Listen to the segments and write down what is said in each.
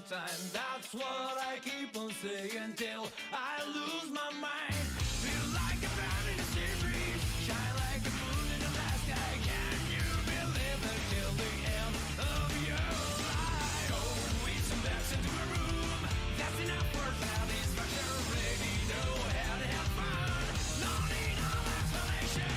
time. That's what I keep on saying till I lose my mind. Feel like a man in a series, shine like a moon in the last sky. Can you believe it till the end of your life? Oh, we some backs into a room. That's enough for satisfaction. Already know how to have fun. No need of explanation.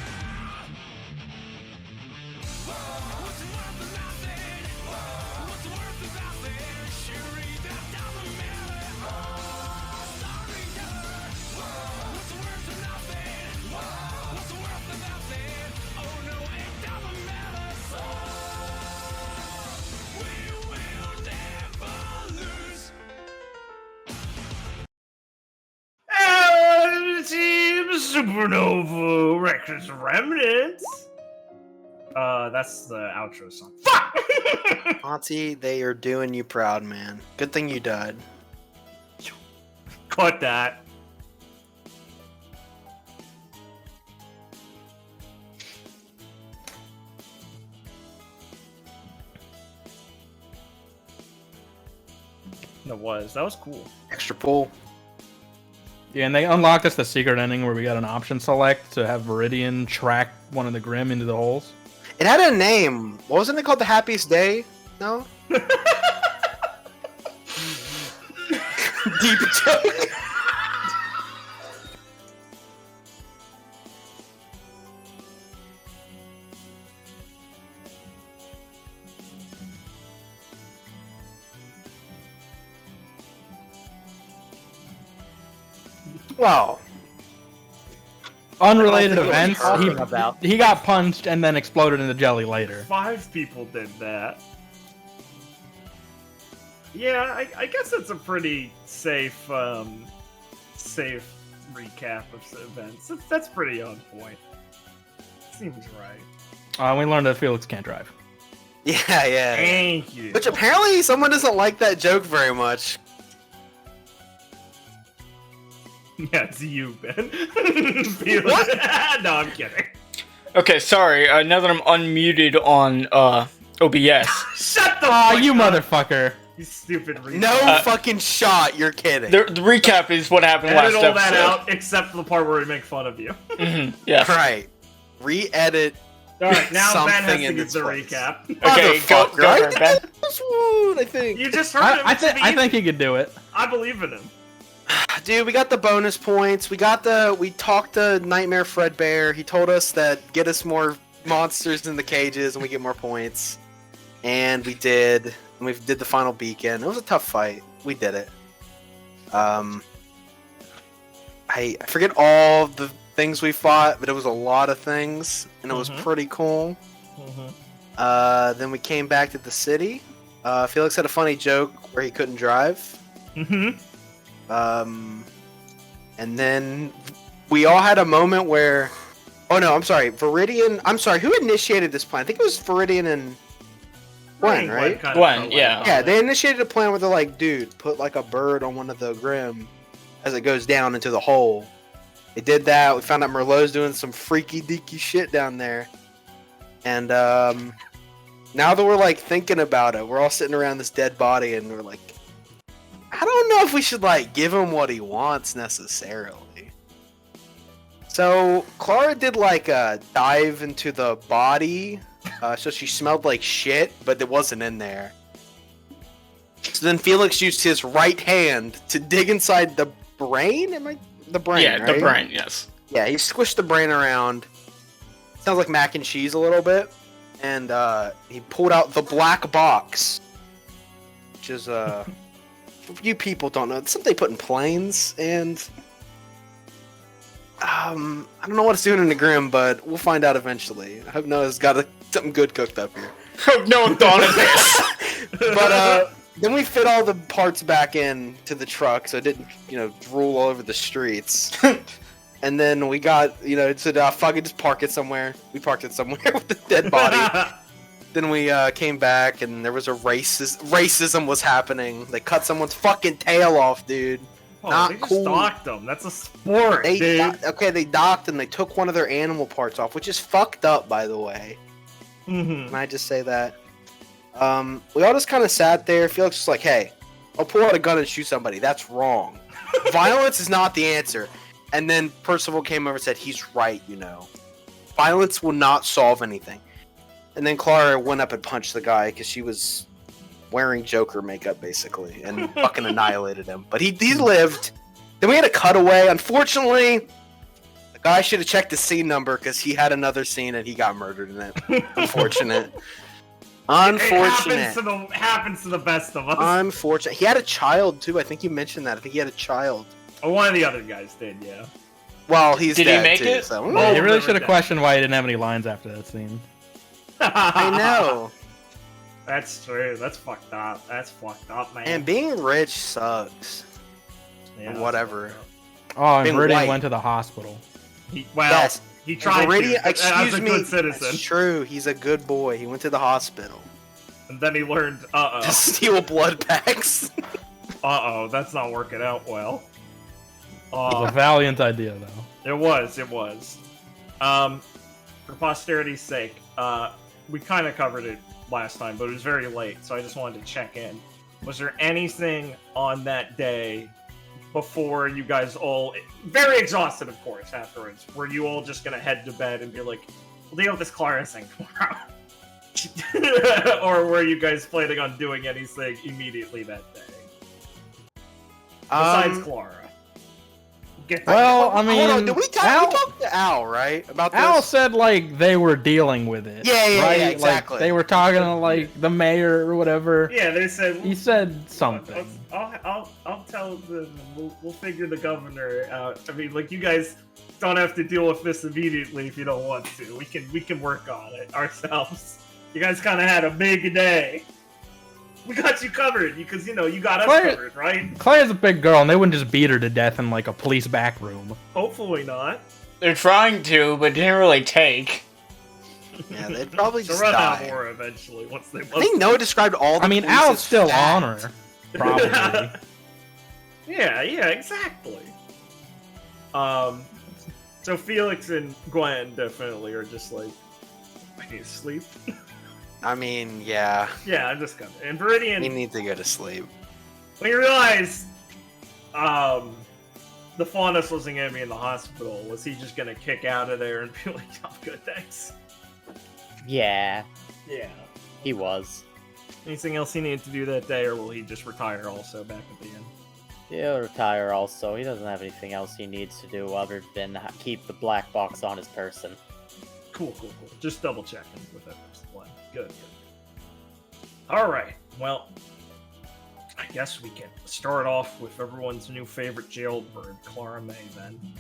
Whoa, what's it worth of nothing? Whoa, what's it worth of nothing? Surely that doesn't matter. Oh, storyteller. Whoa, what's it worth of nothing? Whoa, what's it worth of nothing? Oh no, it doesn't matter. So we will never lose. Team Supernova Records Remnant. That's the outro song. Fuck! Auntie, they are doing you proud, man. Good thing you died. Cut that. That was cool. Extra pull. Yeah, and they unlocked us the secret ending where we got an option select to have Viridian track one of the Grimm into the holes. It had a name. Wasn't it called The Happiest Day? No? Deep joke. Wow. Unrelated I don't think events. what you're talking about. He got punched and then exploded into jelly later. 5 people did that. Yeah, I guess it's a pretty safe recap of events. That's pretty on point. Seems right. We learned that Felix can't drive. Yeah. Thank you. Which apparently someone doesn't like that joke very much. Yeah, it's you, Ben. What? No, I'm kidding. Okay, sorry. Now that I'm unmuted on OBS. Shut the Ah, fuck you up, motherfucker. you stupid retard. No fucking shot. You're kidding. The recap is what happened Edit last all episode. that out, except for the part where we make fun of you. Yes. Right. Re-edit. Alright, now Ben has Something to in give its the place. recap. Okay, go Motherfucker, for I it, Ben. Swoon, I think. You just heard him. I think he could do it. I believe in him. Dude, we got the bonus points. We talked to Nightmare Fredbear. He told us that get us more monsters in the cages and we get more points. And we did. And we did the final beacon. It was a tough fight. We did it. I forget all the things we fought, but it was a lot of things, and it was pretty cool. Then we came back to the city. Felix had a funny joke where he couldn't drive. And then we all had a moment where... Oh no, I'm sorry. Viridian... I'm sorry, who initiated this plan? I think it was Viridian and Gwen, right? Gwen, yeah. Yeah, they initiated a plan where they're like, dude, put like a bird on one of the Grimm as it goes down into the hole. They did that. We found out Merlot's doing some freaky deaky shit down there. And now that we're like thinking about it, we're all sitting around this dead body and we're like, I don't know if we should like give him what he wants necessarily. So Clara did like a dive into the body, so she smelled like shit, but it wasn't in there. So then Felix used his right hand to dig inside the brain. The brain, Yeah, right? the brain, yes. Yeah, he squished the brain around. Sounds like mac and cheese a little bit. And he pulled out the black box. Which is, you people don't know. It's something they put in planes. And, I don't know what it's doing in the Grimm, but we'll find out eventually. I hope Noah's got something good cooked up here. Hope no one thought of this. But, then we fit all the parts back in to the truck so it didn't, drool all over the streets. And then we got, it said, fuck it, just park it somewhere. We parked it somewhere with the dead body. Then we came back and there was a racism was happening. They cut someone's fucking tail off, dude. Oh, Not they just cool. docked them. That's a sport, dude. They docked and they took one of their animal parts off, which is fucked up, by the way. Can I just say that? We all just kind of sat there. Felix was like, hey, I'll pull out a gun and shoot somebody. That's wrong. Violence is not the answer. And then Percival came over and said, he's right, you know. Violence will not solve anything. And then Clara went up and punched the guy because she was wearing Joker makeup, basically, and fucking annihilated him. But he lived. Then we had a cutaway. Unfortunately, the guy should have checked the scene number because he had another scene and he got murdered in it. Unfortunate. Unfortunate. It happens to the best of us. Unfortunate. He had a child, too. I think you mentioned that. I think he had a child. Oh, one of the other guys did, yeah. Well, he's Did he dead, make too, it? So. Yeah, you really never should have dead. questioned why he didn't have any lines after that scene. I know. That's true. That's fucked up. That's fucked up, man. And being rich sucks. Yeah, Or whatever. Oh, and Being Meridian white. went to the hospital. Yes. He tried Meridian, to, excuse as a me. good citizen. That's true. He's a good boy. He went to the hospital And then he learned, to steal blood packs. that's not working out well. It was a valiant idea, though. It was. For posterity's sake, we kind of covered it last time, but it was very late, so I just wanted to check in. Was there anything on that day before you guys all, very exhausted, of course, afterwards, were you all just gonna head to bed and be like, we'll deal with this Clara thing tomorrow? Or were you guys planning on doing anything immediately that day? Besides Clara. Get that- Well, I mean, Hold on. Did we Al, talk to Al, right? About this? Al said like they were dealing with it. Yeah, right? yeah, exactly. Like, they were talking to like the mayor or whatever. Yeah, they said He said something. I'll tell them. We'll figure the governor out. I mean, like, you guys don't have to deal with this immediately if you don't want to. We can work on it ourselves. You guys kind of had a big day. We got you covered because you got us Claire- covered, right? Claire's a big girl, and they wouldn't just beat her to death in like a police back room. Hopefully not. They're trying to, but didn't really take. Yeah, they'd probably So just run out die. more eventually once they. I think Noah described all the I mean, police Al's as still fat. on her, probably. Yeah, exactly. So Felix and Gwen definitely are just like, I need to sleep. I mean, yeah. Yeah, I'm just gonna. And Viridian, We need to go to sleep. when you realize, the Faunus wasn't gonna be in the hospital, was he just gonna kick out of there and be like, "I'm good, thanks"? Yeah, Yeah. he was. Anything else he needed to do that day, or will he just retire also back at the end? He'll retire also. He doesn't have anything else he needs to do other than keep the black box on his person. Cool. Just double checking with that first one. Good. Alright, well, I guess we can start off with everyone's new favorite jailbird, Clara May, then.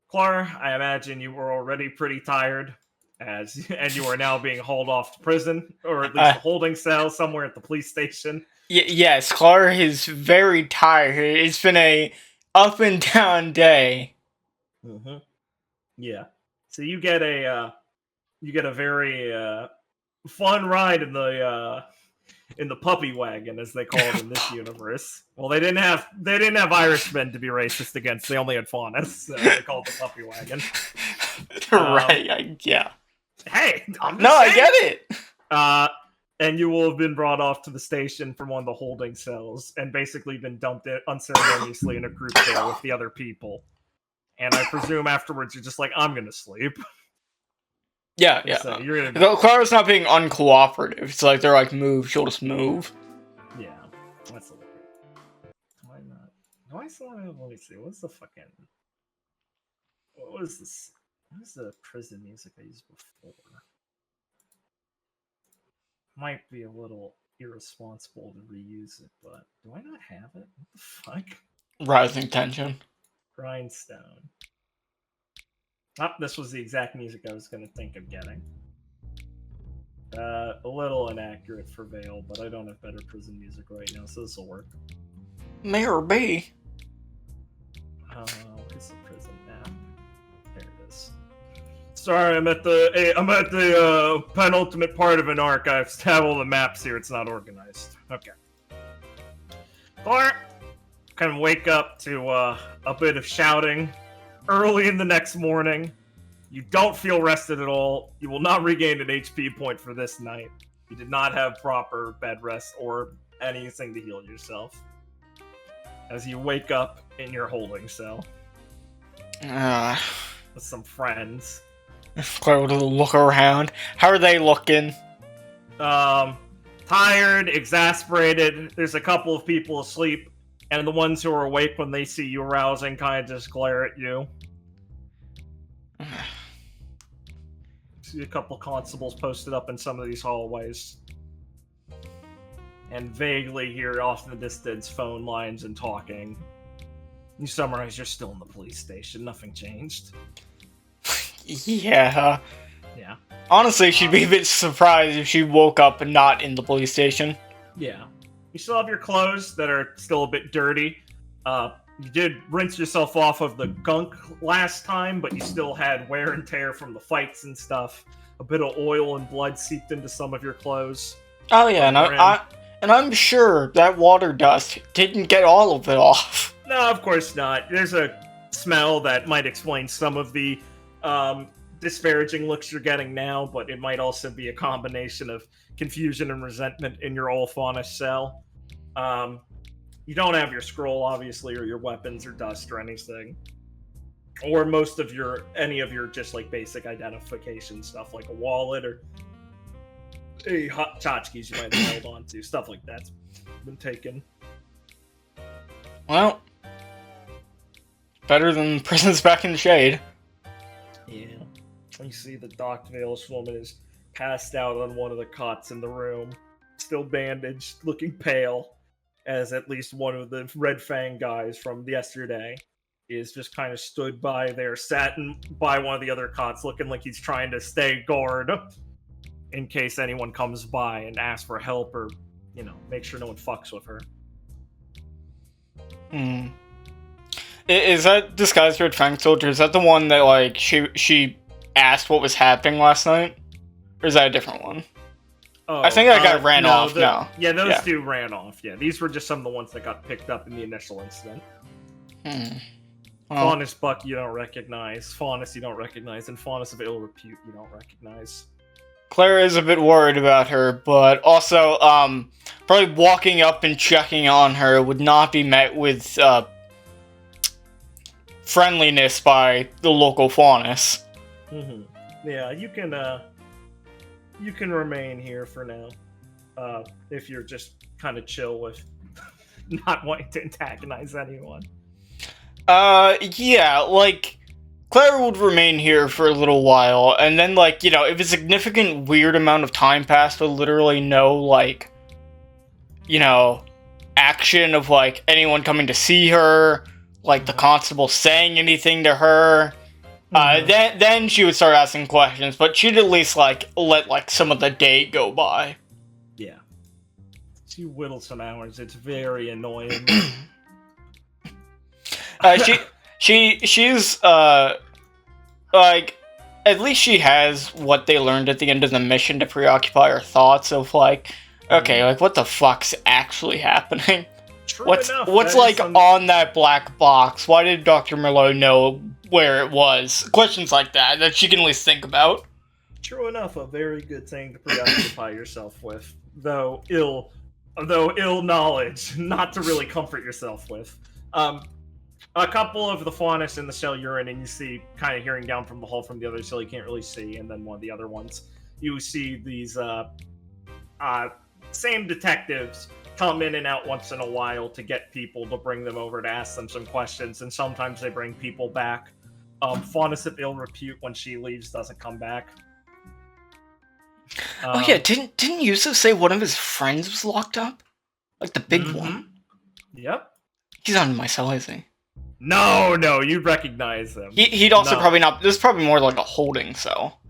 Clara, I imagine you were already pretty tired, and you are now being hauled off to prison, or at least a holding cell somewhere at the police station. Yes, Clara is very tired. It's been a up and down day. Mm-hmm. Yeah. So you get a very fun ride in the puppy wagon, as they call it in this universe. Well, they didn't have Irishmen to be racist against. They only had Faunus, so they called it the puppy wagon. Right? Yeah. Hey, I'm just No, I saying. get it. And you will have been brought off to the station from one of the holding cells and basically been dumped unceremoniously in a group there with the other people. And I presume afterwards you're just like, I'm gonna sleep. Yeah. So you're gonna Though Clara's not being uncooperative. It's like they're like, move, she'll just move. Yeah, that's a little bit. Why not? Why is let me see. What's the fucking? What was this? What was the prison music I used before? Might be a little irresponsible to reuse it, but do I not have it? What the fuck? Rising tension. Grindstone. Oh, this was the exact music I was going to think of getting. A little inaccurate for Vale, but I don't have better prison music right now, so this will work. Mayor B. Where's the prison map? There it is. Sorry, I'm at the penultimate part of an arc. I have all the maps here. It's not organized. Okay. Or kind of wake up to a bit of shouting early in the next morning. You don't feel rested at all. You will not regain an HP point for this night. You did not have proper bed rest or anything to heal yourself. As you wake up in your holding cell with some friends. Clara would look around. How are they looking? Tired, exasperated. There's a couple of people asleep, and the ones who are awake when they see you rousing kind of just glare at you. See a couple constables posted up in some of these hallways. And vaguely hear off in the distance phone lines and talking. You summarize, you're still in the police station. Nothing changed. Yeah. Yeah. Honestly, she'd be a bit surprised if she woke up and not in the police station. Yeah. You still have your clothes that are still a bit dirty. You did rinse yourself off of the gunk last time, but you still had wear and tear from the fights and stuff. A bit of oil and blood seeped into some of your clothes. Oh yeah, and I'm sure that water dust didn't get all of it off. No, of course not. There's a smell that might explain some of the disparaging looks you're getting now, but it might also be a combination of confusion and resentment in your old faunish cell. You don't have your scroll, obviously, or your weapons or dust or anything. Or most of any of your just like basic identification stuff, like a wallet or hot tchotchkes you might have held on to. Stuff like that's been taken. Well, better than prisons back in the shade. Yeah. You see the docked veilish woman is passed out on one of the cots in the room, still bandaged, looking pale, as at least one of the Red Fang guys from yesterday is just kind of stood by there, sat by one of the other cots, looking like he's trying to stay guard in case anyone comes by and asks for help or, make sure no one fucks with her. Is that disguised Red Fang soldier? Is that the one that, like, she asked what was happening last night? Or is that a different one? Oh, I think that guy ran off. Yeah, those two ran off. Yeah, these were just some of the ones that got picked up in the initial incident. Well, Faunus Buck you don't recognize, Faunus you don't recognize, and Faunus of ill repute you don't recognize. Clara is a bit worried about her, but also, probably walking up and checking on her would not be met with, friendliness by the local Faunus. Yeah, you can remain here for now, if you're just kind of chill with not wanting to antagonize anyone. Yeah, like, Clara would remain here for a little while, and then, like, if a significant weird amount of time passed with literally no, like, action of, like, anyone coming to see her, like, the constable saying anything to her, then she would start asking questions, but she'd at least, like, let, like, some of the day go by. Yeah. She whittled some hours, it's very annoying. She's like, at least she has what they learned at the end of the mission to preoccupy her thoughts of, like, okay, like, what the fuck's actually happening? What's like on that black box? Why did Dr. Merlot know where it was? Questions like that she can at least think about. True enough, a very good thing to preoccupy yourself with, though ill knowledge, not to really comfort yourself with. A couple of the faunus in the cell you're in, and you see, kind of hearing down from the hall from the other cell, you can't really see, and then one of the other ones, you see these same detectives come in and out once in a while to get people to bring them over to ask them some questions, and sometimes they bring people back. Faunus of ill repute, when she leaves, doesn't come back. Oh yeah, didn't Yusuf say one of his friends was locked up? Like the big one? Yep. He's not in my cell, is he? No, you'd recognize him. He'd also probably not. This is probably more like a holding cell.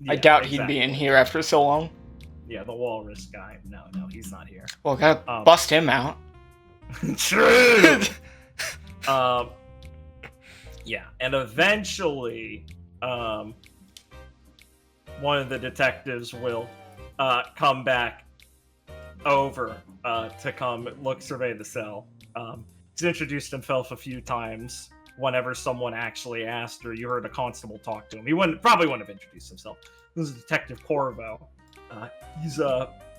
Yeah, I doubt exactly. he'd be in here after so long. Yeah, the walrus guy. No, he's not here. Well, gotta bust him out. True! Yeah, and eventually, one of the detectives will come back over to come survey the cell. He's introduced himself a few times whenever someone actually asked or you heard a constable talk to him. He probably wouldn't have introduced himself. This is Detective Corvo. He's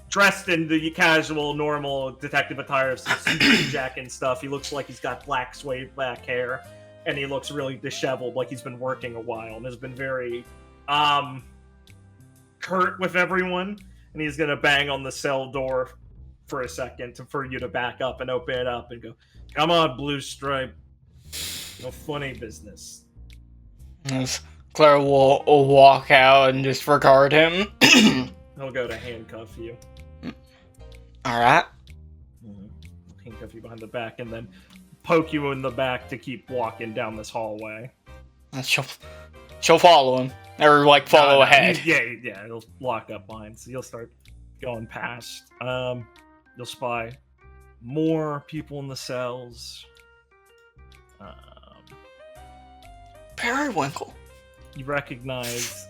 dressed in the casual, normal detective attire of some suit and jacket and stuff. He looks like he's got black suede back hair, and he looks really disheveled, like he's been working a while, and has been very curt with everyone. And he's gonna bang on the cell door for a second for you to back up and open it up and go, "Come on, Blue Stripe. No funny business." As Clara will walk out and just regard him. He'll go to handcuff you. Alright. Handcuff you behind the back and then poke you in the back to keep walking down this hallway. She'll follow him. Or, like, follow ahead. Yeah, he'll lock up behind, so you'll start going past. You'll spy more people in the cells. Periwinkle. You recognize,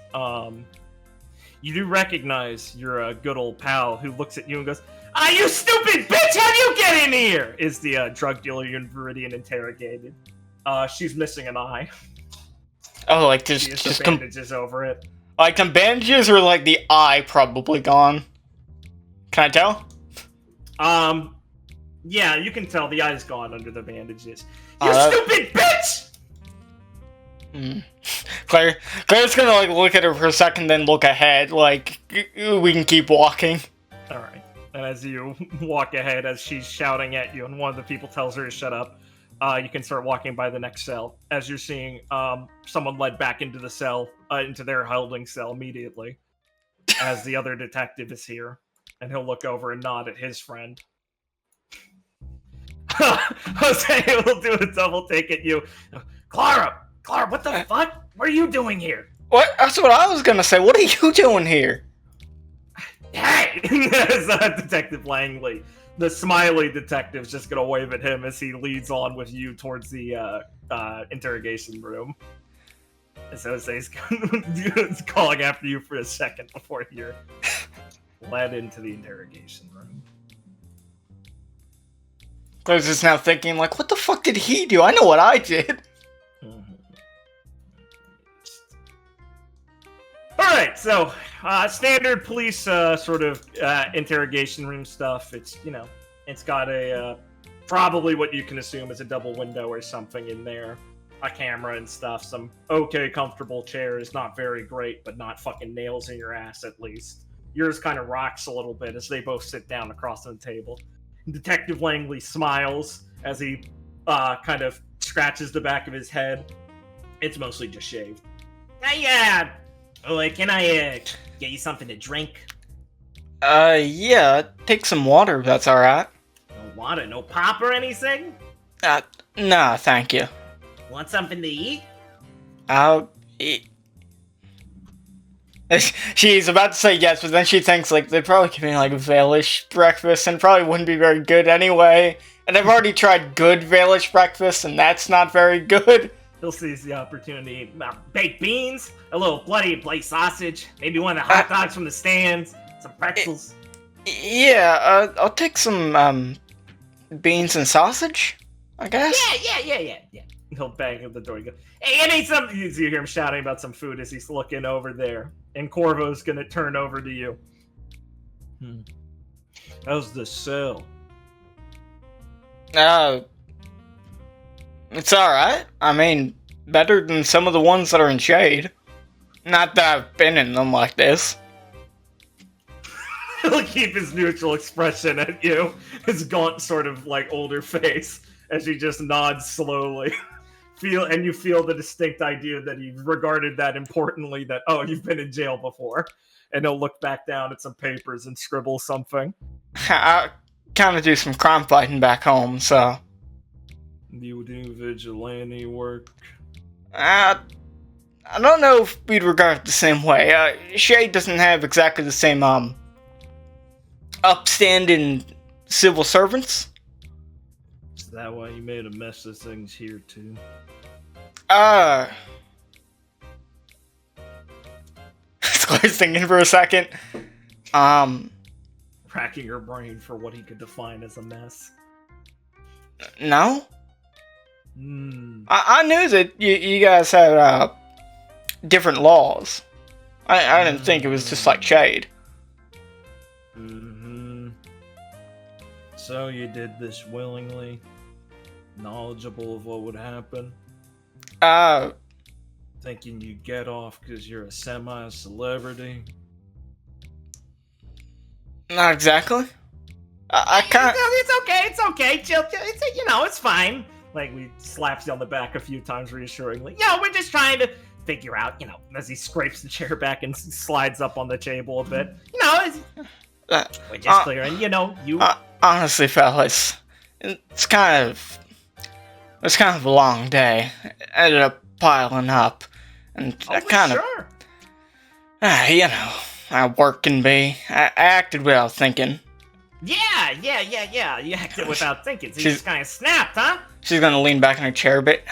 you do recognize your good old pal who looks at you and goes, "Ah, you stupid bitch! How do you get in here?" Is the drug dealer you and Viridian interrogated. She's missing an eye. Oh, like, She has just the bandages over it. like, the bandages or, like, the eye probably gone? Can I tell? Yeah, you can tell the eye's gone under the bandages. You Uh, stupid bitch! Claire's gonna, like, look at her for a second, then look ahead, like, we can keep walking. Alright. And as you walk ahead, as she's shouting at you, and one of the people tells her to shut up, you can start walking by the next cell. As you're seeing someone led back into the cell, into their holding cell immediately, as the other detective is here. And he'll look over and nod at his friend. Jose will do a double take at you. Clara, what the fuck? What are you doing here? What? That's what I was gonna say. What are you doing here? Hey! As Detective Langley, the smiley detective's just gonna wave at him as he leads on with you towards the interrogation room. As Jose's calling after you for a second before you're led into the interrogation room. Claire's just now thinking, like, what the fuck did he do? I know what I did. Alright, so, standard police sort of interrogation room stuff. It's, it's got a, probably what you can assume is a double window or something in there. A camera and stuff, some okay comfortable chairs, not very great, but not fucking nails in your ass at least. Yours kind of rocks a little bit as they both sit down across the table. Detective Langley smiles as he kind of scratches the back of his head. It's mostly just shaved. Hey, can I get you something to drink? Yeah, take some water if that's alright. No water, no pop or anything? Nah, thank you. Want something to eat? She's about to say yes, but then she thinks, like, they'd probably give me, like, Valish breakfast, and probably wouldn't be very good anyway. And I've already tried good Valish breakfast, and that's not very good. He'll seize the opportunity. Baked beans, a little bloody sausage, maybe one of the hot dogs from the stands, some pretzels. Yeah, I'll take some, beans and sausage, I guess? Yeah. He'll bang at the door and go, "Hey, I need some." You hear him shouting about some food as he's looking over there. And Corvo's gonna turn over to you. How's the cell? It's alright. I mean, better than some of the ones that are in shade. Not that I've been in them like this. He'll keep his neutral expression at you, his gaunt sort of like older face, as he just nods slowly. You feel the distinct idea that he regarded that importantly, that, oh, you've been in jail before. And he'll look back down at some papers and scribble something. I kind of do some crime fighting back home, so... You do vigilante work? I don't know if we'd regard it the same way. Shade doesn't have exactly the same, upstanding civil servants. Is that why you made a mess of things here, too? Claire's thinking for a second. Racking her brain for what he could define as a mess. No? I knew that you guys had, different laws. I didn't think it was just like Shade. Mm-hmm. So you did this willingly, knowledgeable of what would happen, thinking you'd get off because you're a semi-celebrity. Not exactly. I can't. It's okay. Chill. It's fine. Like, we slaps you on the back a few times reassuringly. Yeah, we're just trying to figure out, as he scrapes the chair back and slides up on the table a bit. We're just clearing, you... Honestly, fellas, it's kind of a long day. It ended up piling up, and I kind of, I work can be. I acted without thinking. Yeah. You acted without thinking, so you just kind of snapped, huh? She's gonna lean back in her chair a bit.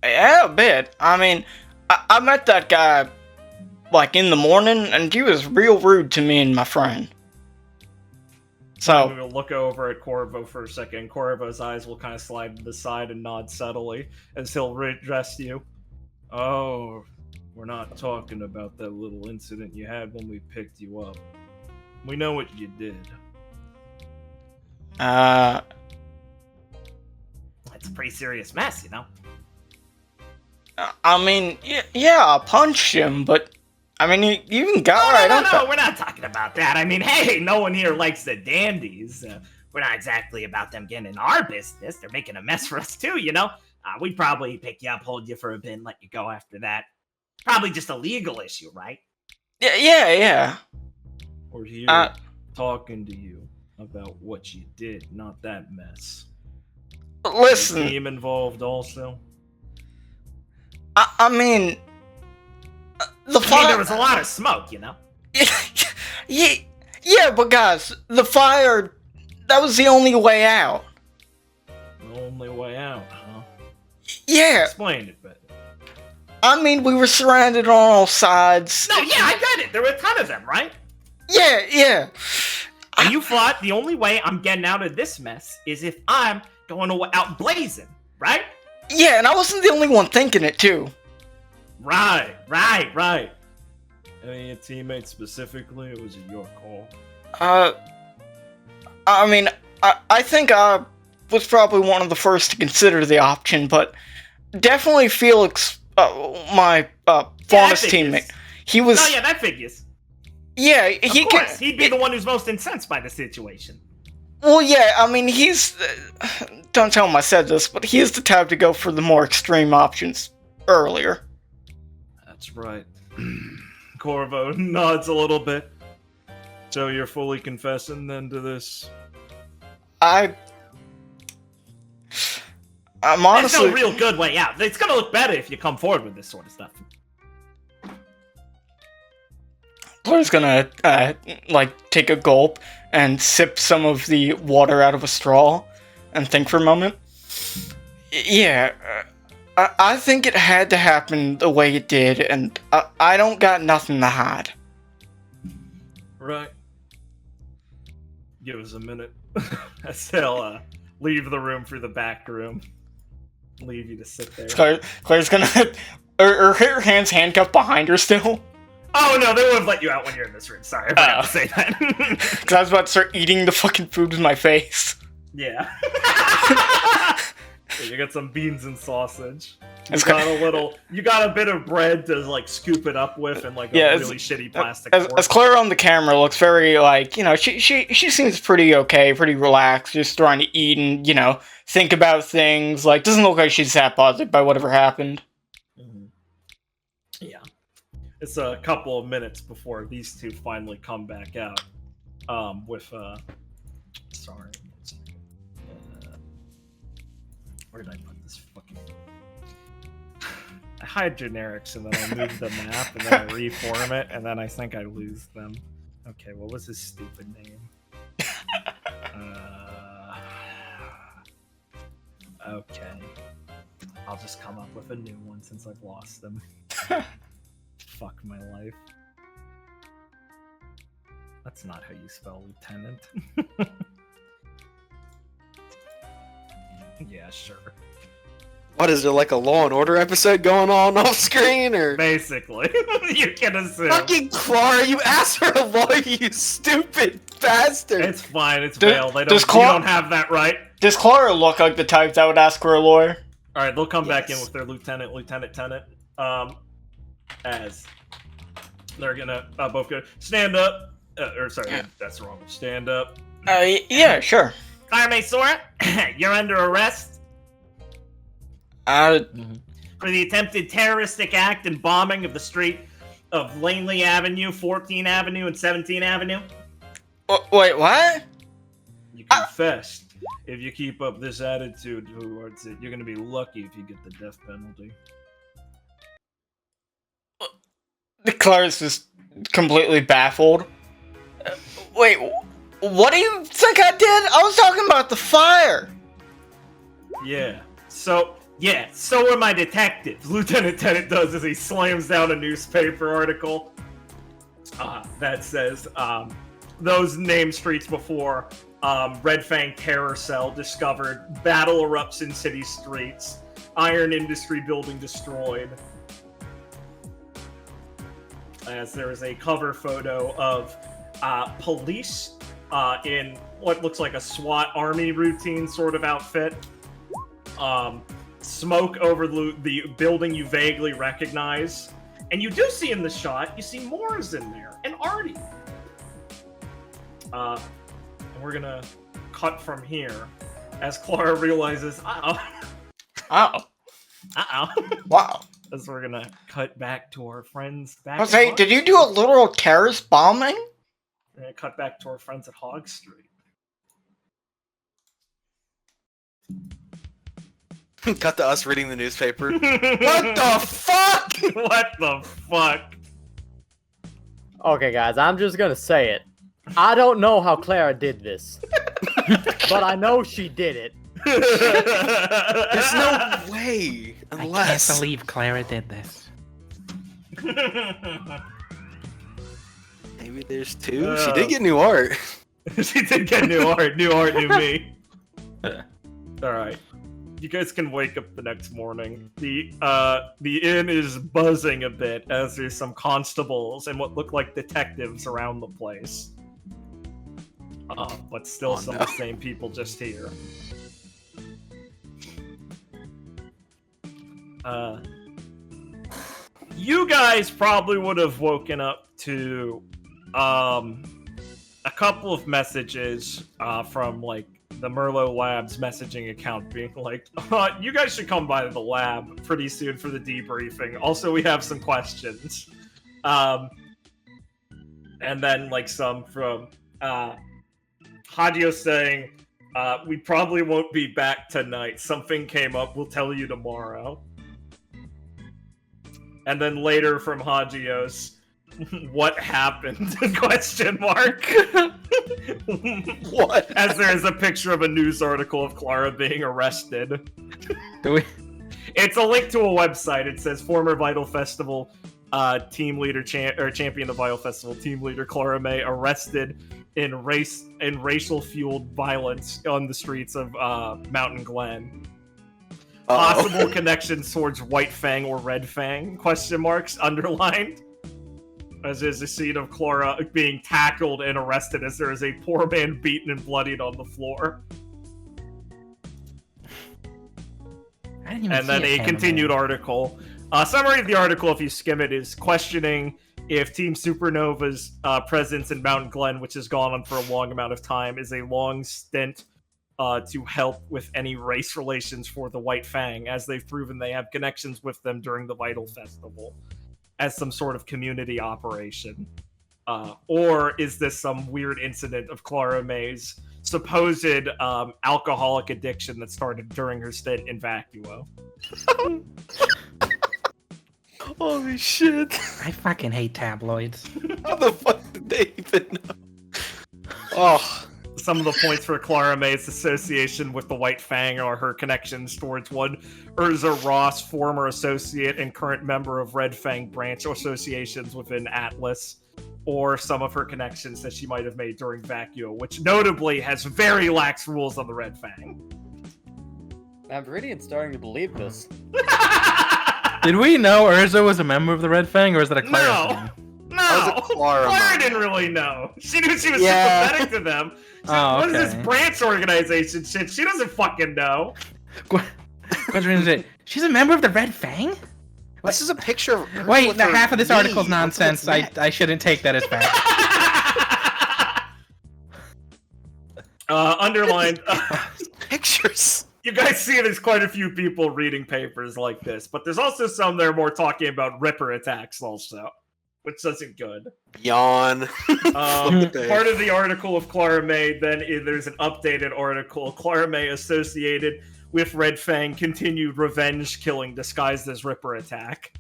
Yeah, a bit. I mean, I met that guy, like, in the morning, and he was real rude to me and my friend. So we'll look over at Corvo for a second. Corvo's eyes will kind of slide to the side and nod subtly as he'll address you. Oh, we're not talking about that little incident you had when we picked you up. We know what you did. It's a pretty serious mess, I mean, yeah, I punched him, but I mean, you even got right on. No, we're not talking about that. I mean, hey, no one here likes the dandies. We're not exactly about them getting in our business. They're making a mess for us too, We'd probably pick you up, hold you for a bit, and let you go after that. Probably just a legal issue, right? Yeah. We're here talking to you about what you did, not that mess. Listen. Is the team involved also? I mean... there was a lot of smoke, Yeah, but guys, the fire, that was the only way out. The only way out, huh? Yeah. Explain it better. I mean, we were surrounded on all sides. No, yeah, I get it. There were a ton of them, right? Yeah. And you thought the only way I'm getting out of this mess is if I'm going out blazing, right? Yeah, and I wasn't the only one thinking it, too. Right. Any of your teammates specifically, or was it your call? I mean, I think I was probably one of the first to consider the option, but definitely Felix, my Faunus teammate, he was... Oh, yeah, that figures. Yeah, of course, he'd be the one who's most incensed by the situation. Well, yeah, I mean, he's... don't tell him I said this, but he is the type to go for the more extreme options earlier. That's right. Corvo nods a little bit. So you're fully confessing then to this? I'm honestly... There's no real good way out. It's gonna look better if you come forward with this sort of stuff. Clara's gonna, take a gulp and sip some of the water out of a straw and think for a moment. Yeah, I think it had to happen the way it did, and I don't got nothing to hide. Right. Give us a minute. They'll leave the room through the back room. Leave you to sit there. Clara's gonna... her hands handcuffed behind her still. Oh no, they would have let you out when you're in this room. Sorry, I forgot to say that. Because I was about to start eating the fucking food with my face. Yeah. You got some beans and sausage. You got a bit of bread to scoop it up with, and a really shitty plastic fork. As Clara on the camera looks very she seems pretty okay, pretty relaxed, just trying to eat and think about things. Doesn't look like she's that bothered by whatever happened. Mm-hmm. Yeah. It's a couple of minutes before these two finally come back out. Sorry. Where did I put this fucking... I hide generics and then I move the map and then I reform it and then I think I lose them. Okay, what was his stupid name? Okay. I'll just come up with a new one since I've lost them. Fuck my life. That's not how you spell lieutenant. Yeah, sure. What is there, like a Law and Order episode going on off screen, or? Basically. You can assume. Fucking Clara, you asked for a lawyer, you stupid bastard. It's fine. It's Does- bail. They does don't. You Cla- don't have that right. Does Clara look like the type that would ask for a lawyer? All right, they'll come back in Yes. with their lieutenant. As they're gonna both go stand up. That's wrong. Stand up. Yeah, sure. Clara Sora, you're under arrest Uh, for the attempted terroristic act and bombing of the street of Langley Avenue, 14th Avenue, and 17th Avenue. wait, what? You confessed. If you keep up this attitude towards it, you're gonna be lucky if you get the death penalty. Clara's just completely baffled. Wait, what do you think I did? I was talking about the fire. Yeah. So are my detectives. Lieutenant Tennant does as he slams down a newspaper article that says those named streets before Red Fang terror cell discovered, battle erupts in city streets, iron industry building destroyed. As there is a cover photo of police in what looks like a SWAT army routine sort of outfit. Smoke over the building you vaguely recognize. And you do see in the shot, you see Moore's in there, and Artie. And we're gonna cut from here as Clara realizes, Oh, wow. As we're gonna cut back to our friends back at Jose, Hog did you do a literal terrorist bombing? We're gonna cut back to our friends at Hog Street. Cut to us reading the newspaper. What the fuck? What the fuck? Okay, guys, I'm just gonna say it. I don't know how Clara did this, but I know she did it. There's no way. Unless. I can't believe Clara did this. Maybe there's two. She did get new art. She did get new art, new me. Alright. You guys can wake up the next morning. The inn is buzzing a bit as there's some constables and what look like detectives around the place. But still some of the same people just here. You guys probably would have woken up to a couple of messages from like the Merlot Labs messaging account being like, you guys should come by the lab pretty soon for the debriefing. Also, we have some questions. And then like some from Hagio saying, we probably won't be back tonight. Something came up. We'll tell you tomorrow. And then later from Hagios, what happened? Question mark. What? As there is a picture of a news article of Clara being arrested. Do we? It's a link to a website. It says former Vital Festival team leader champion of Vital Festival team leader Clara May arrested in racial fueled violence on the streets of Mountain Glen. Possible connections towards White Fang or Red Fang? Question marks underlined. As is a scene of Clara being tackled and arrested as there is a poor man beaten and bloodied on the floor. And then a continued article. Summary of the article, if you skim it, is questioning if Team Supernova's presence in Mountain Glen, which has gone on for a long amount of time, is a long stint to help with any race relations for the White Fang, as they've proven they have connections with them during the Vital Festival, as some sort of community operation. Or is this some weird incident of Clara May's supposed alcoholic addiction that started during her stint in Vacuo? Holy shit. I fucking hate tabloids. How the fuck did they even know? Oh. Some of the points for Clara May's association with the White Fang are her connections towards one Urza Ross, former associate and current member of Red Fang branch associations within Atlas, or some of her connections that she might have made during Vacuo, which notably has very lax rules on the Red Fang. I'm really starting to believe this. Did we know Urza was a member of the Red Fang, or is that a Clara thing? No, That was a Clara moment. didn't really know. She knew she was Yeah. sympathetic to them. Oh, What is okay. this branch organization shit? She doesn't fucking know. She's a member of the Red Fang? This is a picture of her Wait, with the her half of this knee article's onto its nonsense. neck. I shouldn't take that as fact. Underlined. Pictures. You guys see there's quite a few people reading papers like this, but there's also some that are more talking about Ripper attacks also, which isn't good. Yawn. Part of the article of Clara May, then there's an updated article. Clara May associated with Red Fang continued revenge killing disguised as Ripper attack.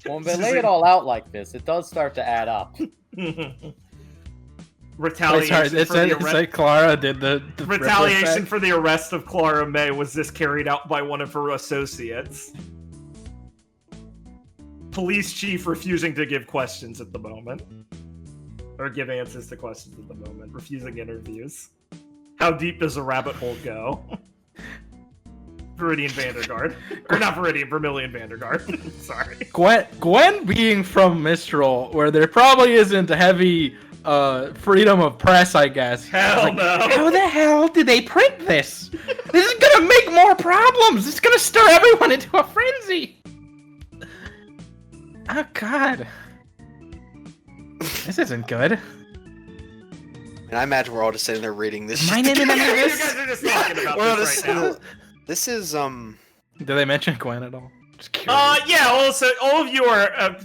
When they lay it all out like this, it does start to add up. Retaliation Sorry, it for the said, arrest. Clara did the Retaliation Ripper for the arrest of Clara May was this carried out by one of her associates. Police chief refusing to give questions at the moment. Or give answers to questions at the moment. Refusing interviews. How deep does a rabbit hole go? Viridian Vanderguard. Or not Viridian, Vermilion Vanderguard. Sorry. Gwen being from Mistral, where there probably isn't a heavy freedom of press, I guess. Hell no. How the hell did they print this? This is gonna make more problems. It's gonna stir everyone into a frenzy. Oh God, this isn't good. And I imagine we're all just sitting there reading this. My shit name together. You guys are just talking about We're all this just right now. sitting there- This is Did they mention Gwen at all? Just curious. Yeah, also, all of you are,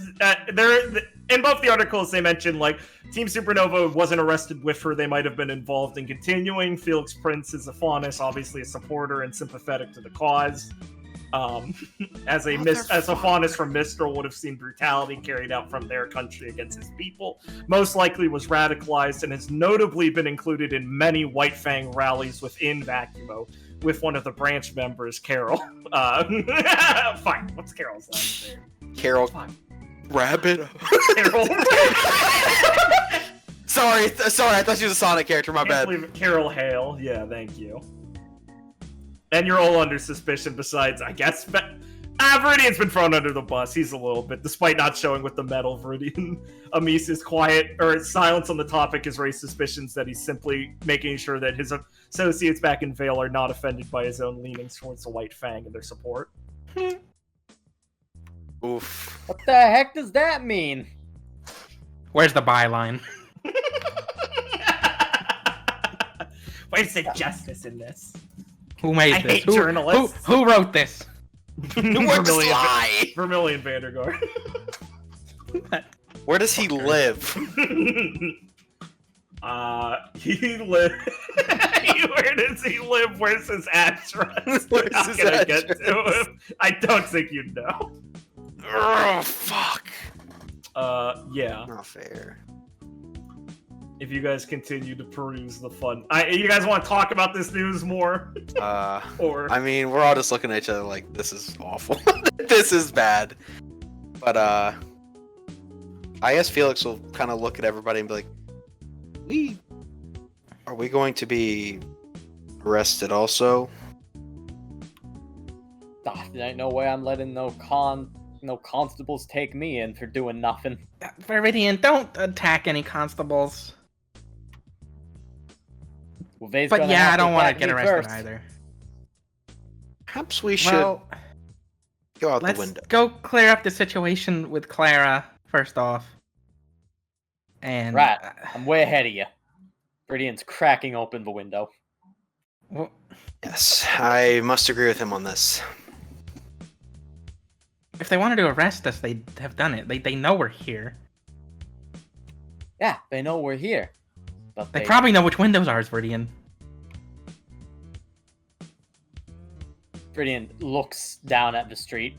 in both the articles they mentioned, like, Team Supernova wasn't arrested with her, they might have been involved in continuing. Felix Prince is a Faunus, obviously a supporter and sympathetic to the cause. As a Faunus from Mistral would have seen brutality carried out from their country against his people, most likely was radicalized and has notably been included in many White Fang rallies within Vacuumo, with one of the branch members, Carol. Fine, what's Carol's last name? Carol. Fine. Rabbit. Carol. Sorry, I thought she was a Sonic character. My Can't bad. believe it. Carol Hale. Yeah, thank you. And you're all under suspicion besides, I guess, Viridian's been thrown under the bus. He's a little bit, despite not showing with the medal. Viridian Amisa's silence on the topic has raised suspicions that he's simply making sure that his associates back in Vale are not offended by his own leanings towards the White Fang and their support. Oof. What the heck does that mean? Where's the byline? Where's the justice in this? Who made I this? hate journalists. Who wrote this? Vermilion Vanderguard. Where does he live? He live. Where does he live? Where's his address? We're not his gonna get address? to him. I don't think you know. Oh, fuck. Yeah. Not fair. If you guys continue to peruse the fun, you guys want to talk about this news more? Or I mean, we're all just looking at each other like, this is awful. This is bad. But, I guess Felix will kind of look at everybody and be like, are we going to be arrested also? There ain't no way I'm letting no constables take me in for doing nothing. Viridian, don't attack any constables. Well, they's But gonna yeah, have I don't want to attack get me arrested first. either. Perhaps we should Well, go out the let's window. go clear up the situation with Clara first off. And Right. I'm way ahead of you. Viridian's cracking open the window. well, Yes, I must agree with him on this. if they wanted to arrest us, they'd have done it. They know we're here. Yeah, they know we're here. But They probably know which windows are, Viridian. Viridian looks down at the street.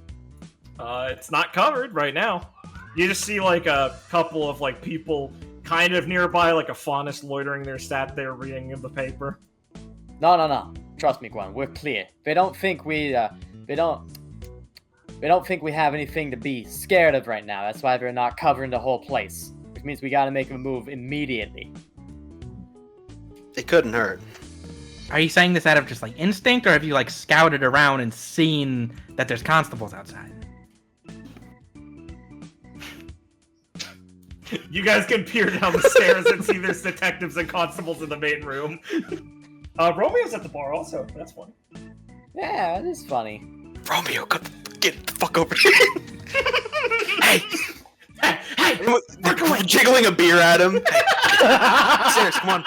it's not covered right now. You just see like a couple of like people kind of nearby, like a Faunus loitering there, sat there reading the paper. No. Trust me, Gwen. We're clear. They don't think we don't think we have anything to be scared of right now. That's why they're not covering the whole place. Which means we gotta make a move immediately. It couldn't hurt. Are you saying this out of just like instinct, or have you like scouted around and seen that there's constables outside? You guys can peer down the stairs and see there's detectives and constables in the main room. Romeo's at the bar also. That's funny. Yeah, it is funny. Romeo, get the fuck over here. Hey! They're jiggling a beer at him. Hey. Serious, come on.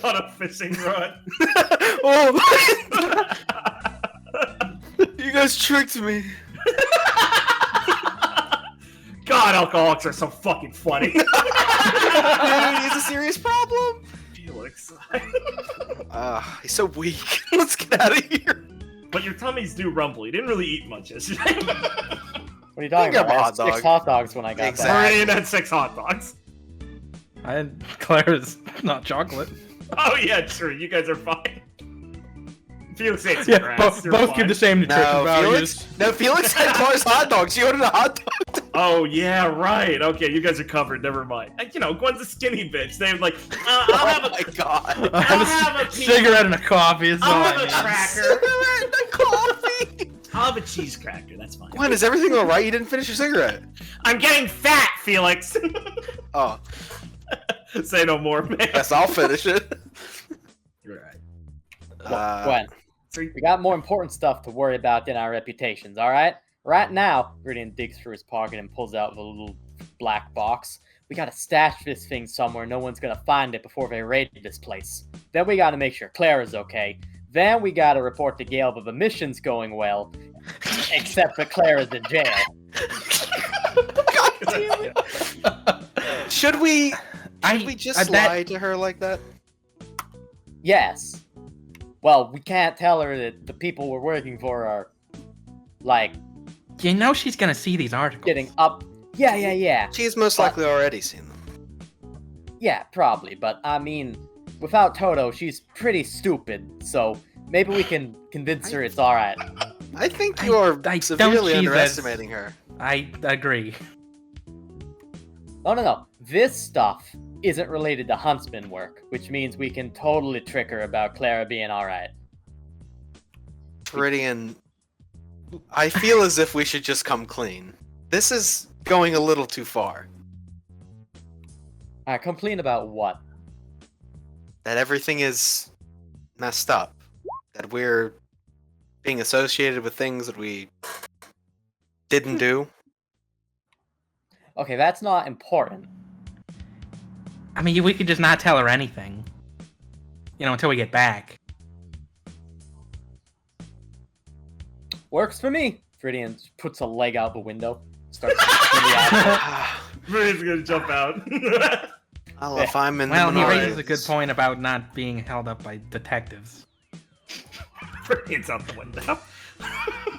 On a fishing rod. Oh, you guys tricked me. God, alcoholics are so fucking funny. Dude, he's a serious problem. Felix. He's so weak. Let's get out of here. But your tummies do rumble. You didn't really eat much yesterday. What are you talking You about? got I a had hot 6 dog. hot dogs when I got Exactly. back. Meridian had 6 hot dogs. I had Clara's not chocolate. Oh yeah, true. You guys are fine. Felix ate some Yeah, grass. You're both fine. give the same nutrition No, values. Felix had Clara's hot dogs. You ordered a hot dog. Oh yeah, right. Okay, you guys are covered. Never mind. You know, Gwen's a skinny bitch. They're like, I'll have Oh my a, god. I have I'll a have a cigarette and a coffee. It's all I'll I have a need. cracker. Cigarette and coffee. I'll have a cheese cracker. That's fine. Gwen, is everything alright? You didn't finish your cigarette. I'm getting fat, Felix. Oh, Say no more, man. yes, I'll finish it. You're right. Look, Gwen, So we got more important stuff to worry about than our reputations, alright? Right now, Meridian digs through his pocket and pulls out the little black box. We gotta stash this thing somewhere no one's gonna find it before they raid this place. Then we gotta make sure Clara's okay. Then we gotta report to Gale that the mission's going well, except that Clara's in jail. God damn it. Should we just lie to her like that? Yes. Well, we can't tell her that the people we're working for are, like, You know she's gonna see these articles. getting up. Yeah. She's most likely already seen them. Yeah, probably. But, I mean, without Toto, she's pretty stupid. So, maybe we can convince her it's alright. I think you are I don't severely see that. underestimating her. I agree. No. This stuff isn't related to Huntsman work, which means we can totally trick her about Clara being alright. Meridian, I feel as if we should just come clean. This is going a little too far. Alright, complain about what? That everything is messed up. That we're being associated with things that we didn't do. Okay, that's not important. I mean, we could just not tell her anything. You know, until we get back. Works for me. Meridian puts a leg out the window. Starts in the alley. Meridian's gonna jump out. Well, if I'm in Well, the he minority, raises a good point about not being held up by detectives. Meridian's out the window.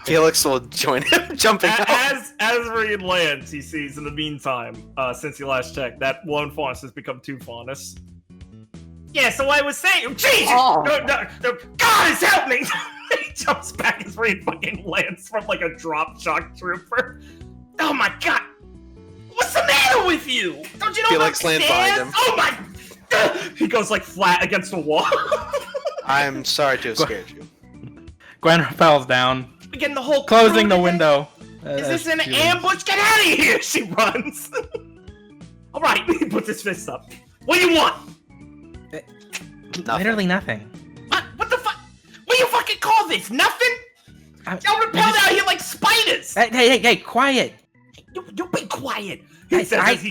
Felix will join him, jumping out. As Meridian lands, he sees in the meantime, since he last checked, that one faunus has become 2 faunus. Yeah, so I was saying, Jesus! Oh. No, God is help me! He jumps back as Meridian fucking lands from like a drop shock trooper. Oh my God! What's the matter with you? Don't you know Felix about lands stairs? behind him. Oh my! He goes like flat against the wall. I'm sorry to have scared you. Gwen falls down, Again, the whole closing crew the window. Is this an as she leaves. ambush? Get out of here! She runs. All right, he puts his fist up. What do you want? Literally nothing. What the fuck? What do you fucking call this? Nothing? Y'all repelled out here like spiders. Hey, quiet. You be quiet. He says I- as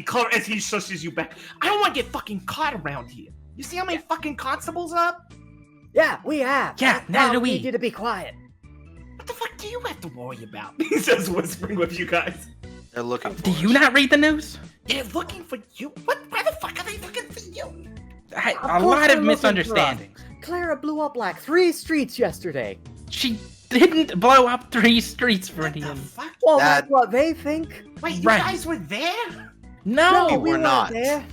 he shushes you back. I don't want to get fucking caught around here. You see how many fucking constables up? Yeah, we have. Yeah, neither do we. need you to be quiet. What the fuck do you have to worry about? He says, whispering with you guys. They're looking for Do us. you not read the news? They're looking for you. What? Why the fuck are they looking for you? Of A course lot they're of looking for us. misunderstandings. Clara blew up like 3 streets yesterday. She didn't blow up 3 streets, What the Meridian. fuck? Well, That- that's what they think. Wait, you Right. guys were there? No, we we were weren't not. there.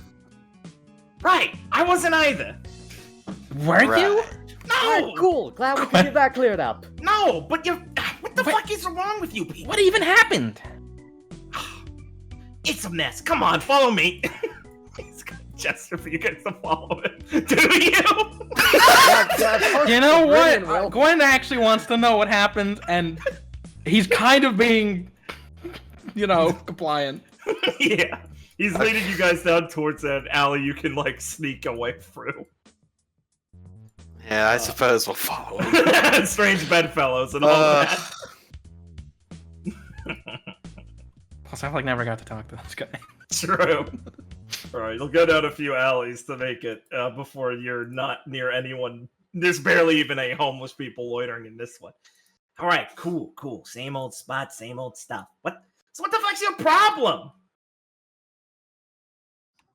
Right. I wasn't either. were you? Right. No. Alright, cool. Glad we can get that cleared up. No, but you're. What the What? fuck is wrong with you people? What even happened? It's a mess. Come on, follow me. He's got a gesture for you guys to follow him. Do you? You know Brilliant, what? Will. Gwen actually wants to know what happened, and he's kind of being, compliant. Yeah. He's leading you guys down towards that alley you can, like, sneak away through. Yeah, I suppose we'll follow him. Strange bedfellows and all that. Plus, I like never got to talk to this guy. True. Alright, you'll go down a few alleys to make it before you're not near anyone. There's barely even any homeless people loitering in this one. Alright, cool. Same old spot, same old stuff. So what the fuck's your problem?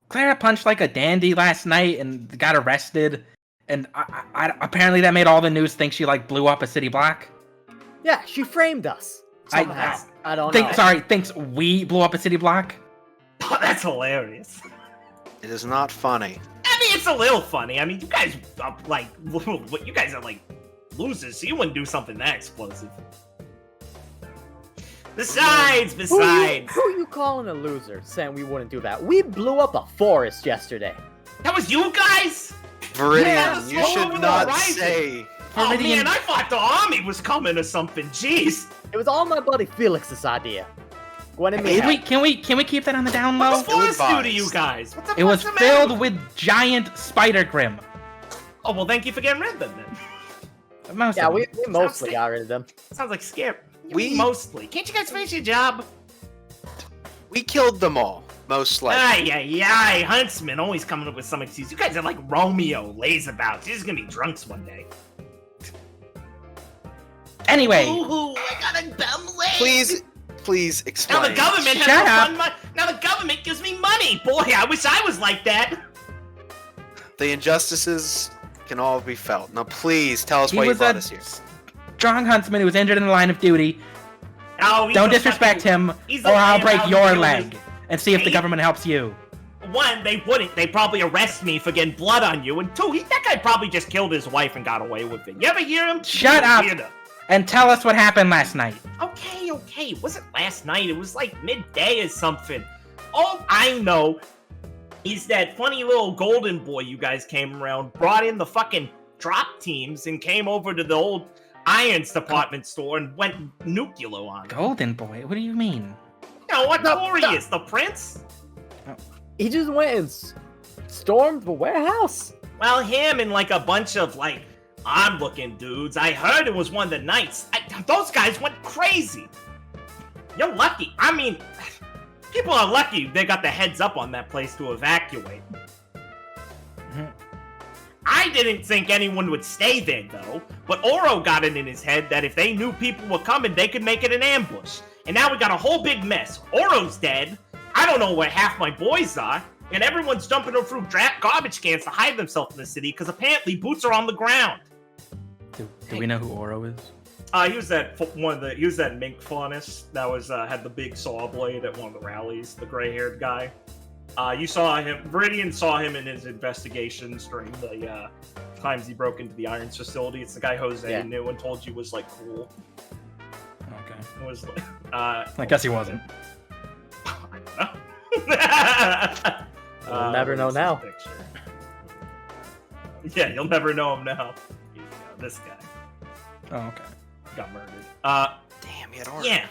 Clara punched like a dandy last night and got arrested. And apparently that made all the news think she, like, blew up a city block. Yeah, she framed us. Somehow. I don't know. Thinks we blew up a city block? Oh, that's hilarious. It is not funny. I mean, it's a little funny. I mean, you guys are like, you guys are like losers, so you wouldn't do something that explosive. Besides. Who are you calling a loser, saying we wouldn't do that? We blew up a forest yesterday. That was you guys? Viridian, you should not Horizon. say. Oh Viridian- man, I thought the army was coming or something. Jeez. It was all my buddy Felix's idea. Gwen and me. Can we keep that on the down What low? does forest do to advised. you guys? What the It was fuck's the matter filled with giant spider grim. Oh well, thank you for getting rid of them then. Most Yeah, of we them. mostly got rid of them. Sounds like scary. We- Mostly. Can't you guys finish your job? We killed them all, most likely. Ay, Huntsman always coming up with some excuse. You guys are like Romeo layabouts. You're just gonna be drunks one day. Anyway, Ooh, I got a dumb leg. Please Now explain. the government has Shut no up. fun now the government gives me money. Boy, I wish I was like that. The injustices can all be felt. Now, please tell us he why you was brought a us here. strong huntsman who was injured in the line of duty. Oh, he's Don't a disrespect fucking- him, he's or a I'll man break out in your the leg field. and see if the Hey. government helps you. One, they wouldn't. They'd probably arrest me for getting blood on you. And two, that guy probably just killed his wife and got away with it. You ever hear him? Shut up. And tell us what happened last night. Okay. It wasn't last night. It was like midday or something. All I know is that funny little golden boy you guys came around, brought in the fucking drop teams, and came over to the old Irons department store and went nuclear on it. Golden boy? What do you mean? You know what Tory is? The prince? He just went and stormed the warehouse. Well, him and like a bunch of like odd-looking dudes. I heard it was one of the knights. Those guys went crazy. You're lucky. I mean, people are lucky they got the heads up on that place to evacuate. I didn't think anyone would stay there, though. But Oro got it in his head that if they knew people were coming, they could make it an ambush. And now we got a whole big mess. Oro's dead. I don't know where half my boys are. And everyone's jumping through garbage cans to hide themselves in the city because apparently boots are on the ground. Do we know who Oro is? He was that mink faunus that was had the big saw blade at one of the rallies, the gray-haired guy. You saw him. Viridian saw him in his investigations during the times he broke into the Irons facility. It's the guy Jose knew and told you was like cool. Okay. It was like, I guess he wasn't. I don't know. We'll never know where's now. his picture? Yeah, you'll never know him now. Here you go, this guy Oh, okay. got murdered. Damn, you had Yeah.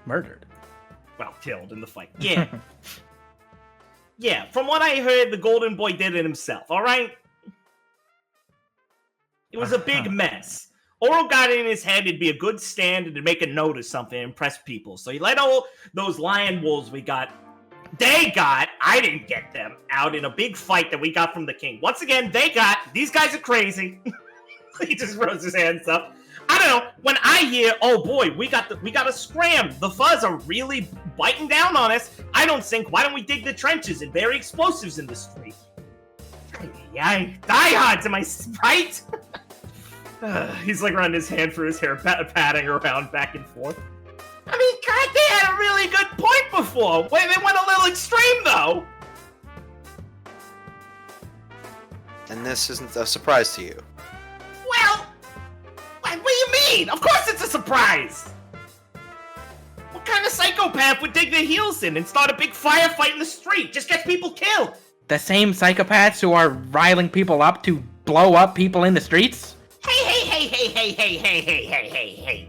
Murdered. Well, killed in the fight. Yeah. Yeah, from what I heard, the Golden Boy did it himself, alright? It was a big mess. Oro got it in his head it'd be a good stand and to make a note or something and impress people. So he let all those lion wolves I didn't get them, out in a big fight that we got from the king. Once again, these guys are crazy. He just rose his hands up. I don't know, when I hear, oh boy, we got a scram. The fuzz are really biting down on us. I don't think, why don't we dig the trenches and bury explosives in the street? Diehards, am I right? He's like running his hand through his hair, patting around back and forth. I mean, God, they had a really good point before. Wait, they went a little extreme, though. And this isn't a surprise to you. Well, what do you mean? Of course it's a surprise. What kind of psychopath would dig their heels in and start a big firefight in the street? Just gets people killed. The same psychopaths who are riling people up to blow up people in the streets? Hey.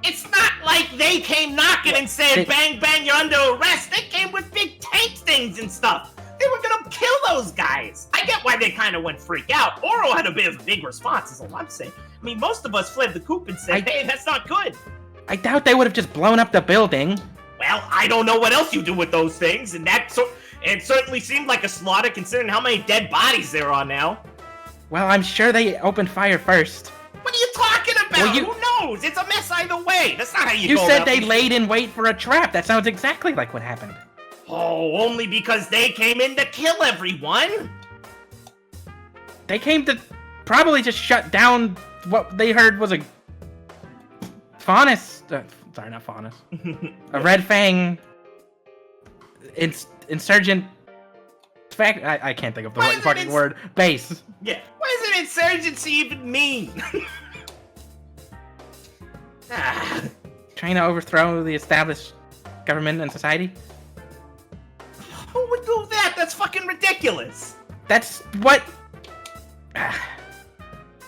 It's not like they came knocking and said, bang, bang, you're under arrest. They came with big tank things and stuff. They were gonna kill those guys. I get why they kind of went freak out. Oro had a bit of a big response, is all I'm saying. I mean, most of us fled the coop and said, hey, that's not good. I doubt they would have just blown up the building. Well, I don't know what else you do with those things, and it certainly seemed like a slaughter considering how many dead bodies there are now. Well, I'm sure they opened fire first. What are you talking about? Well, Who knows? It's a mess either way. That's not how you You go said about they these- laid in wait for a trap. That sounds exactly like what happened. Oh, only because they came in to kill everyone? They came to probably just shut down what they heard was a Faunus. Sorry, not Faunus. A Red Fang insurgent. Fact, I can't think of the right fucking word. Base. Yeah. What does an insurgency even mean? Trying to overthrow the established government and society. Who would do that? That's fucking ridiculous. That's what.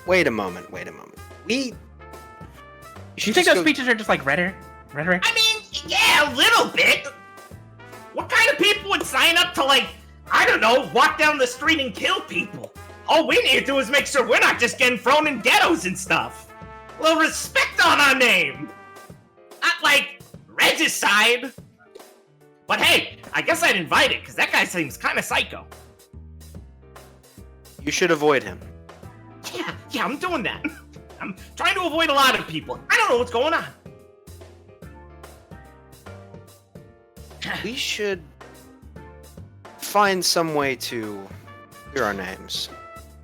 Wait a moment. Do you think those speeches are just like rhetoric? I mean, yeah, a little bit. What kind of people would sign up to, like, I don't know, walk down the street and kill people? All we need to do is make sure we're not just getting thrown in ghettos and stuff. A little respect on our name. Not like regicide. But hey, I guess I'd invite it, because that guy seems kind of psycho. You should avoid him. Yeah, I'm doing that. I'm trying to avoid a lot of people. I don't know what's going on. We should find some way to hear our names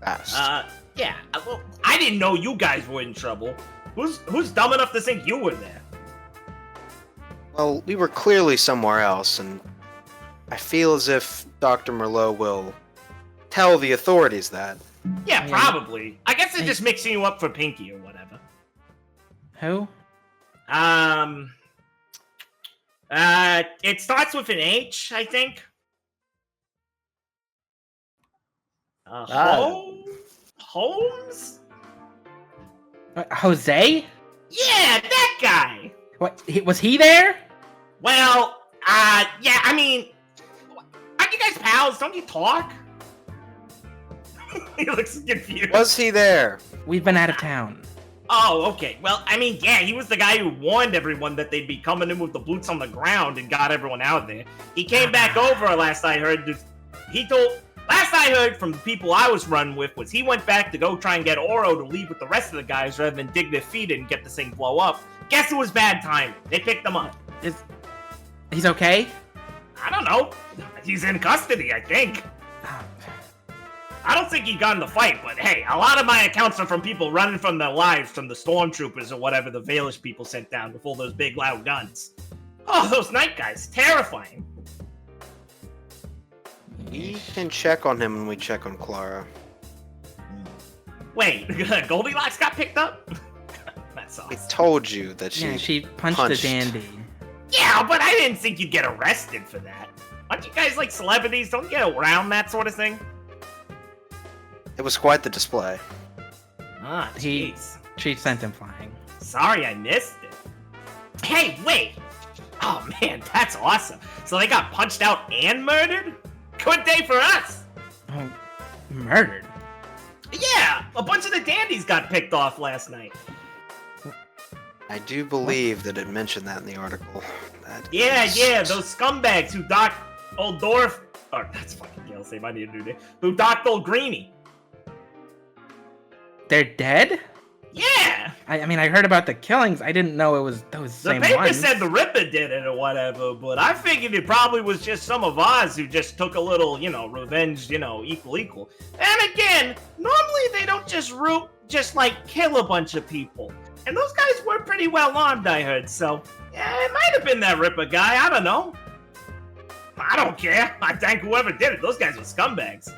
fast. Yeah. Well, I didn't know you guys were in trouble. Who's dumb enough to think you were there? Well, we were clearly somewhere else, and I feel as if Dr. Merlot will tell the authorities that. Yeah, probably. I guess they're just mixing you up for Pinky or whatever. Who? It starts with an H, I think. Holmes? Jose? Yeah, that guy! What? Was he there? Well, yeah, I mean, aren't you guys pals? Don't you talk? He looks confused. Was he there? We've been out of town. Oh, okay. Well, I mean, yeah, he was the guy who warned everyone that they'd be coming in with the boots on the ground and got everyone out there. He came back over, last I heard. Last I heard from the people I was running with was he went back to go try and get Oro to leave with the rest of the guys rather than dig their feet in and get this thing blow up. Guess it was bad timing. They picked him up. He's okay? I don't know. He's in custody, I think. I don't think he got in the fight, but hey, a lot of my accounts are from people running from their lives from the stormtroopers or whatever the Valish people sent down with all those big loud guns. Oh, those night guys, terrifying. We can check on him when we check on Clara. Wait, Goldilocks got picked up? That's I awesome. told you that She punched a dandy. Yeah, but I didn't think you'd get arrested for that. Aren't you guys like celebrities? Don't you get around that sort of thing? It was quite the display. Ah, jeez. She sent him flying. Sorry I missed it. Hey, wait! Oh man, that's awesome. So they got punched out and murdered? Good day for us! Oh, murdered? Yeah, a bunch of the dandies got picked off last night. I do believe that it mentioned that in the article. Yeah, those scumbags who docked old Dorf... Oh, that's fucking Gale, say my new name. Who docked old Greenie. They're dead? Yeah! I mean, I heard about the killings. I didn't know it was those same The paper ones. said the Ripper did it or whatever, but I figured it probably was just some of ours who just took a little, revenge, equal. And again, normally they don't just kill a bunch of people. And those guys were pretty well armed, I heard, so yeah, it might have been that Ripper guy, I don't know. I don't care. I thank whoever did it. Those guys were scumbags.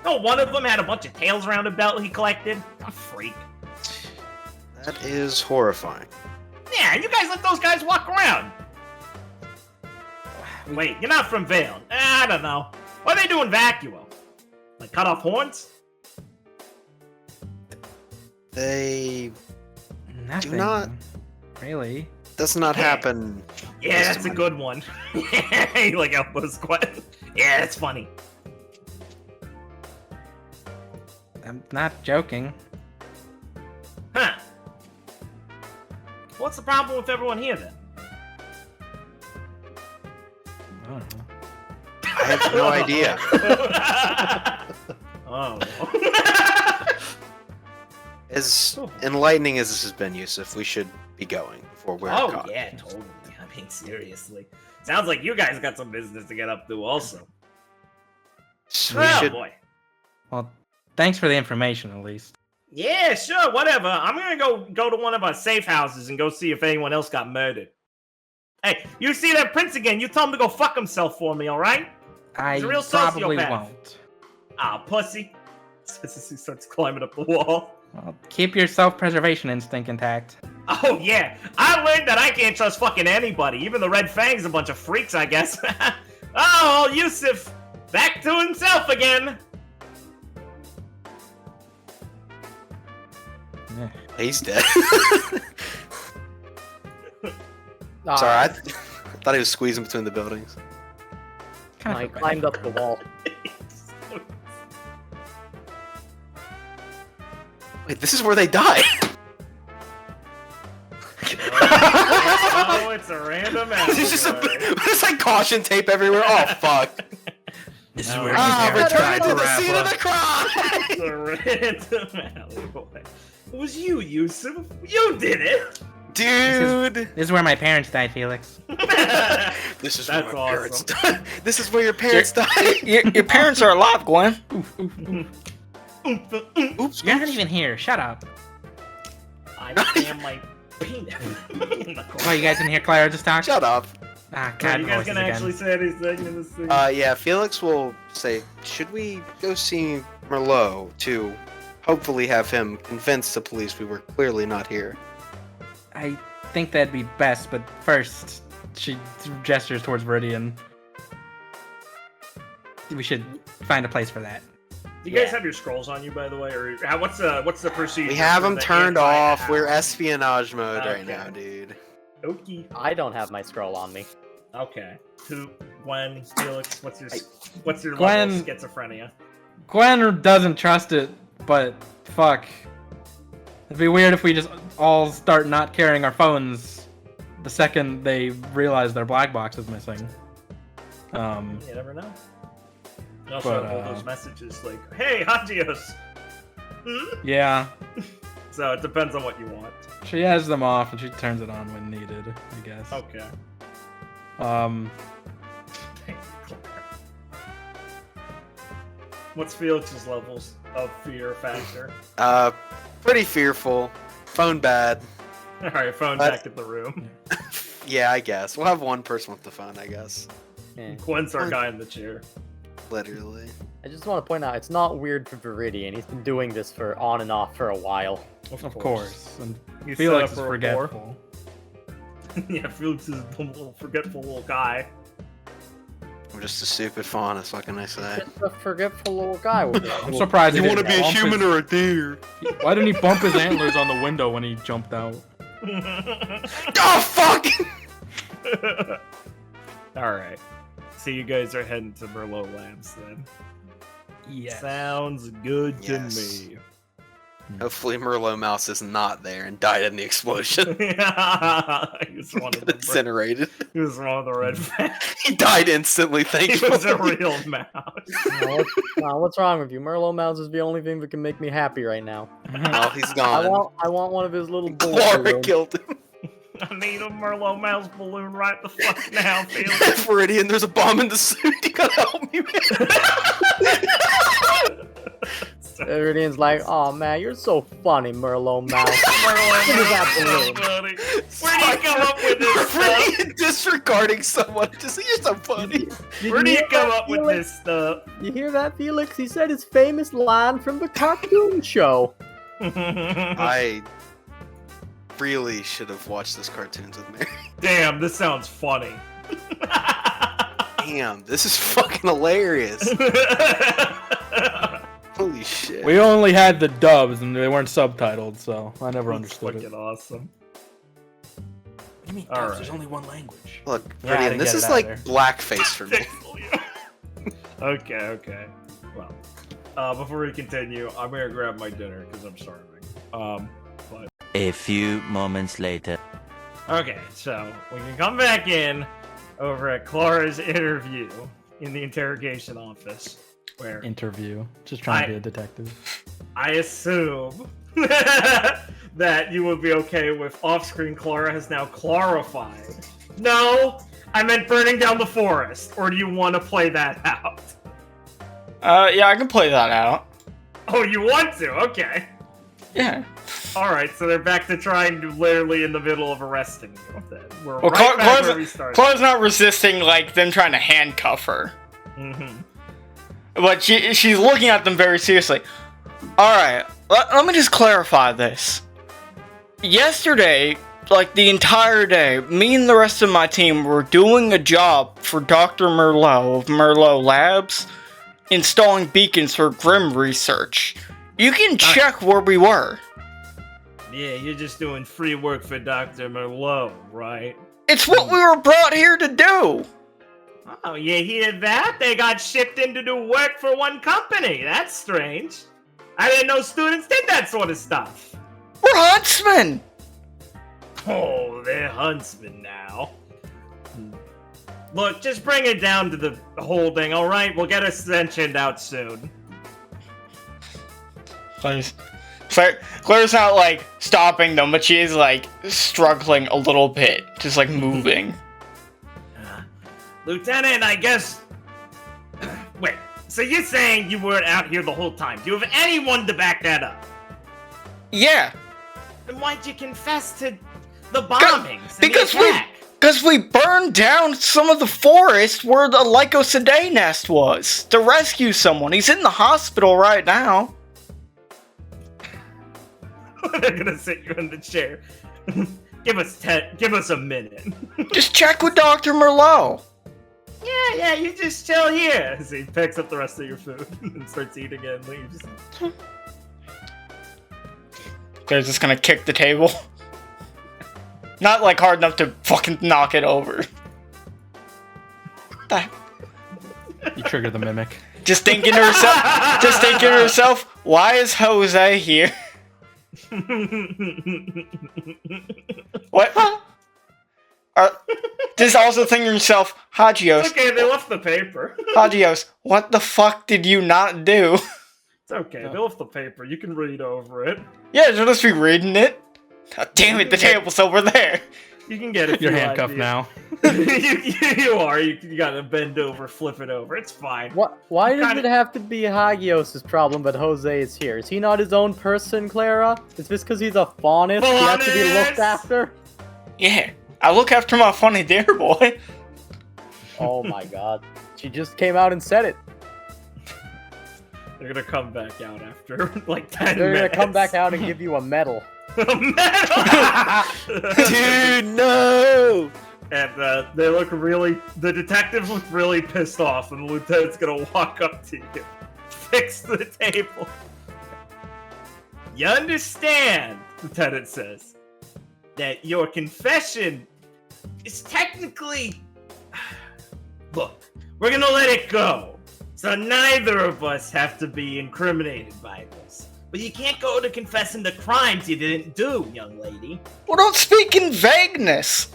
Oh, one of them had a bunch of tails around a belt he collected. A freak. That is horrifying. Yeah, you guys let those guys walk around. Wait, you're not from Vale. I don't know. What are they doing Vacuo? Like cut off horns? They Nothing. Do not. Really. Does not happen. Yeah, that's a good one. He like elbows Gwen. Yeah, that's funny. I'm not joking. Huh. What's the problem with everyone here then? I don't know. I have no idea. Oh. As enlightening as this has been, Yusuf, we should be going before we're caught. Yeah, totally. I mean, seriously. Sounds like you guys got some business to get up to also. So we Oh should. boy. Well, thanks for the information, at least. Yeah, sure, whatever. I'm gonna go to one of our safe houses and go see if anyone else got murdered. Hey, you see that prince again? You tell him to go fuck himself for me, all right? I He's a real probably sociopath. won't. Ah, pussy. He starts climbing up the wall. Well, keep your self-preservation instinct intact. Oh yeah, I learned that I can't trust fucking anybody. Even the Red Fang's a bunch of freaks, I guess. Oh, Yusuf, back to himself again. Yeah. He's dead. Ah, Sorry, I thought he was squeezing between the buildings. Kinda I feel bad. climbed up the wall. Wait, this is where they die. Oh, it's a random There's just alleyway. there's like caution tape everywhere. Oh fuck! This is is where where Ah, my return to the scene of the crime. It's a random alleyway. It was you, Yusuf. You did it. Dude, This is where my parents died, Felix. this is That's where my parents awesome. died. This is where your parents died. Your parents are alive, Gwen. Oops. You're not even here. Shut up. I am my penis. Oh, you guys didn't hear Clara just talk? Shut up. Ah, Are God, you guys voices gonna again. actually say anything in this thing? Yeah, Felix will say, should we go see Merlot to hopefully have him convince the police we were clearly not here? I think that'd be best, but first, she gestures towards Viridian. We should find a place for that. Do you guys have your scrolls on you, by the way, or what's the procedure? We have for them the turned anti- off. We're espionage mode right Okay. now, dude. Okay. I don't have my scroll on me. Okay. Who? Gwen, Felix. What's your Gwen- level of schizophrenia? Gwen doesn't trust it, but fuck. It'd be weird if we just all start not carrying our phones the second they realize their black box is missing. You never know. You also But, have all those messages like, "Hey, adios." Yeah, So it depends on what you want. she has them off and she turns it on when needed, I guess. Okay. What's Felix's levels of fear factor? Pretty fearful. Phone bad. All right, phone But- back in the room. Yeah, I guess. We'll have one person with the phone, I guess. Eh. Gwen's our guy in the chair. Literally. I just want to point out, it's not weird for Viridian. He's been doing this for on and off for a while. Of course. And He's Felix is set up for a war. forgetful. Yeah, Felix is a dumb little forgetful little guy. I'm just a stupid faunus, what can I say? Just a forgetful little guy. With I'm surprised he didn't bump his- or a deer? Why didn't he bump his antlers on the window when he jumped out? Oh, fuck! Alright. So you guys are heading to Merlot Labs then. Yes. Sounds good Yes. to me. Hopefully Merlot Mouse is not there and died in the explosion. He was one of the Incinerated. He was one of the red fans. He died instantly, thank He you. was a real mouse. What's wrong with you? Merlot Mouse is the only thing that can make me happy right now. Oh, he's I gone. want one of his little bullets. Clara killed him. I need a Merlot mouse balloon right the fuck now, Felix. Viridian, there's a bomb in the suit. You gotta help me, man. Viridian's like, oh man, you're so funny, Merlot Mouse. Merlot Give me that mouse, balloon. buddy. Where do you come up with this stuff? Viridian disregarding someone. Just, you're so funny. Where do you hear come that, up with Felix? this stuff? You hear that, Felix? He said his famous line from the cartoon show. I really should have watched this cartoons with Mary. Damn, this sounds funny. Damn, this is fucking hilarious. Holy shit. We only had the dubs and they weren't subtitled, so I never That's understood fucking it. awesome. What do you mean All dubs? right. There's only one language. Look, Yeah, I Gideon, didn't this get is it like either. blackface for me. Okay. Well, before we continue, I'm gonna grab my dinner because I'm starving. But A few moments later. okay, so we can come back in over at Clara's interview in the interrogation office, where Interview. Just trying to be a detective. I assume that you would be okay with off-screen Clara has now clarified. No, I meant burning down the forest. Or do you want to play that out? Yeah, I can play that out. Oh, you want to? Okay. Yeah. All right, so they're back to trying to literally in the middle of arresting you. Then we're Well, right back where we started. Clara's not resisting, like, them trying to handcuff her. Mm-hmm. But she's looking at them very seriously. Alright, let me just clarify this. Yesterday, like the entire day, me and the rest of my team were doing a job for Dr. Merlot of Merlot Labs, installing beacons for Grim research. You can check where we were. Yeah, you're just doing free work for Dr. Merlot, right? It's what we were brought here to do. Oh, you hear that? They got shipped in to do work for one company. That's strange. I didn't know students did that sort of stuff. We're huntsmen. Oh, they're huntsmen now. Look, just bring it down to the whole thing, alright? We'll get Ascension out soon. Claire's not, like, stopping them, but she is, like, struggling a little bit. Just, like, moving. Lieutenant, I guess... Wait, so you're saying you weren't out here the whole time? Do you have anyone to back that up? Yeah. Then why'd you confess to the bombings? and Because the attack? Because we burned down some of the forest where the Lycosidae nest was to rescue someone. He's in the hospital right now. They're gonna sit you in the chair. Give us a minute. Just check with Dr. Merlot. Yeah, you just chill here. As he picks up the rest of your food and starts eating it and leaves. They're just gonna kick the table. Not like hard enough to fucking knock it over. You trigger the mimic. Just thinking to herself, why is Jose here? What? Just also thinking to yourself, Hagios. It's okay, they left the paper. Hagios, what the fuck did you not do? It's okay, they left the paper. You can read over it. Yeah, you'll just be reading it. God damn it, the table's over there. You can get it. You're handcuffed now. you are. You gotta bend over, flip it over. It's fine. What? Why does Kinda- it have to be Hagios' problem, but Jose is here? Is he not his own person, Clara? Is this because he's a faunus? He has to be looked Faunus! after? Yeah, I look after my funny dear boy. Oh my god. She just came out and said it. They're gonna come back out after like 10 They're minutes. gonna come back out and give you a medal. A medal! Dude, no! And they look really. The detectives look really pissed off, and the lieutenant's gonna walk up to you, fix the table. You understand, Lieutenant says, that your confession is technically. Look, we're gonna let it go, so neither of us have to be incriminated by this. But you can't go to confessing the crimes you didn't do, young lady. Well, don't speak in vagueness.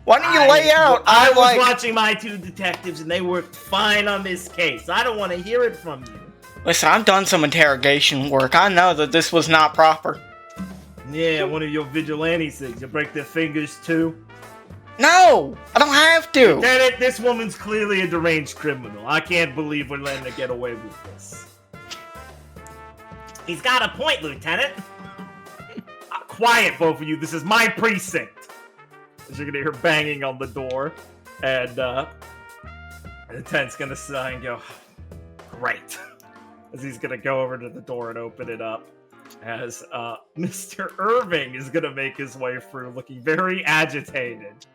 Why don't you lay out? I was watching my two detectives, and they worked fine on this case. I don't want to hear it from you. Listen, I've done some interrogation work. I know that this was not proper. Yeah, one of your vigilante things. You break their fingers too. No, I don't have to. Lieutenant, this woman's clearly a deranged criminal. I can't believe we're letting her get away with this. He's got a point, Lieutenant. Quiet, both of you. This is my precinct. As you're gonna hear banging on the door, and the lieutenant's gonna sigh and go, "Great." As he's gonna go over to the door and open it up, as Mr. Irving is gonna make his way through, looking very agitated,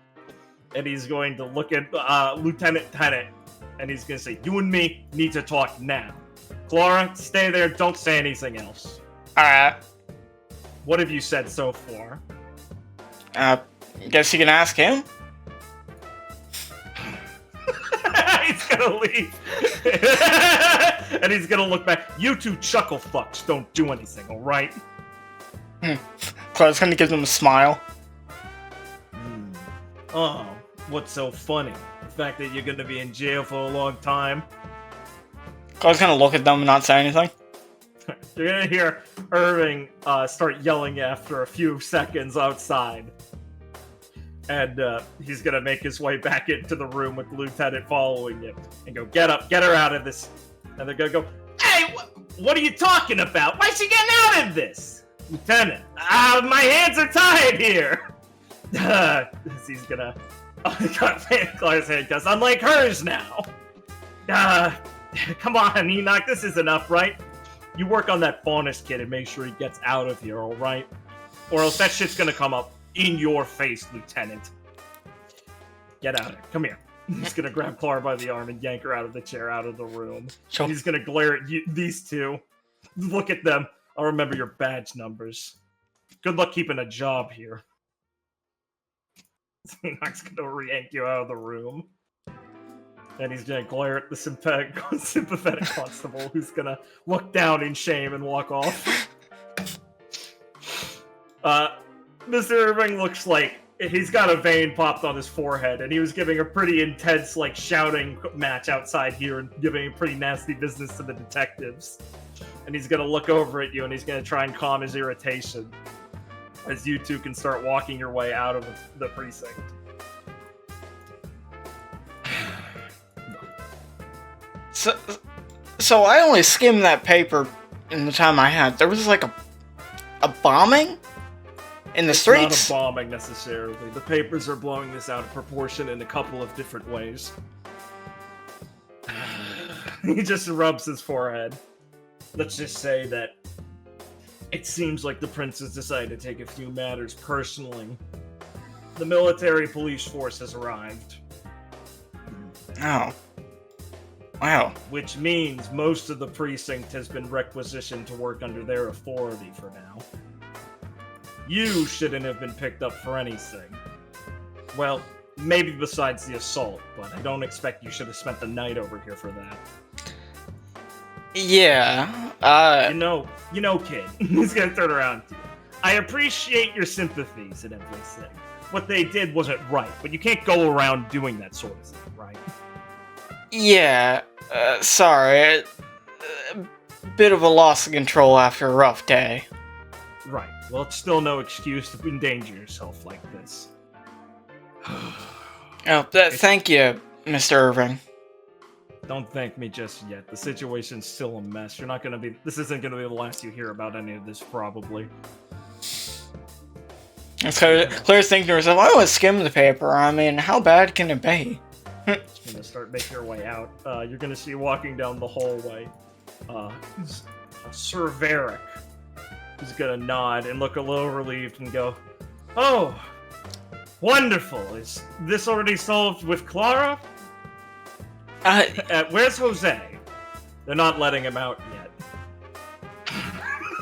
and he's going to look at Lieutenant Tennant, and he's gonna say, "You and me need to talk now." Clara, stay there. Don't say anything else. Alright. What have you said so far? Guess you can ask him. He's gonna leave. And he's gonna look back. You two chuckle fucks don't do anything, alright? Clara's gonna give him a smile. Oh, what's so funny? The fact that you're gonna be in jail for a long time? Clara's gonna look at them and not say anything. You're gonna hear Irving start yelling after a few seconds outside. And he's gonna make his way back into the room with the lieutenant following him. And go, get up, get her out of this. And they're gonna go, hey, what are you talking about? Why's she getting out of this? Lieutenant, my hands are tied here. He's gonna... Oh, God, Clara's handcuffs, unlike hers now. Come on, Enoch, this is enough, right? You work on that Faunus kid and make sure he gets out of here, alright? Or else that shit's gonna come up in your face, Lieutenant. Get out of here. Come here. He's gonna grab Clara by the arm and yank her out of the chair, out of the room. Sure. He's gonna glare at you, these two. Look at them. I'll remember your badge numbers. Good luck keeping a job here. Enoch's gonna re-yank you out of the room. And he's gonna glare at the sympathetic constable who's gonna look down in shame and walk off. Mr. Irving looks like he's got a vein popped on his forehead, and he was giving a pretty intense, like, shouting match outside here and giving a pretty nasty business to the detectives. And he's gonna look over at you, and he's gonna try and calm his irritation as you two can start walking your way out of the precinct. So I only skimmed that paper in the time I had. There was like a bombing in the streets. It's not a bombing necessarily. The papers are blowing this out of proportion in a couple of different ways. He just rubs his forehead. Let's just say that it seems like the prince has decided to take a few matters personally. The military police force has arrived. Oh. Wow. Which means most of the precinct has been requisitioned to work under their authority for now. You shouldn't have been picked up for anything. Well, maybe besides the assault, but I don't expect you should have spent the night over here for that. Yeah, You know, kid. He's gonna turn around to you. I appreciate your sympathies and everything. What they did wasn't right, but you can't go around doing that sort of thing, right? Yeah, sorry. Bit of a loss of control after a rough day. Right. Well, it's still no excuse to endanger yourself like this. Oh, thank you, Mr. Irving. Don't thank me just yet. The situation's still a mess. This isn't gonna be the last you hear about any of this, probably. Claire's thinking to herself, I always skim the paper. I mean, how bad can it be? Just gonna start making your way out. You're gonna see walking down the hallway. Sir Varric. He's gonna nod and look a little relieved and go, "Oh, wonderful! Is this already solved with Clara? Where's Jose? They're not letting him out yet."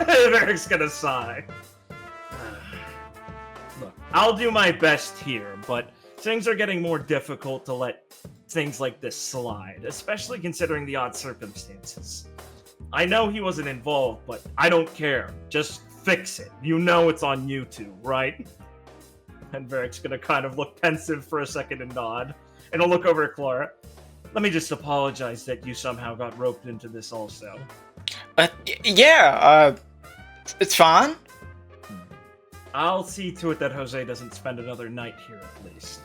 Varric's gonna sigh. Look, I'll do my best here, but things are getting more difficult to let things like this slide, especially considering the odd circumstances. I know he wasn't involved, but I don't care. Just fix it. You know it's on YouTube, right? And Varric's gonna kind of look pensive for a second and nod. And he'll look over at Clara. Let me just apologize that you somehow got roped into this also. Yeah, it's fine. I'll see to it that Jose doesn't spend another night here at least.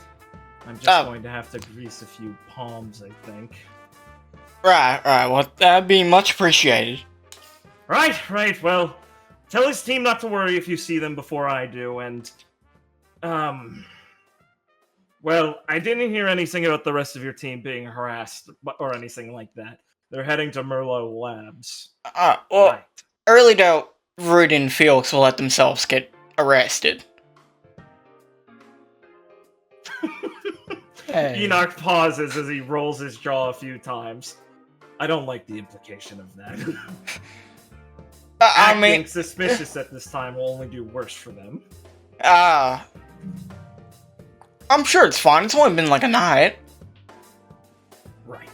I'm just going to have to grease a few palms, I think. Right, well, that'd be much appreciated. Right, well, tell his team not to worry if you see them before I do, and, well, I didn't hear anything about the rest of your team being harassed or anything like that. They're heading to Merlot Labs. Well, Right. I really doubt Rudy and Felix will let themselves get arrested. Hey. Enoch pauses as he rolls his jaw a few times. I don't like the implication of that. I Acting mean, suspicious at this time will only do worse for them. I'm sure it's fine. It's only been like a night. Right.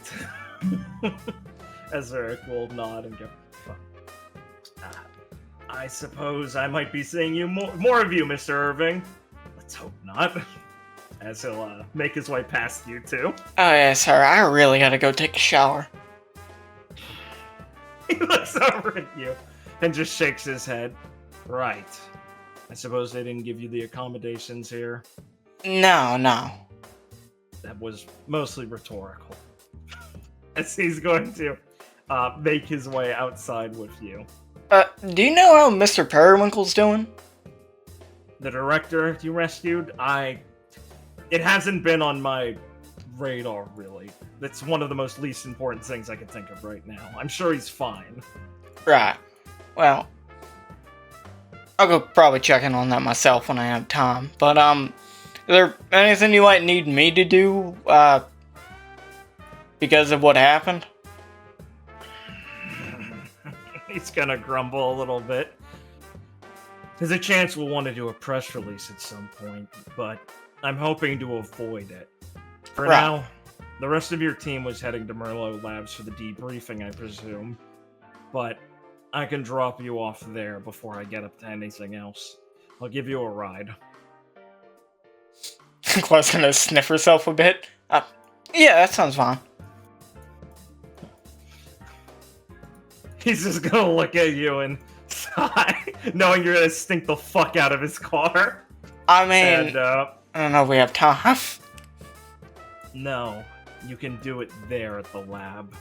As Eric will nod and go, fuck. I suppose I might be seeing you more of you, Mr. Irving. Let's hope not. As he'll make his way past you two. Oh yeah, sorry. I really gotta go take a shower. He looks over at you and just shakes his head. Right. I suppose they didn't give you the accommodations here. No. That was mostly rhetorical. As he's going to make his way outside with you. Do you know how Mr. Periwinkle's doing? The director you rescued, it hasn't been on my radar, really. It's one of the most least important things I can think of right now. I'm sure he's fine. Right. Well, I'll go probably check in on that myself when I have time. But, is there anything you might need me to do, because of what happened? He's gonna grumble a little bit. There's a chance we'll want to do a press release at some point, but I'm hoping to avoid it. For Right. now, the rest of your team was heading to Merlot Labs for the debriefing, I presume. But I can drop you off there before I get up to anything else. I'll give you a ride. Claire's gonna sniff herself a bit. Yeah, that sounds fine. He's just gonna look at you and sigh, knowing you're gonna stink the fuck out of his car. I mean, And, I don't know if we have time. no, you can do it there at the lab.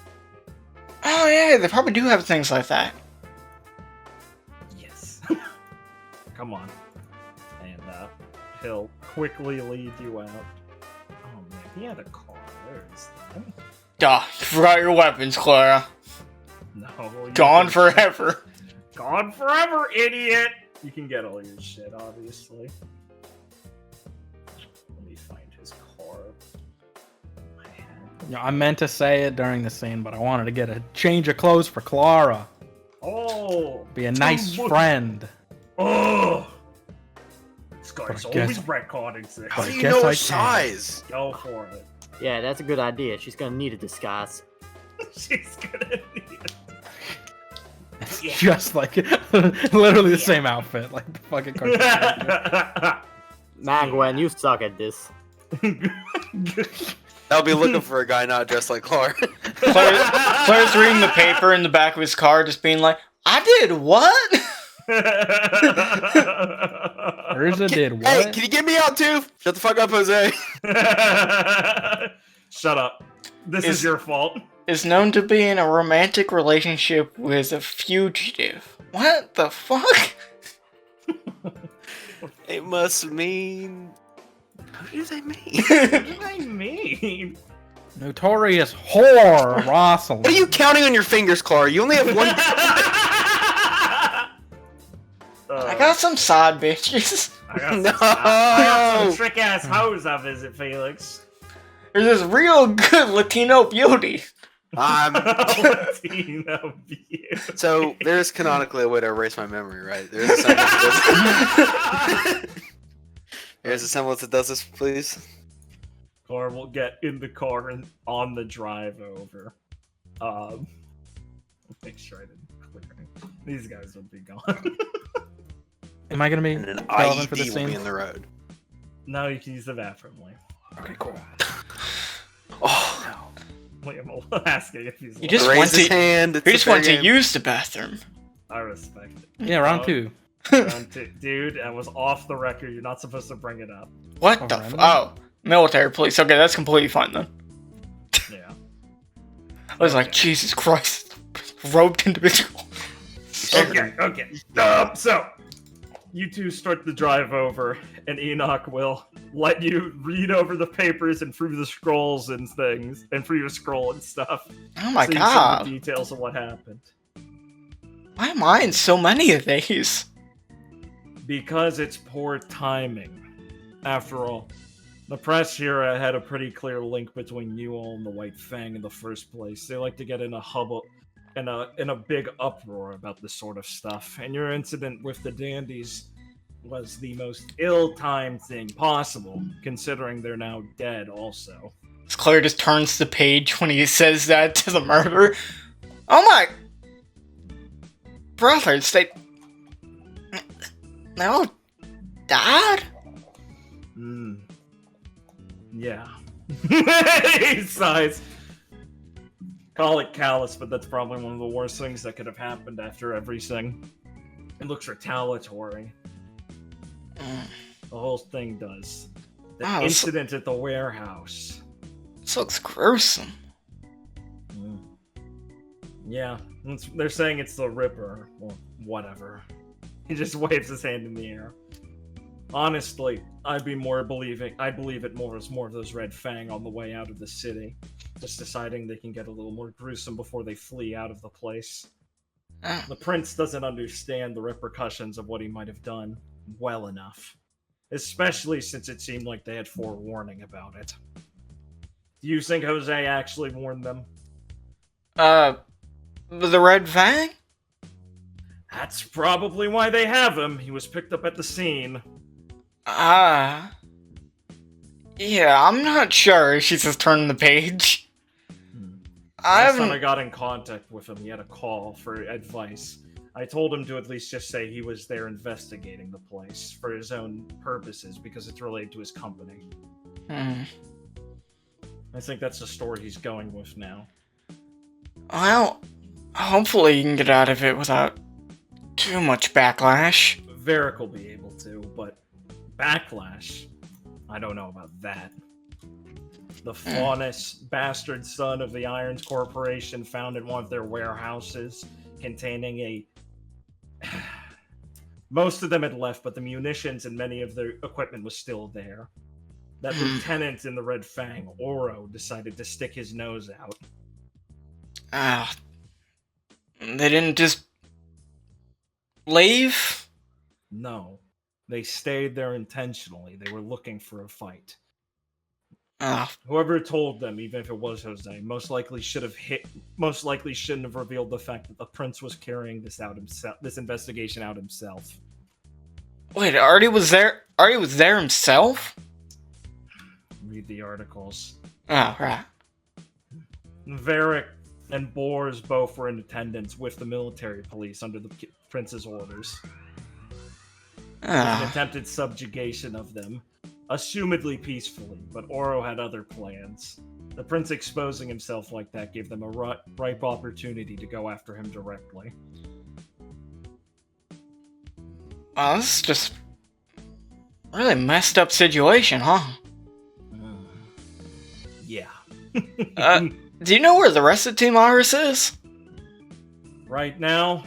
Oh yeah, they probably do have things like that. Yes. Come on. And he'll quickly lead you out. Oh man, he had a car. Where is that? Duh, you forgot your weapons, Clara. No. you Gone can- forever. Gone forever, idiot! You can get all your shit, obviously. Let me find his car. I had... Yeah, I meant to say it during the scene, but I wanted to get a change of clothes for Clara. Oh! Be a nice Look- friend. Oh! This guy's But I always guess- retconning things. How I do you guess know I her can. size? Go for it. Yeah, that's a good idea. She's gonna need a disguise. She's gonna need it. It's just like literally the same outfit, like the fucking cartoon. Man, Gwen, you suck at this. I'll be looking for a guy not dressed like Clark. Claire's reading the paper in the back of his car, just being like, I did what? Urza did Hey, what? can you get me out too? Shut the fuck up, Jose. Shut up. This is your fault. Is known to be in a romantic relationship with a fugitive. What the fuck? It must mean. What do they mean? What do I mean? Notorious whore, Rosalind. What are you counting on your fingers, Clara? You only have one. I got some side bitches. I got some, No. I got some trick ass hoes I visit, Felix. There's this real good Latino beauty. Latino beauty. So there's canonically a way to erase my memory, right? There's a semblance that there's a semblance that does this, please. Or we'll get in the car and on the drive over. Make sure I didn't clear it. These guys would be gone. Am I gonna be And an relevant for IED this will be scene? in the road. Now you can use the bathroom, Liam. Okay, cool. Oh, Liam will ask it if he's You just raise want his to- hand. It's We a just fair went to game. use the bathroom. I respect it. Yeah, round two. Round two. Dude, I was off the record. You're not supposed to bring it up. What Oh, the really? Oh, military police. Okay, that's completely fine then. Yeah. I was like, Jesus Christ. Robed individual. Okay. So, you two start the drive over, and Enoch will let you read over the papers and through the scrolls and things, and through your scroll and stuff. Oh my so you see god. the details of what happened. Why am I in so many of these? Because it's poor timing. After all, The press here had a pretty clear link between you all and the White Fang in the first place. They like to get in a hubbub, in a big uproar about this sort of stuff. And your incident with the Dandies was the most ill-timed thing possible, considering they're now dead also. Clara just turns the page when he says that to the murderer. Oh my... Brothers, they all died? Yeah. He sighs. Call it callous, but that's probably one of the worst things that could have happened after everything. It looks retaliatory. The whole thing does. The Wow, incident at the warehouse. This looks gruesome. Yeah, they're saying it's the Ripper, or whatever. He just waves his hand in the air. Honestly, I believe it more as more of those Red Fang on the way out of the city. Just deciding they can get a little more gruesome before they flee out of the place. The Prince doesn't understand the repercussions of what he might have done well enough. Especially since it seemed like they had forewarning about it. Do you think Jose actually warned them? The Red Fang? That's probably why they have him. He was picked up at the scene. Yeah, I'm not sure. She's just turning the page. Last time I got in contact with him, he had a call for advice. I told him to at least just say he was there investigating the place for his own purposes because it's related to his company. I think that's the story he's going with now. Well, hopefully you can get out of it without too much backlash. Varric will be able to, but backlash? I don't know about that. The Faunus, bastard son of the Irons Corporation, found in one of their warehouses containing a... Most of them had left, but the munitions and many of their equipment was still there. That lieutenant in the Red Fang, Oro, decided to stick his nose out. They didn't just leave? No. They stayed there intentionally. They were looking for a fight. Whoever told them, even if it was Jose, most likely shouldn't have revealed the fact that the Prince was carrying this investigation out himself. Wait, Artie was there? Artie was there himself? Read the articles. Oh, right. Varric and Bors both were in attendance with the military police under the Prince's orders. An attempted subjugation of them, assumedly peacefully, but Oro had other plans. The Prince exposing himself like that gave them a ripe opportunity to go after him directly. Wow, this is just a really messed up situation, huh? Yeah. Do you know where the rest of Team Iris is? Right now,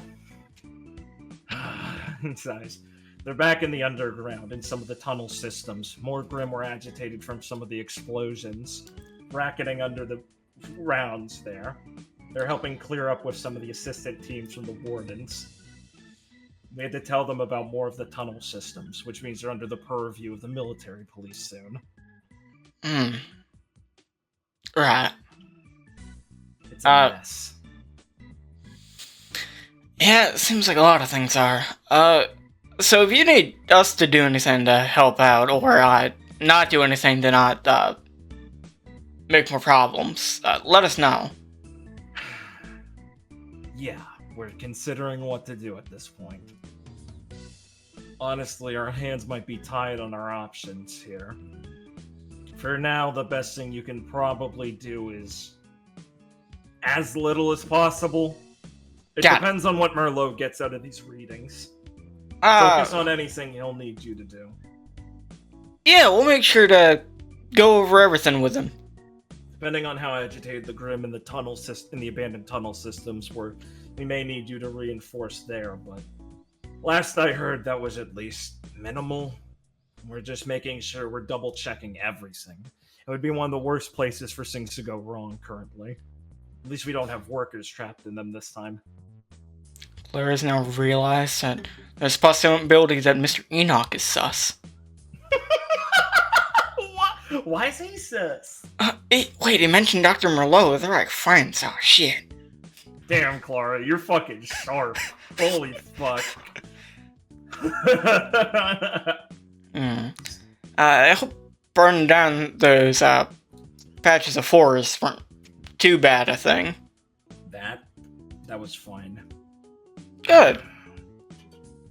sighs. They're back in the underground in some of the tunnel systems. More Grim were agitated from some of the explosions, bracketing under the rounds there. They're helping clear up with some of the assistant teams from the Wardens. We had to tell them about more of the tunnel systems, which means they're under the purview of the military police soon. Right. It's a mess. Yeah, it seems like a lot of things are. So if you need us to do anything to help out, or not do anything to not make more problems, let us know. Yeah, we're considering what to do at this point. Honestly, our hands might be tied on our options here. For now, the best thing you can probably do is as little as possible. It depends on what Merlot gets out of these readings. Focus on anything he'll need you to do. Yeah, we'll make sure to go over everything with him. Depending on how agitated the Grim and the abandoned tunnel systems were, we may need you to reinforce there, but last I heard that was at least minimal. We're just making sure we're double-checking everything. It would be one of the worst places for things to go wrong currently. At least we don't have workers trapped in them this time. Clara's now realized that there's a possibility that Mr. Enoch is sus. Why is he sus? Wait, he mentioned Dr. Merlot. They're like friends. Oh, shit. Damn, Clara, you're fucking sharp. Holy fuck. I hope burning down those patches of forest weren't too bad a thing. That was fine. Good.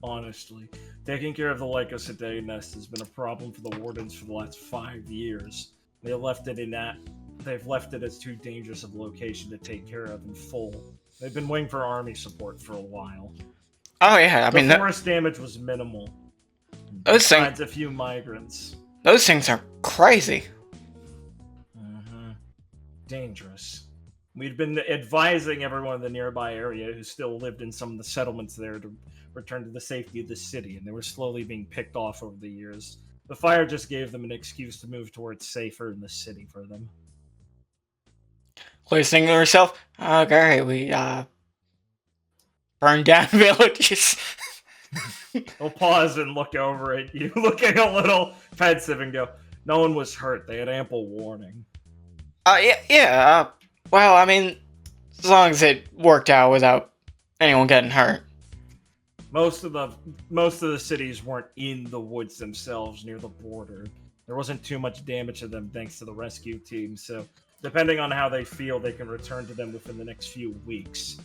Honestly, taking care of the Lycosidae nest has been a problem for the wardens for the last 5 years. They've left it as too dangerous of a location to take care of in full. They've been waiting for army support for a while. Oh yeah, I mean the forest damage was minimal. Those Besides a few migrants. Those things are crazy. Dangerous. We'd been advising everyone in the nearby area who still lived in some of the settlements there to return to the safety of the city, and they were slowly being picked off over the years. The fire just gave them an excuse to move towards safer in the city for them. Claire's thinking to herself, okay, we burned down villages. I'll pause and look over at you, looking a little pensive, and go, no one was hurt. They had ample warning. Well, I mean, as long as it worked out without anyone getting hurt. Most of the cities weren't in the woods themselves near the border. There wasn't too much damage to them thanks to the rescue team, so depending on how they feel, they can return to them within the next few weeks.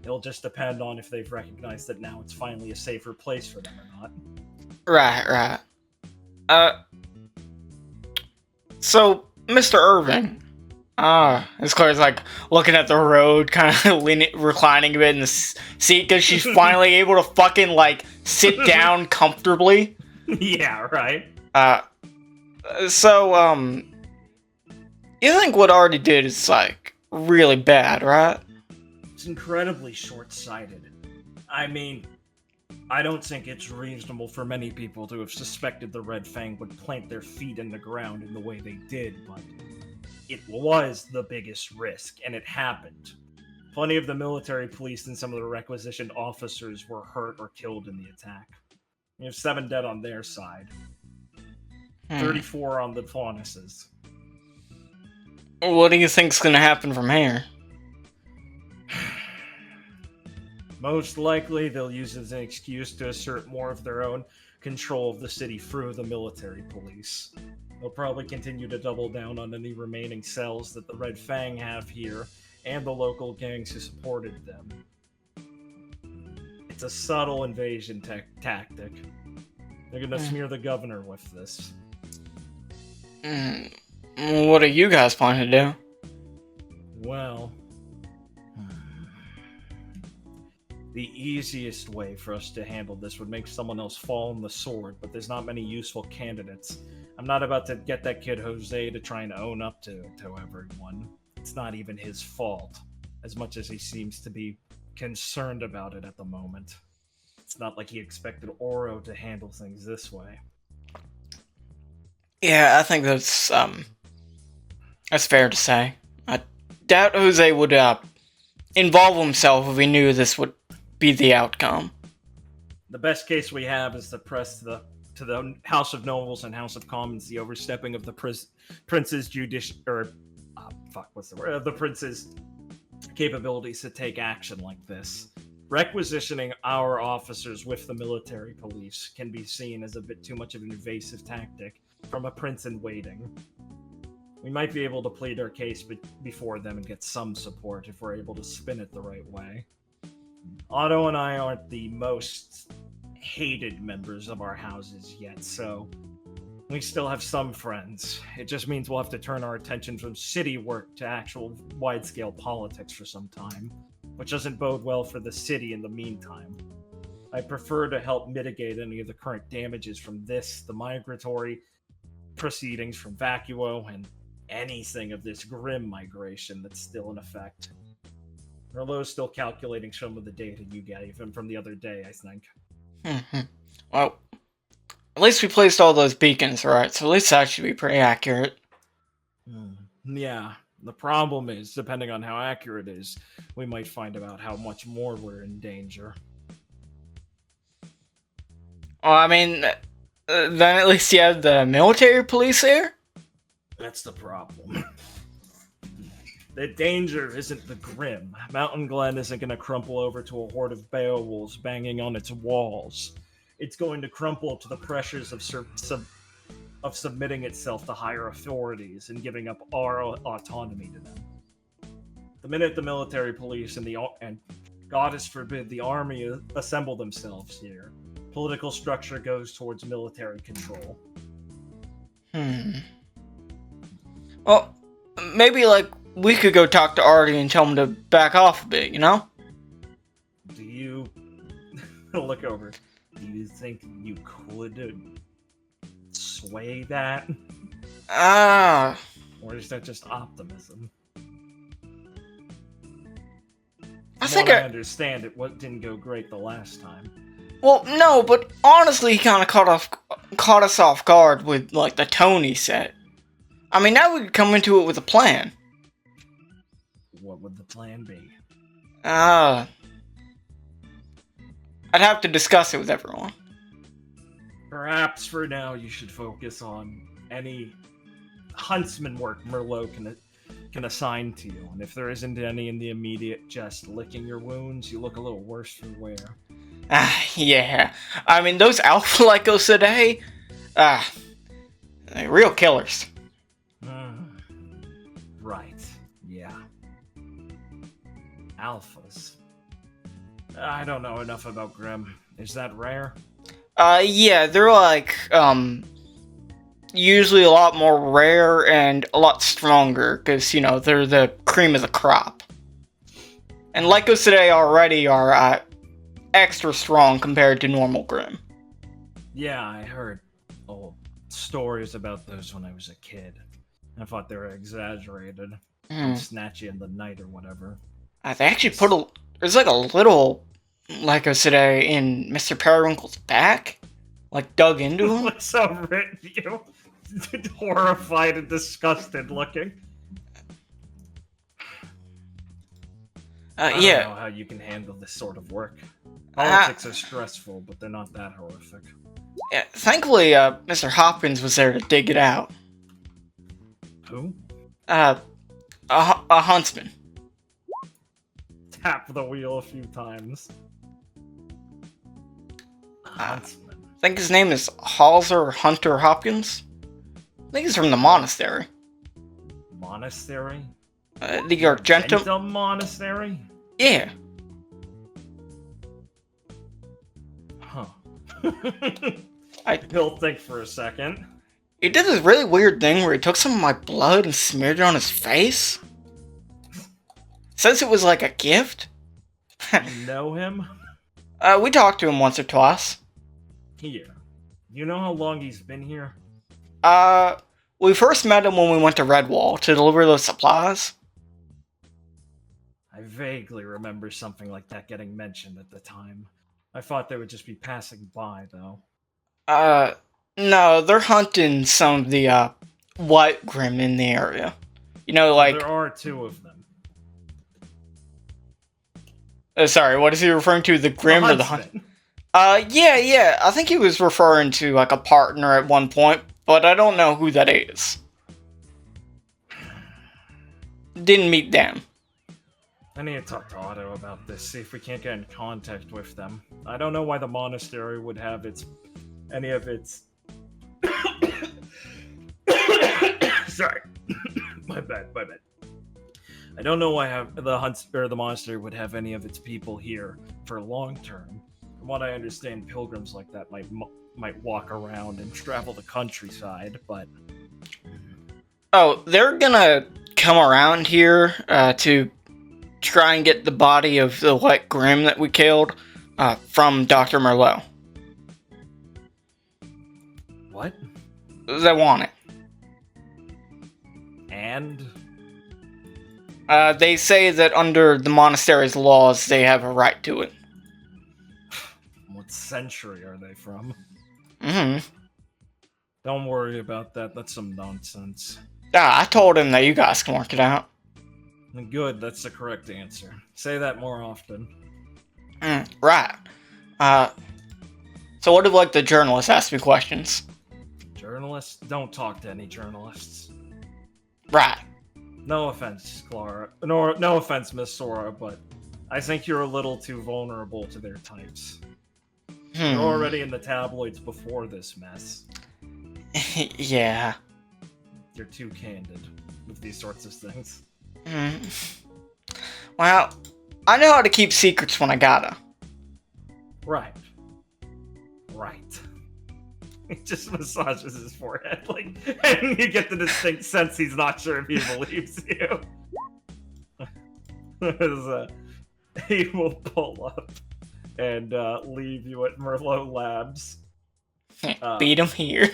It'll just depend on if they've recognized that now it's finally a safer place for them or not. Right. So, Mr. Irving, as Claire's like looking at the road, kind of reclining a bit in the seat because she's finally able to fucking like sit down comfortably. Yeah, right. So, you think what Artie did is like really bad, right? It's incredibly short-sighted. I mean, I don't think it's reasonable for many people to have suspected the Red Fang would plant their feet in the ground in the way they did, but it was the biggest risk, and it happened. Plenty of the military police and some of the requisitioned officers were hurt or killed in the attack. We have 7 dead on their side. 34 on the Faunus's. What do you think's gonna happen from here? Most likely, they'll use it as an excuse to assert more of their own control of the city through the military police. They'll probably continue to double down on any remaining cells that the Red Fang have here, and the local gangs who supported them. It's a subtle invasion tactic. They're gonna smear the governor with this. What are you guys planning to do? Well, the easiest way for us to handle this would make someone else fall on the sword, but there's not many useful candidates. I'm not about to get that kid Jose to try and own up to everyone. It's not even his fault, as much as he seems to be concerned about it at the moment. It's not like he expected Oro to handle things this way. Yeah, I think that's fair to say. I doubt Jose would involve himself if he knew this would be the outcome. The best case we have is to press to the House of Nobles and House of Commons the overstepping of the prince's the prince's capabilities to take action like this. Requisitioning our officers with the military police can be seen as a bit too much of an invasive tactic from a prince in waiting. We might be able to plead our case before them and get some support if we're able to spin it the right way. Otto and I aren't the most hated members of our houses yet, so we still have some friends. It just means we'll have to turn our attention from city work to actual wide-scale politics for some time, which doesn't bode well for the city in the meantime. I prefer to help mitigate any of the current damages from this, the migratory proceedings from Vacuo, and anything of this grim migration that's still in effect. Merlot's still calculating some of the data you gave him from the other day, I think. Well, at least we placed all those beacons, right? So at least that should be pretty accurate. Yeah, the problem is, depending on how accurate it is, we might find out how much more we're in danger. Well, I mean, then at least you have the military police here? That's the problem. The danger isn't the Grim. Mountain Glen isn't going to crumple over to a horde of Beowulfs banging on its walls. It's going to crumple to the pressures of submitting itself to higher authorities and giving up our autonomy to them. The minute the military police and goddess forbid, the army assemble themselves here, political structure goes towards military control. Well, maybe, like, we could go talk to Artie and tell him to back off a bit, you know? Do you... look over. Do you think you could sway that? Or is that just optimism? I understand it didn't go great the last time. Well, no, but honestly, he kind of caught us off guard with, like, the tone he set. I mean, now we could come into it with a plan. What would the plan be? I'd have to discuss it with everyone. Perhaps for now you should focus on any huntsman work Merlot can assign to you. And if there isn't any in the immediate, just licking your wounds, you look a little worse for wear. Yeah. I mean, those alpha lycos today, they're real killers. Right. Yeah. Alphas. I don't know enough about Grim. Is that rare? Yeah, they're like, usually a lot more rare and a lot stronger, because, you know, they're the cream of the crop. And lycos today already are, extra strong compared to normal Grim. Yeah, I heard old stories about those when I was a kid. I thought they were exaggerated. Snatch you in the night or whatever. They actually there's like a little lycos today in Mr. Periwinkle's back. Like, dug into him. What's so written you? Horrified and disgusted looking. I don't know how you can handle this sort of work. Politics are stressful, but they're not that horrific. Yeah, thankfully, Mr. Hopkins was there to dig it out. Who? A huntsman. Tap the wheel a few times. Huntsman. I think his name is Halser Hunter Hopkins. I think he's from the monastery. Monastery? The Argentum Monastery? Yeah. Huh. He'll think for a second. He did this really weird thing where he took some of my blood and smeared it on his face. Says it was like a gift. You know him? We talked to him once or twice. Here. You know how long he's been here? We first met him when we went to Redwall to deliver those supplies. I vaguely remember something like that getting mentioned at the time. I thought they would just be passing by, though. No, they're hunting some of the, white Grim in the area. You know, like... There are two of them. Sorry, what is he referring to? The Grim or the Huntsman? Yeah, I think he was referring to, like, a partner at one point, but I don't know who that is. Didn't meet them. I need to talk to Otto about this, see if we can't get in contact with them. I don't know why the monastery would have any of its... Sorry. My bad. I don't know why the monastery would have any of its people here for long term. From what I understand, pilgrims like that might walk around and travel the countryside, but... Oh, they're gonna come around here to try and get the body of the White Grim that we killed from Dr. Merlot. What? They want it. And? They say that under the monastery's laws, they have a right to it. What century are they from? Mm-hmm. Don't worry about that. That's some nonsense. I told him that you guys can work it out. Good, that's the correct answer. Say that more often. Right. So what if, like, the journalists ask me questions? Journalists? Don't talk to any journalists. Right. No offense, Clara. No offense, Miss Sora, but I think you're a little too vulnerable to their types. You're already in the tabloids before this mess. Yeah. You're too candid with these sorts of things. Well, I know how to keep secrets when I gotta. Right. He just massages his forehead, and you get the distinct sense he's not sure if he believes you. He will pull up and leave you at Merlot Labs. Beat him here.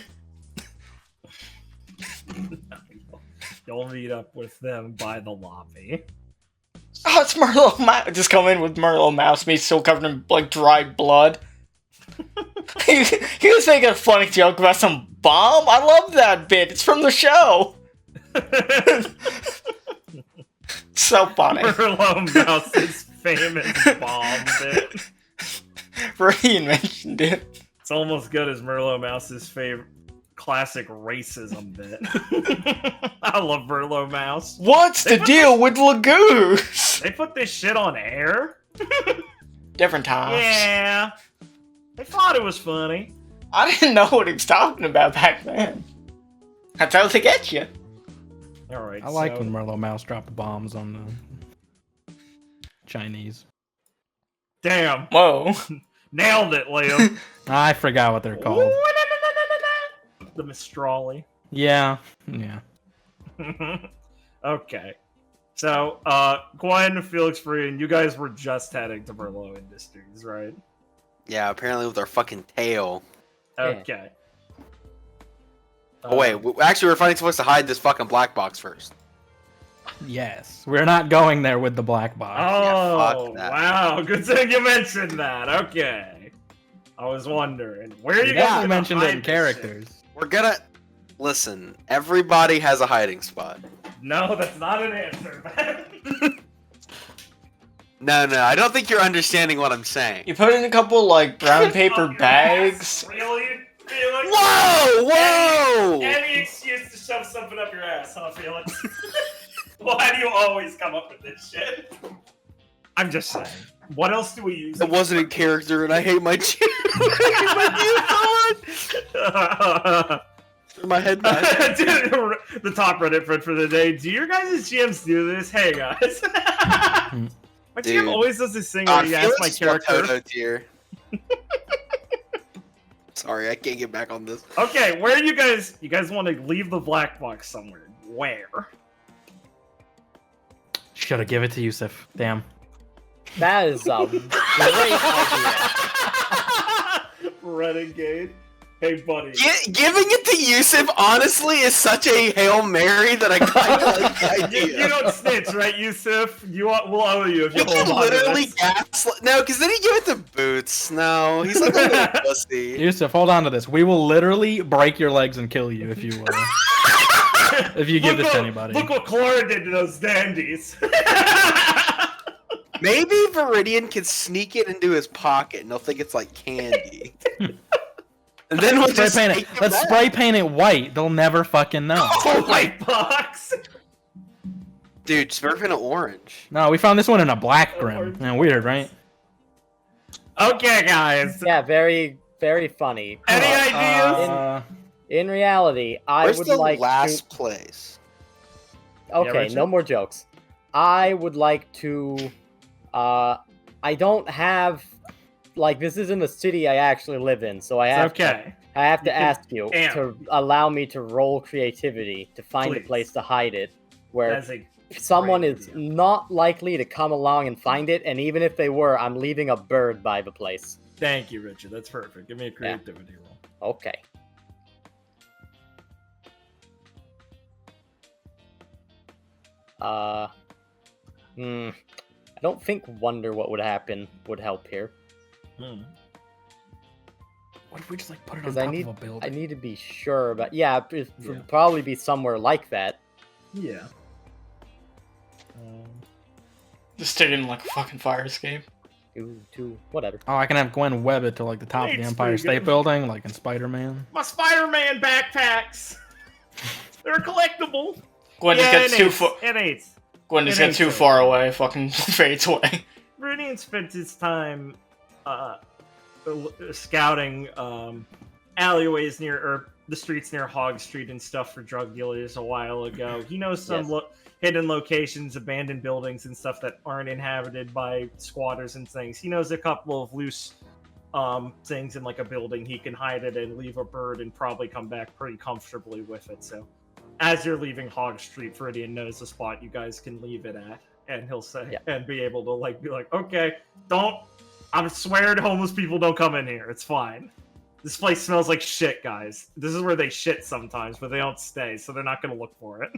You'll meet up with them by the lobby. Oh, it's Merlot Mouse. Just come in with Merlot Mouse, me still covered in like dried blood. he was making a funny joke about some bomb. I love that bit. It's from the show. So funny. Merlot Mouse's famous bomb bit. Ryan mentioned it. It's almost good as Merlot Mouse's favorite classic racism bit. I love Merlot Mouse. What's the deal with Lagoose? They put this shit on air? Different times. Yeah. They thought it was funny. I didn't know what he was talking about back then. That's how they get you. Alright, I like when Merlot Mouse dropped bombs on the Chinese. Damn. Whoa. Nailed it, Liam. I forgot what they're called. The Mistrali. Yeah. Okay. So, Gwen, Felix Free, and you guys were just heading to Merlot Industries, right? Yeah, apparently with our fucking tail. Okay. Oh wait, actually we're finally supposed to hide this fucking black box first. Yes. We're not going there with the black box. Oh, fuck that. wow. Good thing you mentioned that. Okay. I was wondering. Where are you You guys definitely gonna mentioned it hide in this characters. We're gonna... Listen, everybody has a hiding spot. shit? No, that's not an answer, man. No, I don't think you're understanding what I'm saying. You put in a couple like brown paper Up your bags. ass, really? Felix? Whoa! Any excuse to shove something up your ass, huh, Felix? Why do you always come up with this shit? I'm just saying. What else do we use? It wasn't in character, and I hate my my head back. Dude, the top Reddit thread for the day. Do your guys' GMs do this? Hey guys. My Dude. GM always does this thing where he asks my character. Tier. Sorry, I can't get back on this. Okay, where you guys want to leave the black box somewhere? Where? Should have given it to Yusuf. Damn. That is a great idea. Renegade. Hey, buddy. Giving it to Yusuf, honestly, is such a Hail Mary that I kind of like the idea. You don't snitch, right, Yusuf? We'll owe you if you We hold can on to literally this. gaslight. No, because then he give it to Boots. No, he's like a little pussy. Yusuf, hold on to this. We will literally break your legs and kill you if you give this to anybody. Look what Clara did to those dandies. Maybe Viridian can sneak it into his pocket and they'll think it's like candy. And then we'll just Spray paint take it. them Let's back. spray paint it white. They'll never fucking know. Oh, white box. Dude, spray paint it orange. No, we found this one in a black brim. Man, weird, right? Okay, guys. Yeah, very, very funny. Any ideas? In reality, I Where's would the like last place? to... Okay, Richard? no more jokes. I would like to... I don't have... Like, this isn't a city I actually live in, so I have Okay. I have to You can ask you amp. to allow me to roll creativity to find a Please. place to hide it, where That's a someone great is idea. not likely to come along and find it, and even if they were, I'm leaving a bird by the place. Thank you, Richard. That's perfect. Give me a creativity roll. Okay. I don't think wonder what would happen would help here, Hmm. What if we just like put it on because top I need of a building? I need to be sure. But yeah, it Yeah. would probably be somewhere like that. Yeah. Just stayed in like a fucking fire escape. To whatever. Oh, I can have Gwen web it to like the top of the Thanks, Empire pretty State good. Building, like in Spider-Man. My Spider-Man backpacks. They're collectible. Gwen just gets too far. It ain't. Gwen just it gets ain't too so far bad. away. Fucking fades away. Meridian spent his time scouting alleyways near, or the streets near Hog Street and stuff for drug dealers a while ago. He knows some Yes. hidden locations, abandoned buildings, and stuff that aren't inhabited by squatters and things. He knows a couple of loose things in like a building he can hide it and leave a bird and probably come back pretty comfortably with it. So as you're leaving Hog Street, Meridian knows the spot you guys can leave it at. And he'll say, Yeah. and be able to like be like, okay, I'm swearing homeless people don't come in here. It's fine. This place smells like shit, guys. This is where they shit sometimes, but they don't stay, so they're not gonna look for it.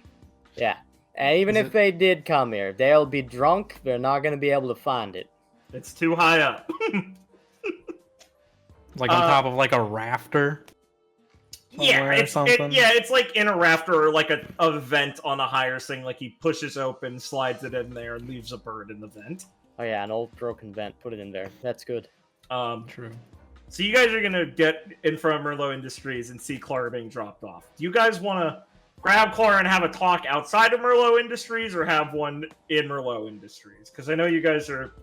Yeah. And even Is if they did come here, they'll be drunk. They're not going to be able to find it. It's too high up. Like on top of like a rafter. Yeah, somewhere or it's something? it's like in a rafter or like a vent on a higher thing. Like he pushes open, slides it in there, and leaves a bird in the vent. Oh yeah, an old broken vent. Put it in there. That's good. True. So you guys are gonna get in front of Merlot Industries and see Clara being dropped off. Do you guys want to grab Clara and have a talk outside of Merlot Industries, or have one in Merlot Industries? Because I know you guys are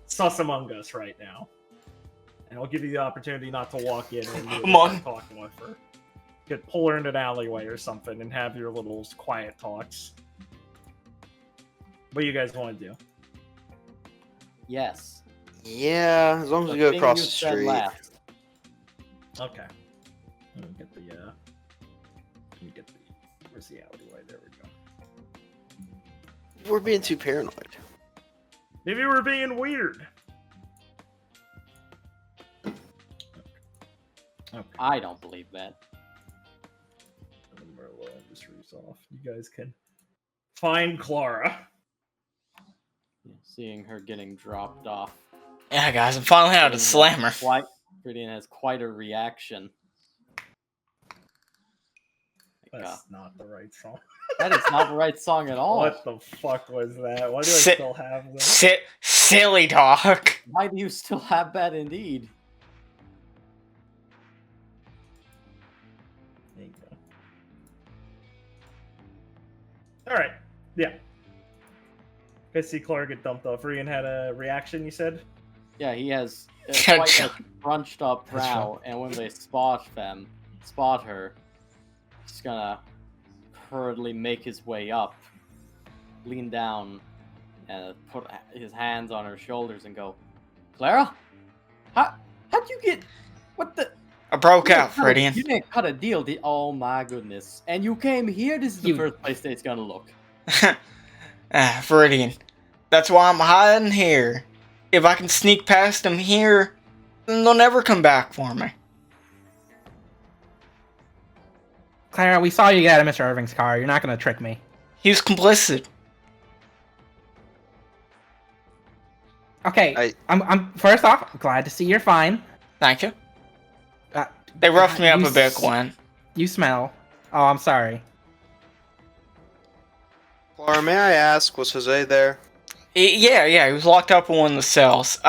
sus among us right now, and I'll give you the opportunity not to walk in and Come on. start talking with her. Pull her into an alleyway or something and have your little quiet talks. What do you guys want to do? Yes. Yeah, as long as The we go thing across you the said street. last. Okay. Let me get the where's the alleyway? There we go. We're being too paranoid. Maybe we're being weird. Okay. I don't believe that. Merlot Industries off. You guys can find Clara. Seeing her getting dropped off. Yeah, guys, I'm finally out of Slammer. Bridian has quite a reaction. That's not the right song. That is not the right song at all. What the fuck was that? Why do I Sit- still have that? Silly dog. Why do you still have that indeed? There you go. Alright. Yeah. I see Clara get dumped off. Rian had a reaction, you said? Yeah, he has quite a crunched up That's brow, and when they spot her, he's gonna hurriedly make his way up, lean down, and put his hands on her shoulders and go, Clara? How'd you get... What the... I broke You out, didn't cut a- Freudian. You didn't cut a deal, oh my goodness. And you came here? This is the first place that it's gonna look. Freudian. That's why I'm hiding here. If I can sneak past them here, then they'll never come back for me. Clara, we saw you get out of Mr. Irving's car. You're not gonna trick me. He was complicit. Okay, I'm first off, I'm glad to see you're fine. Thank you. Uh, They roughed me up you a bit, s- Gwen. You smell. Oh, I'm sorry. Clara, may I ask, was Jose there? Yeah, he was locked up in one of the cells.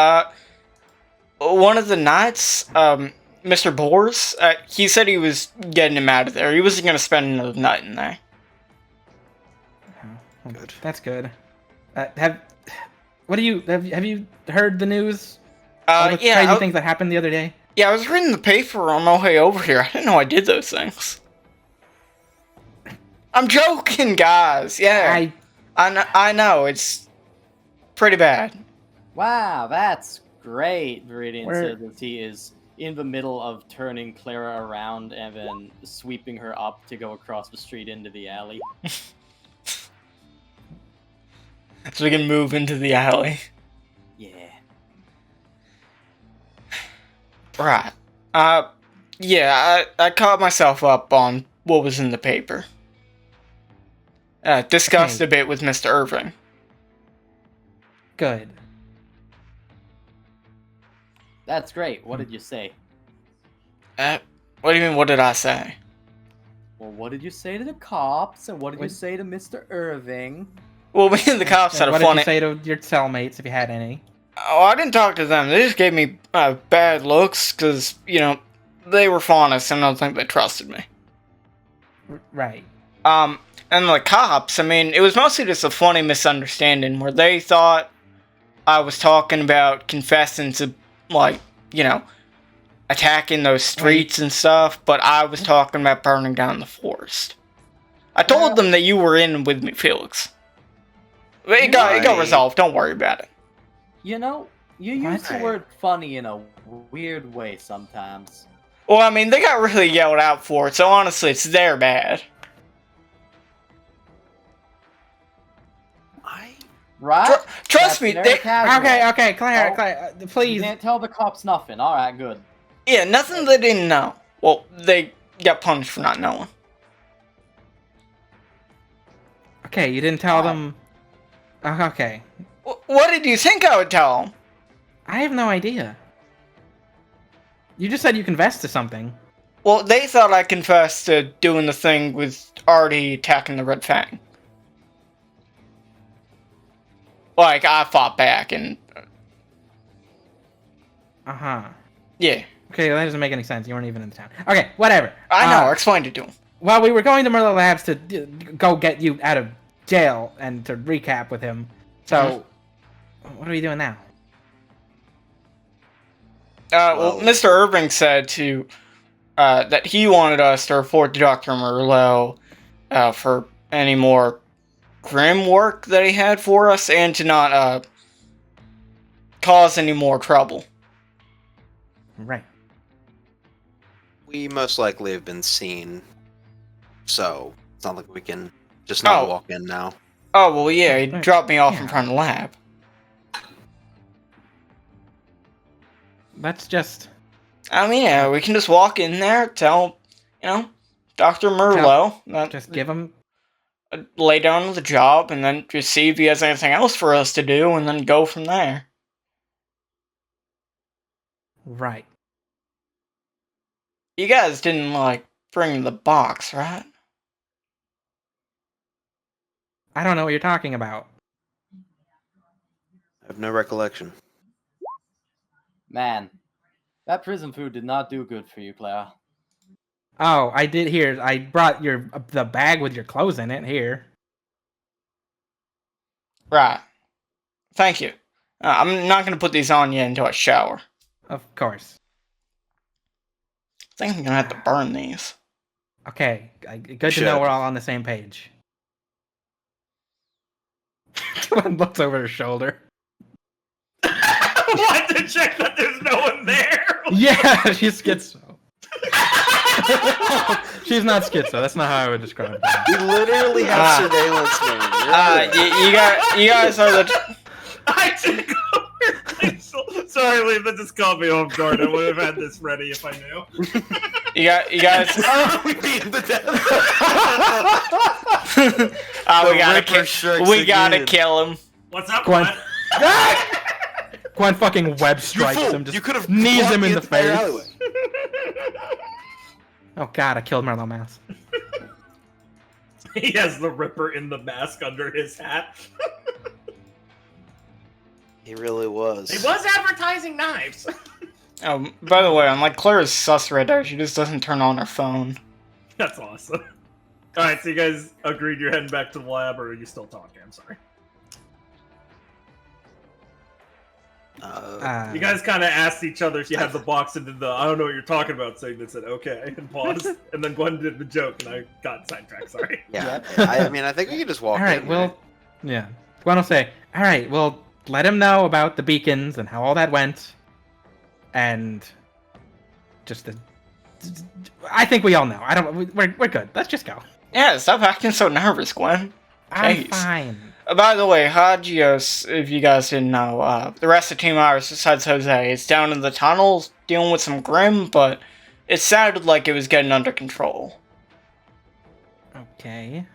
One of the nights, Mr. Bors, he said he was getting him out of there. He wasn't gonna spend another night in there. Good. That's good. Have you heard the news? All the Yeah, crazy I, things that happened the other day. yeah, I was reading the paper on my way over here. I didn't know I did those things. I'm joking, guys. Yeah, I know, it's pretty bad. Wow, that's great, Viridian Where- says as he is in the middle of turning Clara around and then sweeping her up to go across the street into the alley. So we can move into the alley. Yeah. Right. Yeah, I caught myself up on what was in the paper. Discussed Okay. a bit with Mr. Irving. Good. That's great. What did you say? What do you mean, what did I say? Well, what did you say to the cops, and what did you Wait. say to Mr. Irving? Well, me and the cops had a What funny... did you say to your cellmates, if you had any? Oh, I didn't talk to them. They just gave me bad looks, because, they were faunus, and I don't think they trusted me. Right. And the cops, I mean, it was mostly just a funny misunderstanding where they thought I was talking about confessing to, like, you know, attacking those streets and stuff, but I was talking about burning down the forest. I told them that you were in with me, Felix. It got resolved, don't worry about it. You know, you use the word funny in a weird way sometimes. Well, I mean, they got really yelled out for it, so honestly, it's their bad. Right? Trust me, they... Okay, Clara, Clara, You please. can't tell the cops nothing. Alright, good. Yeah, nothing they didn't know. Well, they got punished for not knowing. Okay, you didn't tell them. Okay. What did you think I would tell them? I have no idea. You just said you confessed to something. Well, they thought I confessed to doing the thing with already attacking the Red Fang. Like, I fought back and... Uh-huh. Yeah. Okay, that doesn't make any sense. You weren't even in the town. Okay, whatever. I know, I explained it to him. Well, we were going to Merlot Labs to go get you out of jail and to recap with him. So, what are we doing now? Well, Mr. Irving said to... that he wanted us to report to Dr. Merlot for any more grim work that he had for us and to not cause any more trouble. Right. We most likely have been seen, so it's not like we can just not walk in now. Oh, well, yeah, he dropped me off in front of the lab. That's just... I mean, yeah, we can just walk in there, tell, you know, Dr. Merlot. Just give him... Lay down with the job, and then just see if he has anything else for us to do, and then go from there. Right. You guys didn't, like, bring the box, right? I don't know what you're talking about. I have no recollection. Man, that prison food did not do good for you, Clara. Oh, I did hear. I brought the bag with your clothes in it here. Right. Thank you. I'm not going to put these on you until I shower. Of course. I think I'm going to have to burn these. Okay, good to know we're all on the same page. One looks over her shoulder. Want to check that there's no one there? Yeah, she's schizo. She's not schizo. That's not how I would describe it. We literally have surveillance man. You guys are the... I took over. Sorry, Lee, that just caught me off guard. I would have had this ready if I knew. You guys... We beat him to death. We gotta kill him. What's up, Gwen? Gwen? Gwen fucking web strikes him. Just You could have knees him in the face. alleyway. Oh god, I killed Merlot Mouse. He has the Ripper in the mask under his hat. He really was. He was advertising knives. Oh, by the way, unlike Clara's sus right there, she just doesn't turn on her phone. That's awesome. Alright, so you guys agreed you're heading back to the lab, or are you still talking? I'm sorry. You guys kind of asked each other if you had the box and did the I don't know what you're talking about thing that said okay and paused, and then Gwen did the joke and I got sidetracked. Sorry. Yeah, I mean, I think we can just walk. All right, in, well, yeah. Gwen will say, "All right, well, let him know about the beacons and how all that went, and just the. I think we all know. I don't. We're good. Let's just go. Yeah, stop acting so nervous, Gwen. I'm Jeez. fine. By the way, Hagios, if you guys didn't know, the rest of Team Iris besides Jose is down in the tunnels dealing with some grim, but it sounded like it was getting under control. Okay.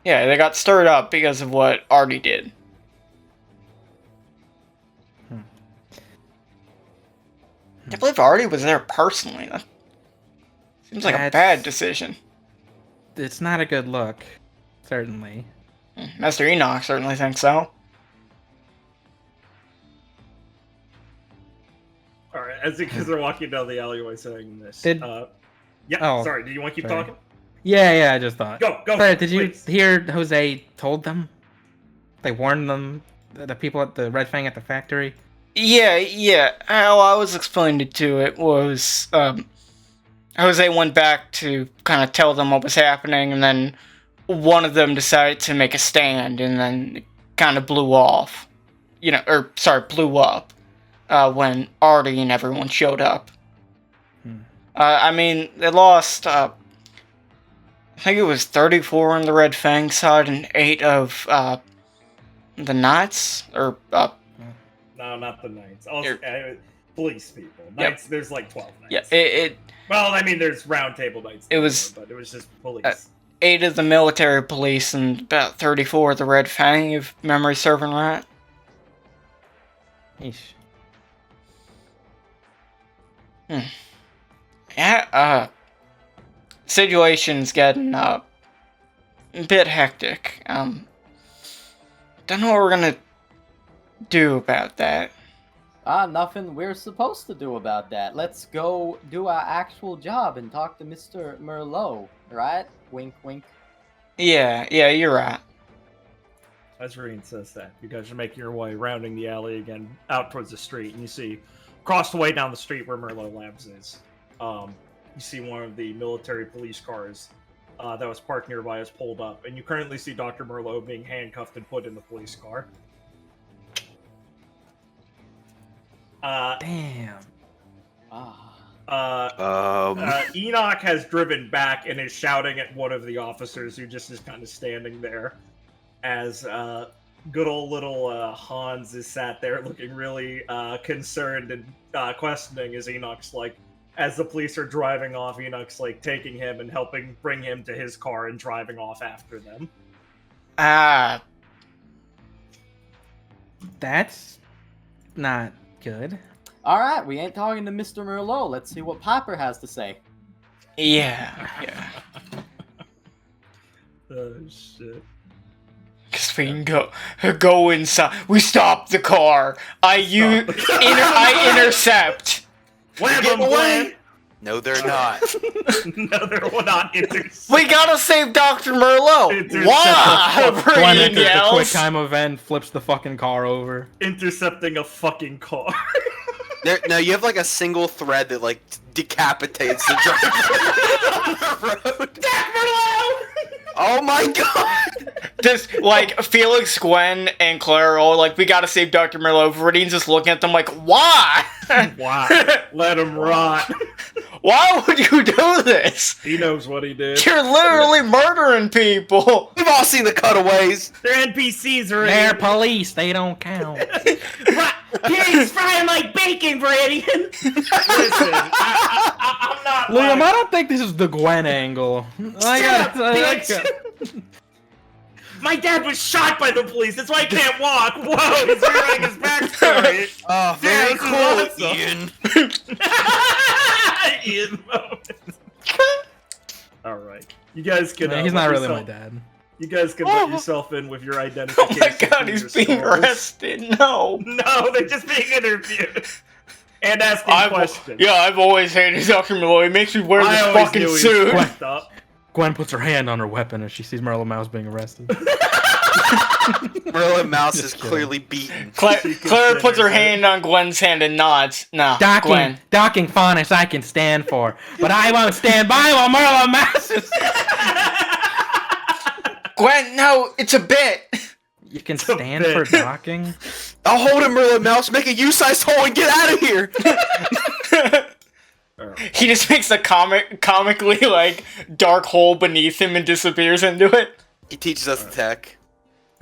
Yeah, they got stirred up because of what Artie did. I can't believe Artie was there personally. That seems like a bad decision. It's not a good look, certainly. Master Enoch certainly thinks so. Alright, as you guys are walking down the alleyway saying this. Did- yeah, oh, sorry, do you want to keep sorry. talking? Yeah, I just thought. Go, Clara, did you please. hear Jose told them? They warned them, the people at the Red Fang at the factory? Yeah. How I was explaining to it was, Jose went back to kind of tell them what was happening, and then one of them decided to make a stand, and then it kind of blew off. Blew up, when Artie and everyone showed up. They lost, I think it was 34 on the Red Fang side and 8 of, the Knights, or, No, not the Knights. Also, police people. Yep. Knights, there's like 12 Knights. Yeah, Well, I mean, there's round table Knights. It was- but it was just police. 8 of the military police and about 34 of the Red Fang, if memory serving right. Eesh. Yeah, situation's getting, a bit hectic. Don't know what we're gonna do about that. Nothing we're supposed to do about that. Let's go do our actual job and talk to Mr. Merlot, right? Wink, wink. Yeah, you're right. As Reen says that, you guys are making your way rounding the alley again, out towards the street, and you see, across the way down the street where Merlot Labs is, you see one of the military police cars that was parked nearby is pulled up, and you currently see Dr. Merlot being handcuffed and put in the police car. Damn. Enoch has driven back and is shouting at one of the officers who just is kind of standing there as good old little Hans is sat there looking really concerned and questioning as Enoch's like, as the police are driving off, Enoch's like taking him and helping bring him to his car and driving off after them. That's not good. Alright, we ain't talking to Mr. Merlot. Let's see what Piper has to say. Yeah. Oh, shit. Cause we can go inside. We stop the car. I intercept. Wham them away! No, they're not. No, they're not intercept. We gotta save Dr. Merlot. Intercept. Wow! Gwen Brian enters the quick yells. time event, flips the fucking car over. Intercepting a fucking car. No, you have like a single thread that like decapitates the driver on the road. Oh my god! Just like Felix, Gwen, and Clara all like, we gotta save Dr. Merlot. Viridian's just looking at them like, why? Wow. Let him rot. Why would you do this? He knows what he did. You're literally murdering people. We've all seen the cutaways. They're NPCs already. They're police, they don't count. Pigs frying like bacon, Bradian. Listen, I'm not. Liam, like- I don't think this is the Gwen angle. My dad was shot by the police. That's why I can't walk. Whoa, he's rewriting his backstory. Oh, very Yeah, cool, this is Ian. Ian moment. All right, you guys can. He's not really my dad. You guys can let yourself in with your identification. Oh my god, and he's your being scores. arrested. No. No, they're just being interviewed and asking questions. Yeah, I've always hated Dr. Merlot. He makes me wear I this always fucking knew he was suit. fucked up. Gwen puts her hand on her weapon as she sees Merlin Mouse being arrested. Merlin Mouse is Just kidding. clearly beaten. Clara puts her hand on Gwen's hand and nods. No, Gwen. Docking phonics I can stand for, but I won't stand by while Merlin Mouse is... Gwen, no, it's a bit. You can stand for docking? I'll hold him, Merlin Mouse. Make a U-sized hole and get out of here. He just makes a comically like dark hole beneath him and disappears into it. He teaches us tech.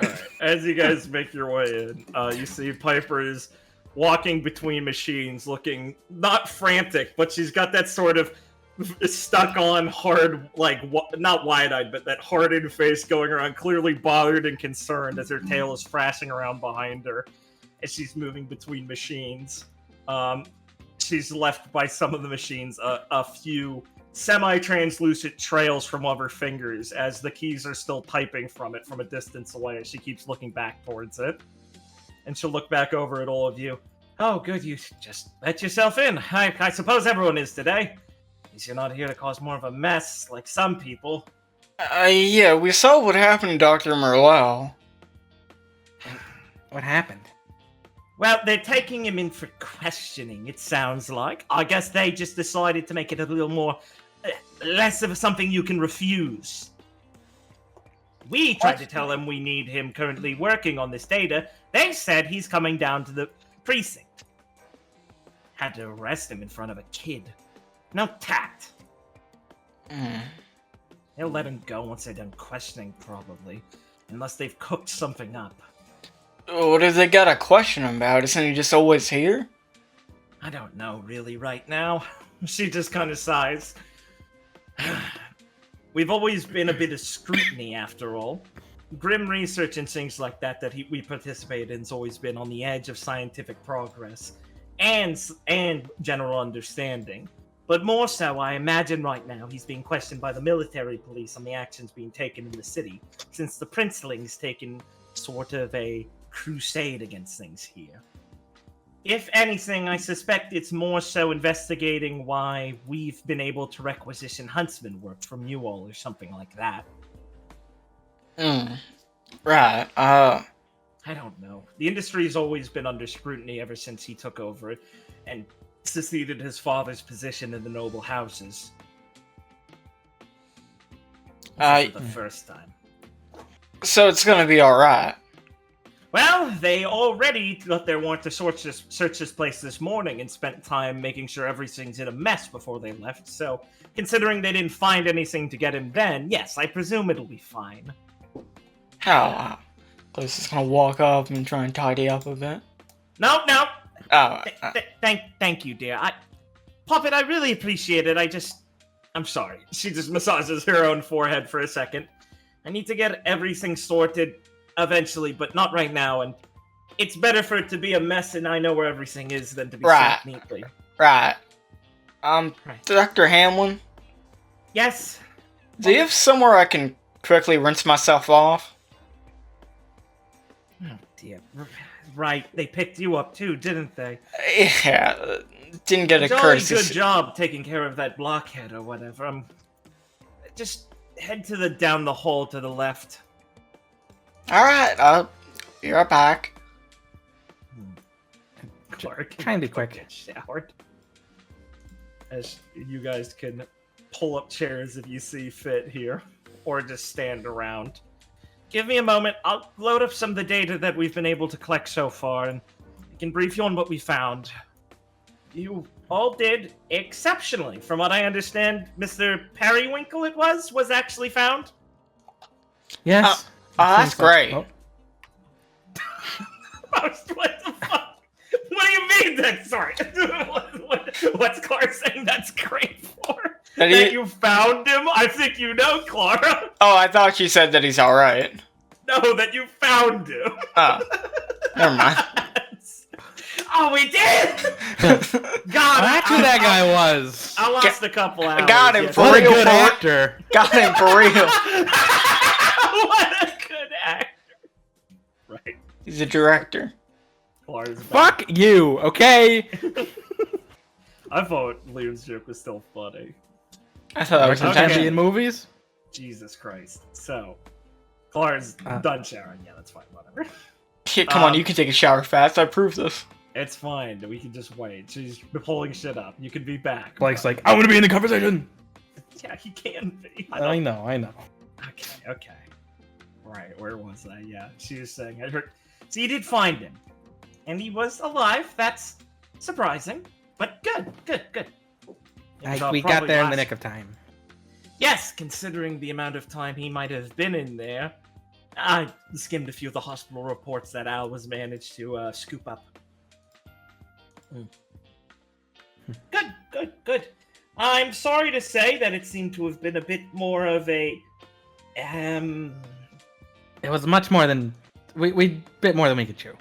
Alright, as you guys make your way in, you see Piper is walking between machines looking not frantic, but she's got that sort of stuck on hard, like, not wide-eyed, but that hardened face going around, clearly bothered and concerned as her tail is thrashing around behind her as she's moving between machines. She's left by some of the machines a few semi-translucent trails from one of her fingers as the keys are still typing from it from a distance away as she keeps looking back towards it. And she'll look back over at all of you. Oh, good, you just let yourself in. I suppose everyone is today. least you're not here to cause more of a mess like some people. Yeah, we saw what happened to Dr. Merlot. What happened? Well, they're taking him in for questioning, it sounds like. I guess they just decided to make it a little more... less of something you can refuse. We tried to tell them we need him currently working on this data. They said he's coming down to the precinct. Had to arrest him in front of a kid. No tact. They'll let him go once they're done questioning, probably. Unless they've cooked something up. What have they got to question him about? Isn't he just always here? I don't know, really, right now. She just kind of sighs. We've always been a bit of scrutiny, after all. Grim research and things like that we participate in has always been on the edge of scientific progress and general understanding. But more so, I imagine right now he's being questioned by the military police on the actions being taken in the city, since the princeling's taken sort of a crusade against things here. If anything, I suspect it's more so investigating why we've been able to requisition huntsman work from you all or something like that. Right, I don't know. The industry's always been under scrutiny ever since he took over it and succeeded his father's position in the noble houses. This is the first time. So it's gonna be alright. Well, they already got their warrant to search this place this morning and spent time making sure everything's in a mess before they left, so considering they didn't find anything to get him then, yes, I presume it'll be fine. How? Close is gonna walk up and try and tidy up a bit. No. Oh, Thank you, dear. Puppet, I really appreciate it. I'm sorry. She just massages her own forehead for a second. I need to get everything sorted eventually, but not right now, and it's better for it to be a mess and I know where everything is than to be set neatly. Right. Dr. Hamlin? Yes? Do you have somewhere I can quickly rinse myself off? Oh, dear. Right, they picked you up too, didn't they? Yeah, didn't get a courtesy. Good job taking care of that blockhead or whatever. Just head down the hall to the left. Alright, I'll be right back. Clark, Kinda quick. Get showered. As you guys can pull up chairs if you see fit here, or just stand around. Give me a moment. I'll load up some of the data that we've been able to collect so far, and I can brief you on what we found. You all did exceptionally. From what I understand, Mr. Periwinkle was actually found. Yes. Oh, that's great. Oh. What the fuck? What do you mean then? Sorry. What's Clara saying that's great for? That you found him? I think you know, Clara. Oh, I thought you said that he's alright. No, that you found him. Oh. Never mind. Oh, we did! God, That's who that guy was. I lost a couple hours. Got him for What a real. good actor. Got him for real. What a good actor. Right. He's a director. Fuck you, okay? I thought Liam's joke was still funny. I thought that was Can Okay. be in movies? Jesus Christ. So, Clara's done showering. Yeah, that's fine. Whatever. Yeah, come on, you can take a shower fast. I proved this. It's fine. We can just wait. She's pulling shit up. You can be back. Blake's like, I want to be in the conversation. Yeah, he can be. I know. Okay. Right, where was I? Yeah, she was saying. I heard. So you did find him, and he was alive. That's surprising, but good. We got there in the nick of time. Yes, considering the amount of time he might have been in there. I skimmed a few of the hospital reports that Al was managed to scoop up. Good. I'm sorry to say that it seemed to have been a bit more of a... It was much more than... We bit more than we could chew.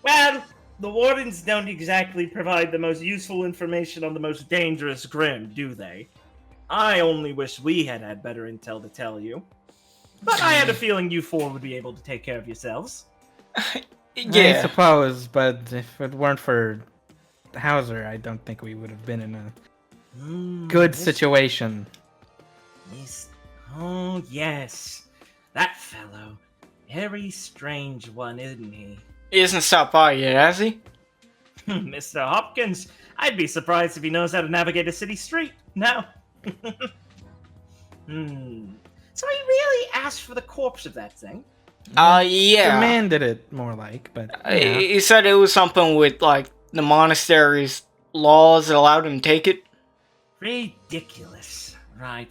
Well, the wardens don't exactly provide the most useful information on the most dangerous Grim, do they? I only wish we had better intel to tell you. But I had a feeling you four would be able to take care of yourselves. I suppose, but if it weren't for Hauser, I don't think we would have been in a good this- situation. Oh, yes. That fellow. Very strange one, isn't he? He hasn't stopped by yet, has he? Mr. Hopkins, I'd be surprised if he knows how to navigate a city street. No. So he really asked for the corpse of that thing? Yeah. Demanded it more like, but yeah. He said it was something with, like, the monastery's laws that allowed him to take it. Ridiculous. Right.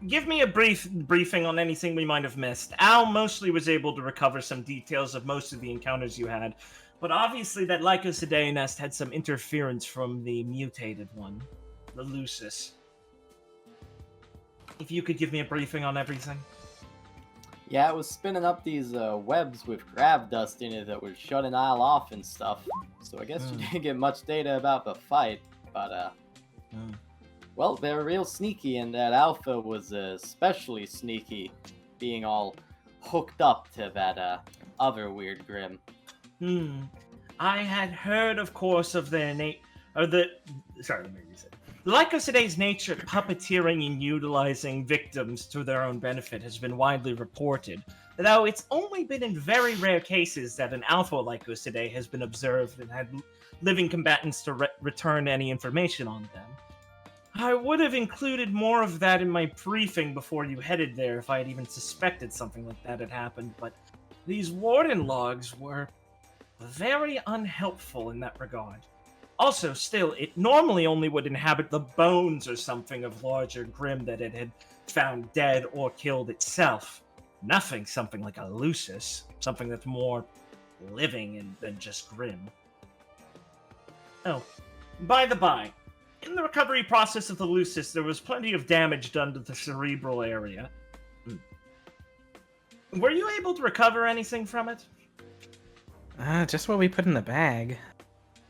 Give me a briefing on anything we might have missed. Al mostly was able to recover some details of most of the encounters you had, but obviously that Lycosidae nest had some interference from the mutated one, the Lucis. If you could give me a briefing on everything. Yeah, it was spinning up these webs with grav dust in it that was shutting Isle off and stuff. So I guess you didn't get much data about the fight, but well, they were real sneaky, and that Alpha was especially sneaky, being all hooked up to that other weird Grim. I had heard, of course, of their Sorry, let me reset. Lycosidae's nature puppeteering and utilizing victims to their own benefit has been widely reported, though it's only been in very rare cases that an alpha Lycosidae has been observed and had living combatants to return any information on them. I would have included more of that in my briefing before you headed there if I had even suspected something like that had happened, but these warden logs were very unhelpful in that regard. Also, still, it normally only would inhabit the bones or something of larger Grim that it had found dead or killed itself. Nothing something like a Lucis, something that's more living than just Grim. Oh, by the by, in the recovery process of the Lucis, there was plenty of damage done to the cerebral area. Were you able to recover anything from it? Just what we put in the bag.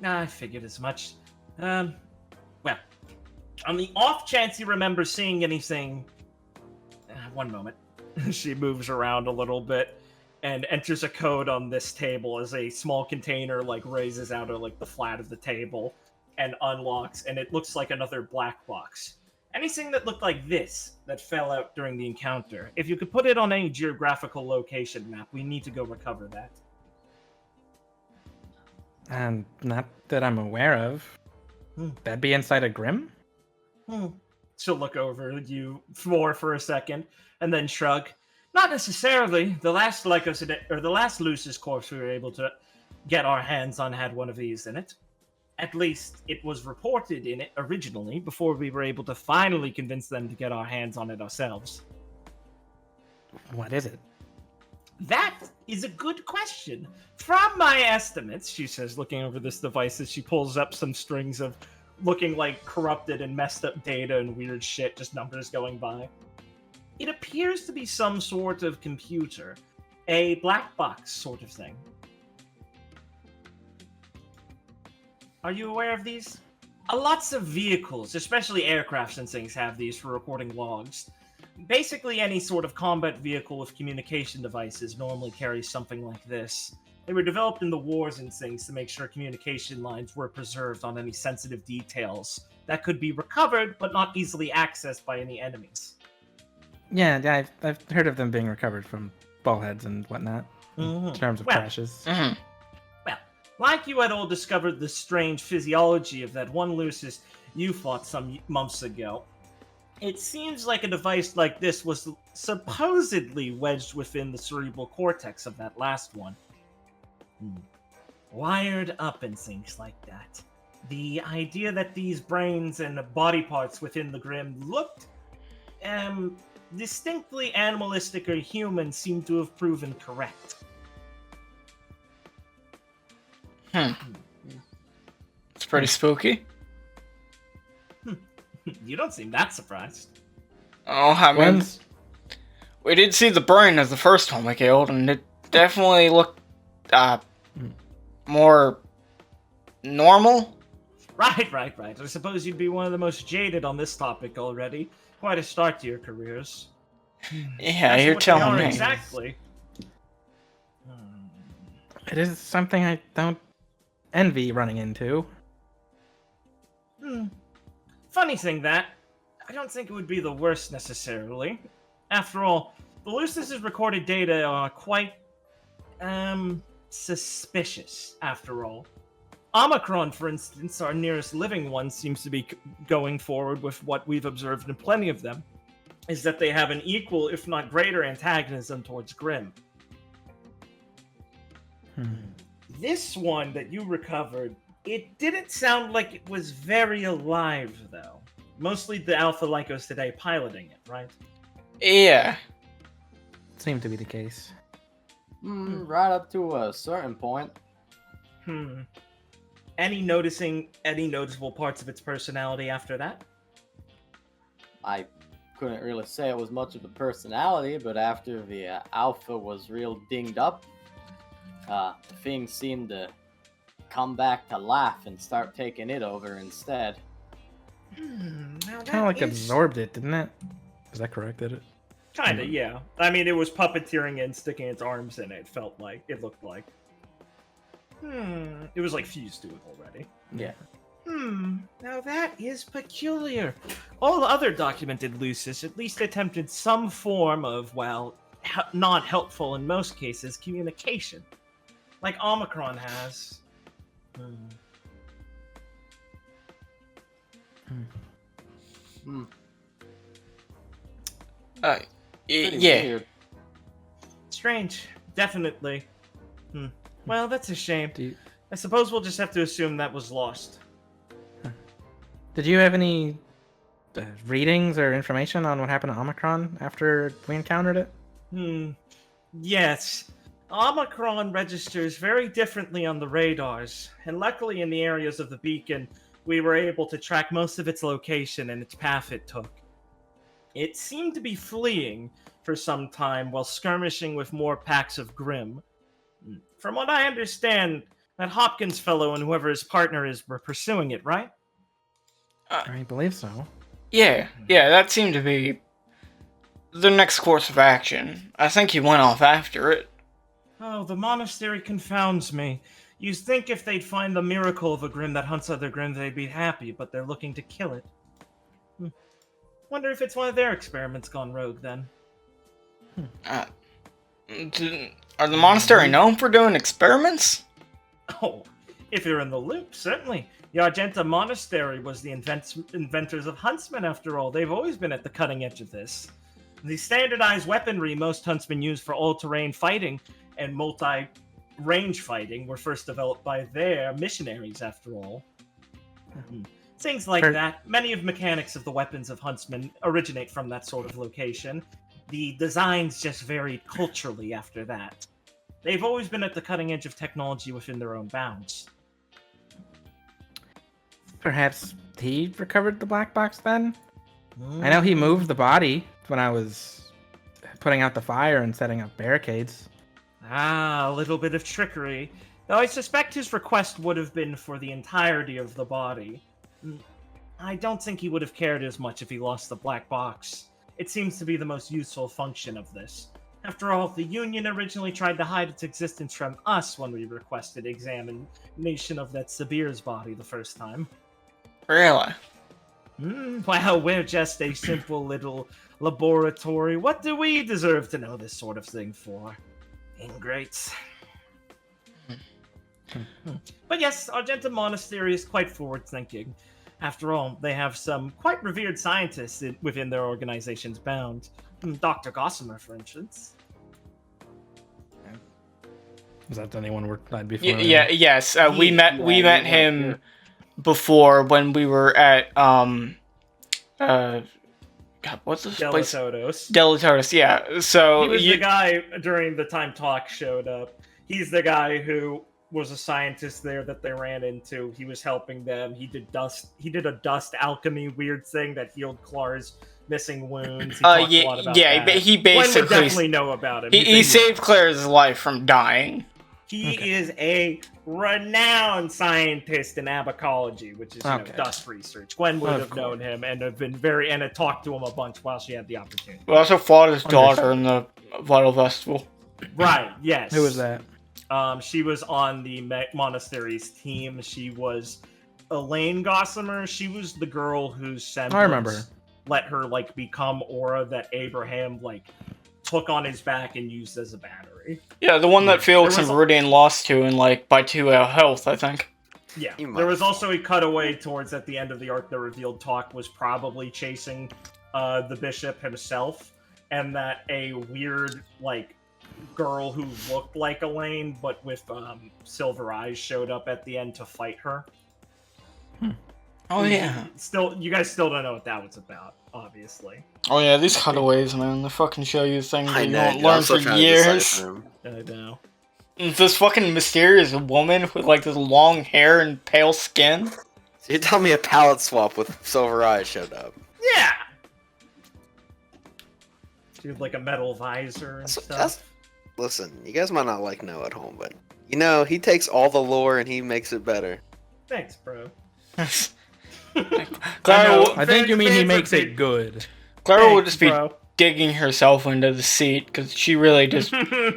I figured as much. Well, on the off chance you remember seeing anything... one moment. She moves around a little bit and enters a code on this table as a small container, raises out of, the flat of the table and unlocks, and it looks like another black box. Anything that looked like this that fell out during the encounter, if you could put it on any geographical location map, we need to go recover that. Not that I'm aware of. That'd be inside a Grim? She'll look over at you for a second, and then shrug. Not necessarily. The last Lucis corpse we were able to get our hands on had one of these in it. At least, it was reported in it originally, before we were able to finally convince them to get our hands on it ourselves. What is it? That is a good question. From my estimates, she says, looking over this device as she pulls up some strings of looking like corrupted and messed up data and weird shit, just numbers going by. It appears to be some sort of computer, a black box sort of thing. Are you aware of these? Lots of vehicles, especially aircrafts and things, have these for recording logs. Basically, any sort of combat vehicle with communication devices normally carries something like this. They were developed in the wars and things to make sure communication lines were preserved on any sensitive details that could be recovered but not easily accessed by any enemies. Yeah, I've heard of them being recovered from ballheads and whatnot, in terms of crashes. Well, like you had all discovered the strange physiology of that one Lucis you fought some months ago, it seems like a device like this was supposedly wedged within the cerebral cortex of that last one. Wired up and things like that. The idea that these brains and body parts within the Grim looked distinctly animalistic or human seemed to have proven correct. It's pretty spooky. You don't seem that surprised. Oh, I mean, we did see the brain as the first one we killed, and it definitely looked more normal. Right. I suppose you'd be one of the most jaded on this topic already. Quite a start to your careers. Yeah, you're telling me. Exactly. It is something I don't envy running into. Funny thing that, I don't think it would be the worst necessarily. After all, the Lucis' recorded data are quite, suspicious, after all. Omicron, for instance, our nearest living one, seems to be going forward with what we've observed in plenty of them, is that they have an equal, if not greater, antagonism towards Grimm. This one that you recovered, it didn't sound like it was very alive, though. Mostly the Alpha Lycos today piloting it, right? Yeah. Seemed to be the case. Right up to a certain point. Any noticeable parts of its personality after that? I couldn't really say it was much of a personality, but after the Alpha was real dinged up, things seemed to come back to life and start taking it over instead. Now Kind of like absorbed it, didn't it? Is that correct? Did it? Kinda, yeah. I mean, it was puppeteering and sticking its arms in it, it looked like. It was like fused to it already. Yeah. Now that is peculiar. All other documented Lucis at least attempted some form of, well, not helpful in most cases, communication. Like Omicron has. Pretty Yeah. weird. Strange. Definitely. Well, that's a shame. Do you- I suppose we'll just have to assume that was lost. Did you have any readings or information on what happened to Omicron after we encountered it? Yes. Omicron registers very differently on the radars, and luckily in the areas of the beacon, we were able to track most of its location and its path it took. It seemed to be fleeing for some time while skirmishing with more packs of Grimm. From what I understand, that Hopkins fellow and whoever his partner is were pursuing it, right? I believe so. Yeah, that seemed to be the next course of action. I think he went off after it. Oh, the monastery confounds me. You'd think if they'd find the miracle of a Grimm that hunts other Grimm, they'd be happy, but they're looking to kill it. Wonder if it's one of their experiments gone rogue, then. Are the monastery known for doing experiments? Oh, if you're in the loop, certainly. The Argenta Monastery was the inventors of huntsmen, after all. They've always been at the cutting edge of this. The standardized weaponry most huntsmen use for all-terrain fighting and multi-range fighting were first developed by their missionaries, after all. Things like that. Many of mechanics of the weapons of huntsmen originate from that sort of location. The designs just varied culturally after that. They've always been at the cutting edge of technology within their own bounds. Perhaps he recovered the black box then? I know he moved the body when I was putting out the fire and setting up barricades. Ah, a little bit of trickery. Though I suspect his request would have been for the entirety of the body. I don't think he would have cared as much if he lost the black box. It seems to be the most useful function of this. After all, the Union originally tried to hide its existence from us when we requested examination of that Sabir's body the first time. Really? Well, we're just a simple little laboratory. What do we deserve to know this sort of thing for? Ingrates. But yes, Argenta Monastery is quite forward-thinking. After all, they have some quite revered scientists within their organization's bounds. Dr. Gossamer, for instance. Is that anyone I'd be familiar with? Yes. We met him before when we were at God, what's this place? Delatodos, yeah. So he was the guy during the time Talk showed up. He's the guy who was a scientist there that they ran into. He was helping them. He did a dust alchemy weird thing that healed Clara's missing wounds. He talked a lot about that. He Gwen would basically definitely know about him. He saved Clara's life from dying. He is a renowned scientist in abacology, which is dust research. Gwen would have known him and have had talked to him a bunch while she had the opportunity. We also fought his daughter in the Vital Festival. Right, yes. Who was that? She was on the monastery's team. She was Elaine Gossamer. She was the girl whose semblance I remember. let her like become Aura that Abraham like took on his back and used as a battery. Yeah, the one that Felix There and was Viridian lost to in like by 2 health, I think. Yeah, You there was motherfucker. also a cutaway towards at the end of the arc. The revealed Talk was probably chasing the bishop himself, and that a weird like girl who looked like Elaine but with silver eyes showed up at the end to fight her. Oh yeah. Still, you guys still don't know what that was about, obviously. Oh yeah, these cutaways, man, they fucking show you things I that you know, don't dude, learn I'm still for trying to years. decipher him. I know. This fucking mysterious woman with like this long hair and pale skin. So you're telling me a palette swap with silver eyes showed up? Yeah. She had like a metal visor and stuff. Listen, you guys might not like Noah at home, but you know he takes all the lore and he makes it better. Thanks, bro. Clara, I think you mean he fans are makes big- it good. Clara would Thanks, just be bro. digging herself into the seat because she really just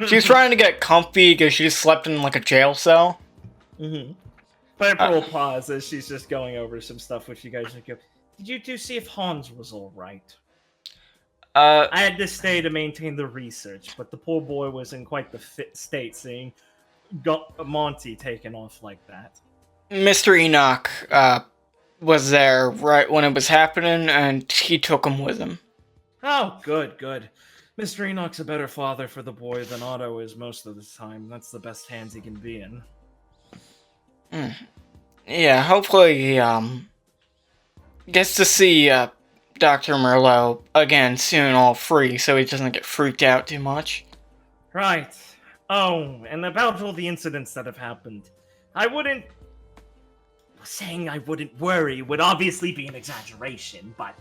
she's trying to get comfy because she just slept in like a jail cell. Mm-hmm. Piper will pause as she's just going over some stuff with you guys and go, did you two see if Hans was alright? I had to stay to maintain the research, but the poor boy was in quite the fit state seeing Monty taken off like that. Mr. Enoch was there right when it was happening, and he took him with him. Oh, good, good. Mr. Enoch's a better father for the boy than Otto is most of the time. That's the best hands he can be in. Yeah, hopefully he gets to see Dr. Merlot again soon, all free, so he doesn't get freaked out too much. Right. Oh, and about all the incidents that have happened, saying I wouldn't worry would obviously be an exaggeration, but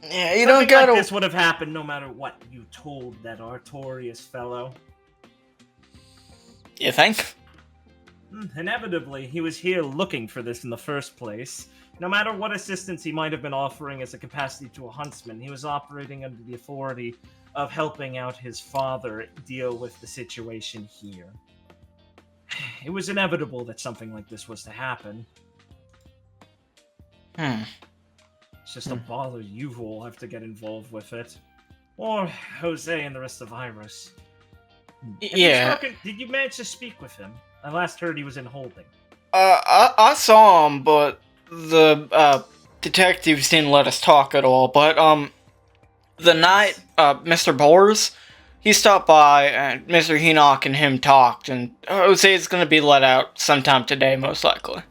Yeah, you something don't gotta. like this would have happened no matter what you told that Artorias fellow. You think? Inevitably, he was here looking for this in the first place. No matter what assistance he might have been offering as a capacity to a huntsman, he was operating under the authority of helping out his father deal with the situation here. It was inevitable that something like this was to happen. It's just a bother you will have to get involved with it. Or Jose and the rest of Iris. Have you Yeah. did you manage to speak with him? I last heard he was in holding. I saw him, but the detectives didn't let us talk at all. But the night Mr. Bors, he stopped by and Mr. Enoch and him talked, and Jose is gonna be let out sometime today, most likely.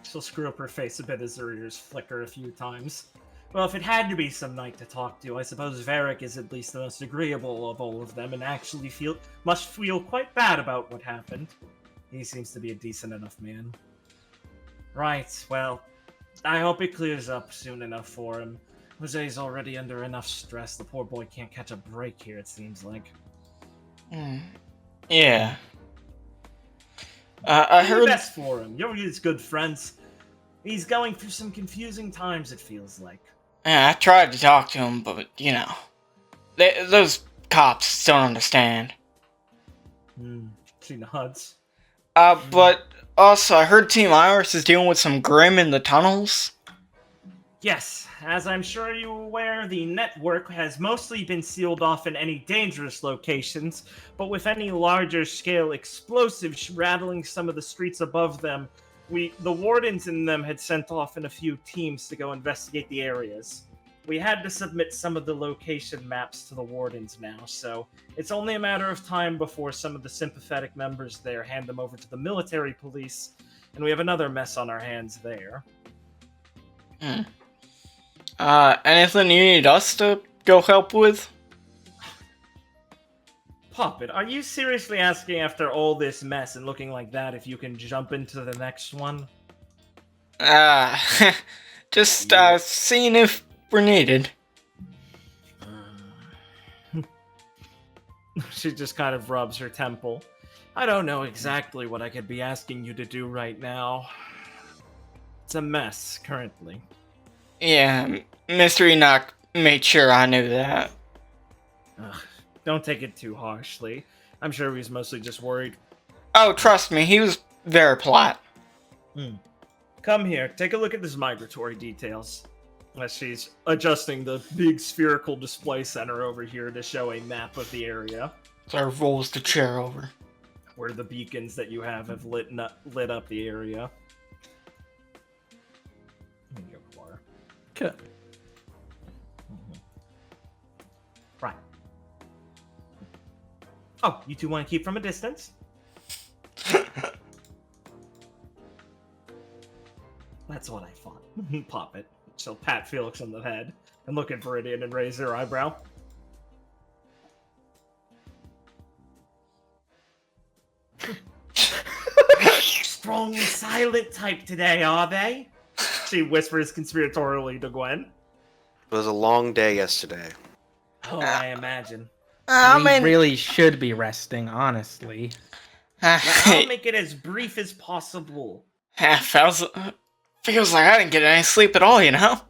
She'll screw up her face a bit as her ears flicker a few times. Well, if it had to be some night to talk to, I suppose Varric is at least the most agreeable of all of them and actually must feel quite bad about what happened. He seems to be a decent enough man. Right, well, I hope it clears up soon enough for him. Jose's already under enough stress. The poor boy can't catch a break here, it seems like. Yeah. I Do heard. the best for him. You're his good friends. He's going through some confusing times, it feels like. Yeah, I tried to talk to him, but you know, those cops don't understand. She nods. But also, I heard Team Iris is dealing with some Grim in the tunnels. Yes, as I'm sure you're aware, the network has mostly been sealed off in any dangerous locations, but with any larger scale explosives rattling some of the streets above them, the wardens in them had sent off in a few teams to go investigate the areas. We had to submit some of the location maps to the wardens now, so it's only a matter of time before some of the sympathetic members there hand them over to the military police, and we have another mess on our hands there. Anything you need us to go help with? Poppet, are you seriously asking after all this mess and looking like that if you can jump into the next one? Just seeing if we're needed. She just kind of rubs her temple. I don't know exactly what I could be asking you to do right now. It's a mess, currently. Yeah, Mr. Enoch made sure I knew that. don't take it too harshly. I'm sure he was mostly just worried. Oh, trust me, he was very polite. Come here, take a look at this migratory details. As she's adjusting the big spherical display center over here to show a map of the area. So I rolls the chair over. Where the beacons that you have lit up the area. Here you go, Clara. Okay. Right. Oh, you two want to keep from a distance? That's what I thought. Pop it. She'll pat Felix on the head and look at Viridian and raise her eyebrow. Strong and silent type today, are they? She whispers conspiratorially to Gwen. It was a long day yesterday. Oh, I imagine. We really should be resting, honestly. I'll make it as brief as possible. feels like I didn't get any sleep at all, you know?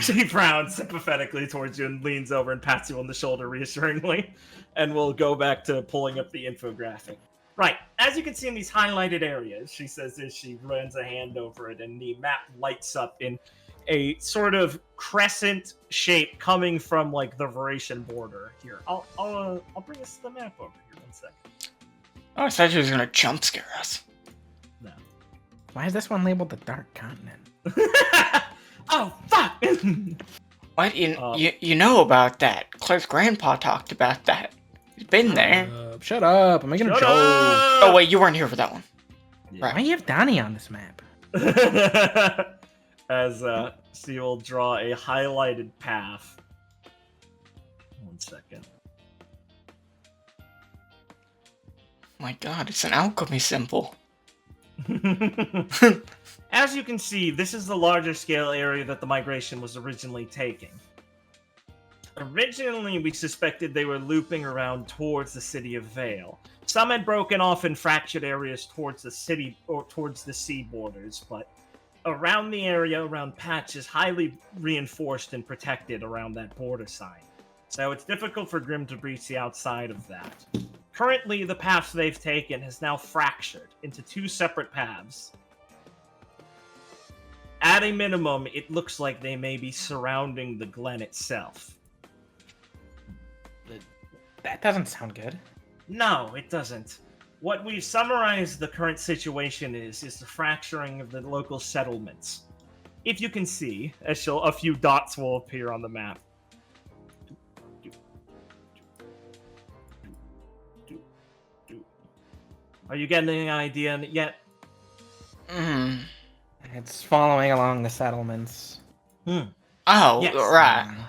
She frowns sympathetically towards you and leans over and pats you on the shoulder reassuringly. And we'll go back to pulling up the infographic. Right, as you can see in these highlighted areas, she says as she runs a hand over it, and the map lights up in a sort of crescent shape coming from like the Varation border. Here, I'll bring us the map over here 1 second. Oh, I thought she was gonna jump scare us. No. Why is this one labeled the Dark Continent? Oh fuck! What? You know about that? Claire's grandpa talked about that. He's been there. Shut up! I'm making a joke. Oh wait, you weren't here for that one. Why do you have Donnie on this map? As she will draw a highlighted path. 1 second. My god, it's an alchemy symbol. As you can see, this is the larger scale area that the migration was originally taking. Originally, we suspected they were looping around towards the city of Vale. Some had broken off in fractured areas towards the city or towards the sea borders, but around the area, around Patch, is highly reinforced and protected around that border sign. So it's difficult for Grimm to breach the outside of that. Currently, the path they've taken has now fractured into 2 separate paths. At a minimum, it looks like they may be surrounding the glen itself. That doesn't sound good. No, it doesn't. What we've summarized the current situation is the fracturing of the local settlements. If you can see, a few dots will appear on the map. Are you getting any idea yet? It's following along the settlements. Oh, Yes. right.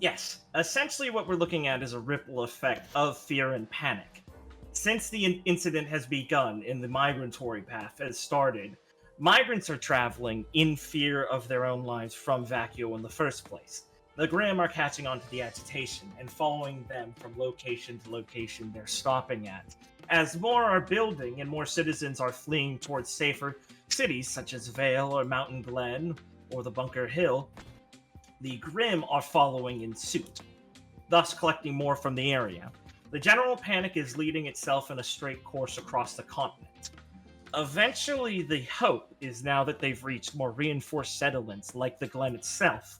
Yes. Essentially what we're looking at is a ripple effect of fear and panic. Since the incident has begun and the migratory path has started, migrants are traveling in fear of their own lives from Vacuo in the first place. The Grimm are catching on to the agitation and following them from location to location they're stopping at. As more are building and more citizens are fleeing towards safer cities such as Vale or Mountain Glen or the Bunker Hill, the Grimm are following in suit, thus collecting more from the area. The general panic is leading itself in a straight course across the continent. Eventually, the hope is now that they've reached more reinforced settlements like the Glen itself,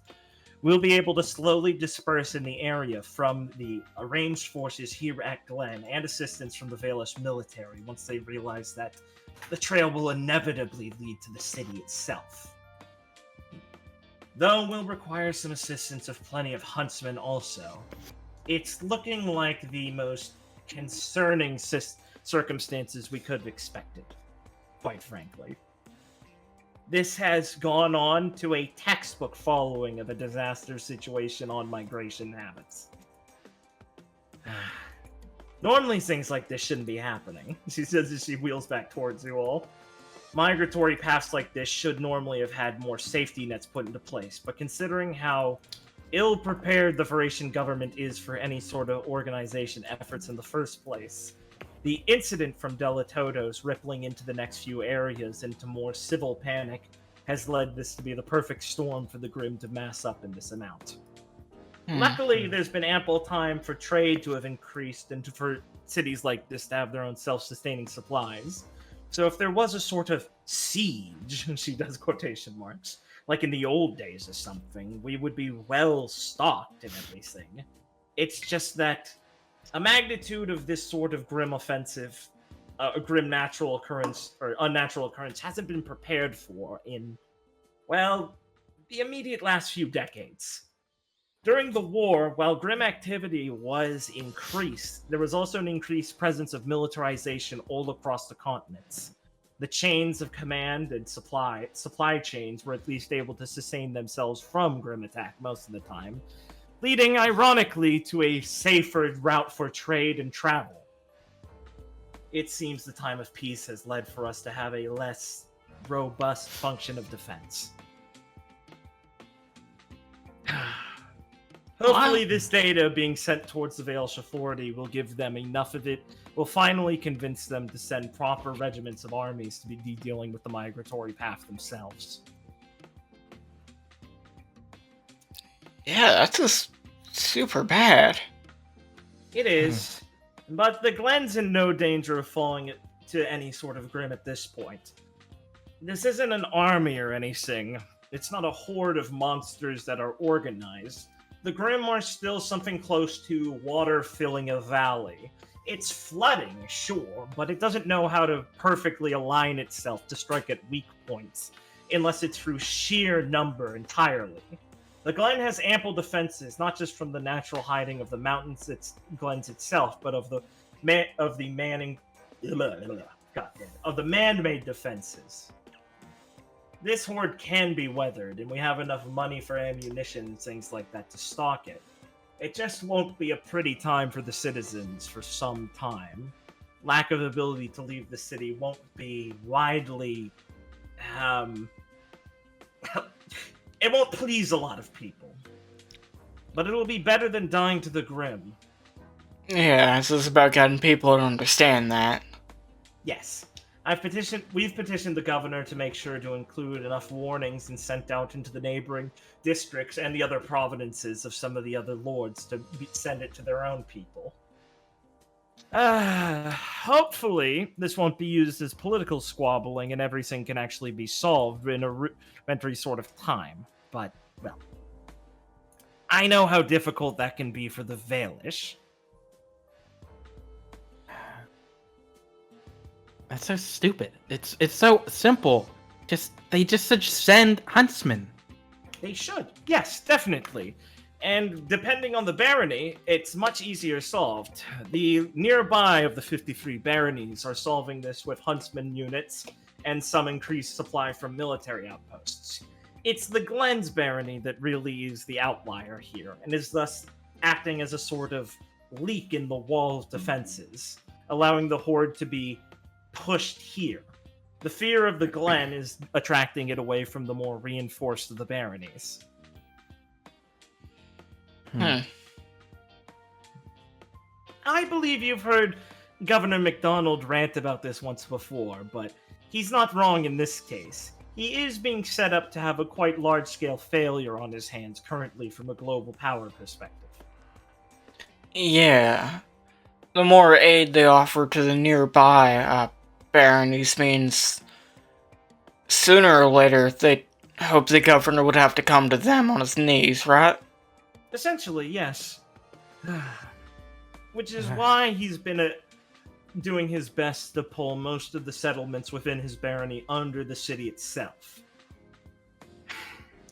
we'll be able to slowly disperse in the area from the arranged forces here at Glen and assistance from the Valish military once they realize that the trail will inevitably lead to the city itself. Though we'll require some assistance of plenty of huntsmen also. It's looking like the most concerning circumstances we could have expected, quite frankly. This has gone on to a textbook following of a disaster situation on migration habits. Normally things like this shouldn't be happening, she says as she wheels back towards you all. Migratory paths like this should normally have had more safety nets put into place, but considering how ill-prepared the Varation government is for any sort of organization efforts in the first place, the incident from Delatodos rippling into the next few areas into more civil panic has led this to be the perfect storm for the Grimm to mass up in this amount. Luckily, there's been ample time for trade to have increased and for cities like this to have their own self-sustaining supplies. So if there was a sort of siege, and she does quotation marks, like in the old days or something, we would be well stocked and everything. It's just that a magnitude of this sort of grim offensive, a grim natural occurrence, or unnatural occurrence, hasn't been prepared for in, well, the immediate last few decades. During the war, while grim activity was increased, there was also an increased presence of militarization all across the continents. The chains of command and supply chains were at least able to sustain themselves from grim attack most of the time, leading, ironically, to a safer route for trade and travel. It seems the time of peace has led for us to have a less robust function of defense. Hopefully this data being sent towards the Valish Authority will give them enough of it, will finally convince them to send proper regiments of armies to be dealing with the migratory path themselves. Yeah, that's just super bad. It is, but the Glen's in no danger of falling to any sort of grim at this point. This isn't an army or anything. It's not a horde of monsters that are organized. The Grim are still something close to water filling a valley. It's flooding, sure, but it doesn't know how to perfectly align itself to strike at weak points, unless it's through sheer number entirely. The Glen has ample defenses, not just from the natural hiding of the mountains, glens itself, but of the man-made defenses. This horde can be weathered, and we have enough money for ammunition and things like that to stock it. It just won't be a pretty time for the citizens for some time. Lack of ability to leave the city won't be widely... it won't please a lot of people. But it'll be better than dying to the Grim. Yeah, this is about getting people to understand that. Yes. We've petitioned the governor to make sure to include enough warnings and sent out into the neighboring districts and the other provinces of some of the other lords to send it to their own people. Hopefully, this won't be used as political squabbling and everything can actually be solved in a rudimentary sort of time. But, well, I know how difficult that can be for the Valish. That's so stupid. It's so simple. They just should send huntsmen. They should. Yes, definitely. And depending on the barony, it's much easier solved. The nearby of the 53 baronies are solving this with huntsman units and some increased supply from military outposts. It's the Glen's barony that really is the outlier here, and is thus acting as a sort of leak in the wall of defenses, allowing the horde to be pushed here. The fear of the Glen is attracting it away from the more reinforced of the baronies. I believe you've heard Governor MacDonald rant about this once before, but he's not wrong in this case. He is being set up to have a quite large-scale failure on his hands currently from a global power perspective. Yeah. The more aid they offer to the nearby baronies means sooner or later they hope the governor would have to come to them on his knees, right? Essentially, yes. Which is why he's been doing his best to pull most of the settlements within his barony under the city itself.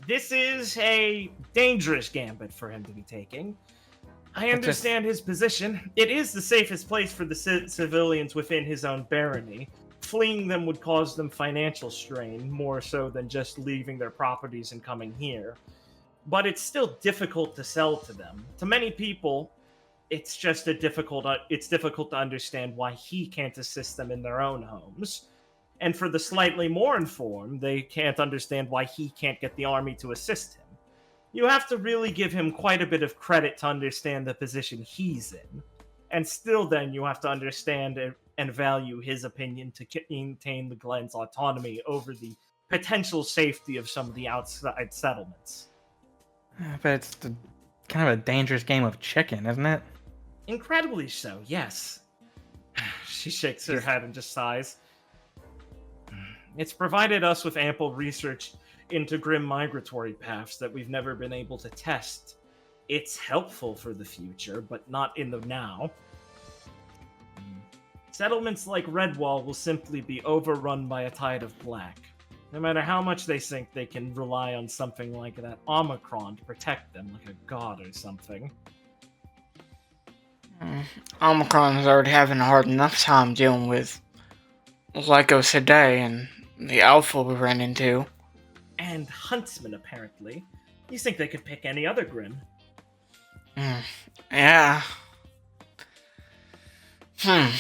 This is a dangerous gambit for him to be taking. I understand his position. It is the safest place for the civilians within his own barony. Fleeing them would cause them financial strain, more so than just leaving their properties and coming here. But it's still difficult to sell to them. To many people, it's difficult to understand why he can't assist them in their own homes. And for the slightly more informed, they can't understand why he can't get the army to assist him. You have to really give him quite a bit of credit to understand the position he's in. And still then, you have to understand and value his opinion to maintain the Glen's autonomy over the potential safety of some of the outside settlements. But it's kind of a dangerous game of chicken, isn't it? Incredibly so, yes. She shakes her head and just sighs. It's provided us with ample research into grim migratory paths that we've never been able to test. It's helpful for the future, but not in the now. Settlements like Redwall will simply be overrun by a tide of black. No matter how much they think they can rely on something like that Omicron to protect them, like a god or something. Omicron is already having a hard enough time dealing with Lycos today and the Alpha we ran into. And Huntsman, apparently. You think they could pick any other Grim? Yeah. I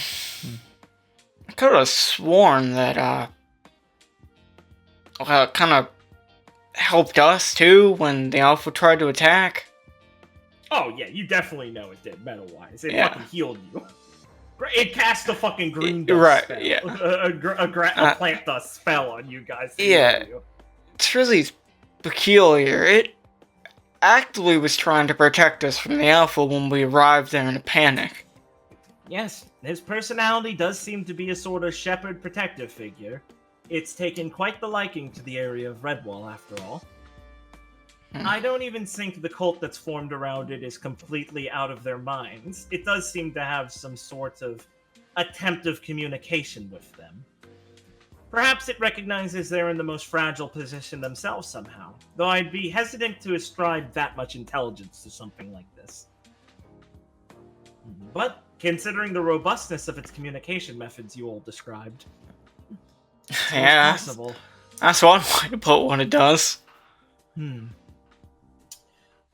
could have sworn that, kind of helped us too when the Alpha tried to attack. Oh, yeah, you definitely know it did, meta-wise. It Yeah. fucking healed you. It cast a fucking green dust Right, spell. yeah. A plant dust spell on you guys. to Yeah. heal you. It's really peculiar. It actively was trying to protect us from the Alpha when we arrived there in a panic. Yes, his personality does seem to be a sort of shepherd protective figure. It's taken quite the liking to the area of Redwall, after all. I don't even think the cult that's formed around it is completely out of their minds. It does seem to have some sort of attempt of communication with them. Perhaps it recognizes they're in the most fragile position themselves somehow, though I'd be hesitant to ascribe that much intelligence to something like this. But, considering the robustness of its communication methods you all described, it's Yeah, possible. that's one way to put what it does.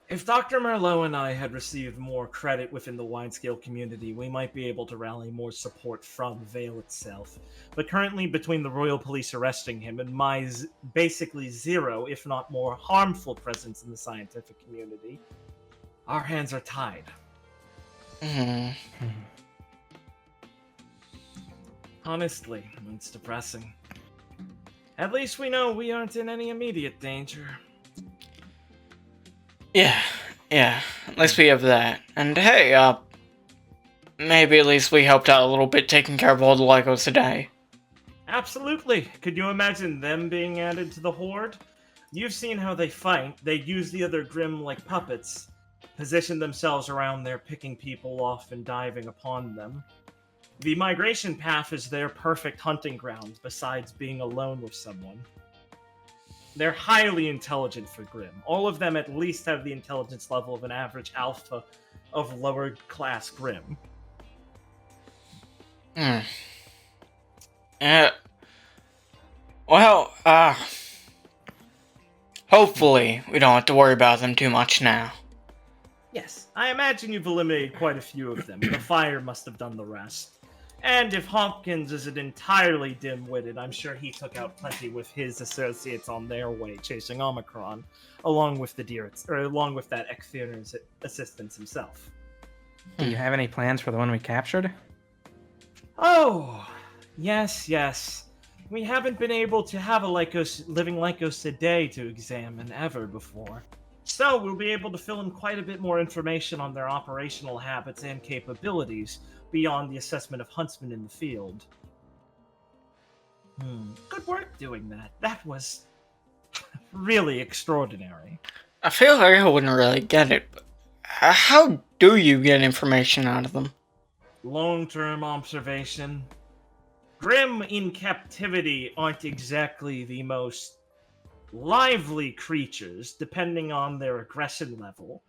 If Dr. Merlot and I had received more credit within the wide-scale community, we might be able to rally more support from Vale itself. But currently, between the Royal Police arresting him and my basically zero, if not more, harmful presence in the scientific community, our hands are tied. Honestly, it's depressing. At least we know we aren't in any immediate danger. Yeah, at least we have that. And hey, maybe at least we helped out a little bit taking care of all the Lycos today. Absolutely. Could you imagine them being added to the Horde? You've seen how they fight. They use the other Grim like puppets, position themselves around there, picking people off and diving upon them. The migration path is their perfect hunting ground, besides being alone with someone. They're highly intelligent for Grim. All of them at least have the intelligence level of an average alpha of lower class Grim. Well, hopefully we don't have to worry about them too much now. Yes, I imagine you've eliminated quite a few of them. The fire must have done the rest. And if Hopkins isn't entirely dim-witted, I'm sure he took out plenty with his associates on their way chasing Omicron, along with that Ekthir's assistants himself. Do you have any plans for the one we captured? Oh, yes. We haven't been able to have a living Lycos today to examine ever before. So we'll be able to fill in quite a bit more information on their operational habits and capabilities beyond the assessment of Huntsman in the field. Good work doing that. That was really extraordinary. I feel like I wouldn't really get it, but how do you get information out of them? Long-term observation. Grim in captivity aren't exactly the most lively creatures, depending on their aggression level.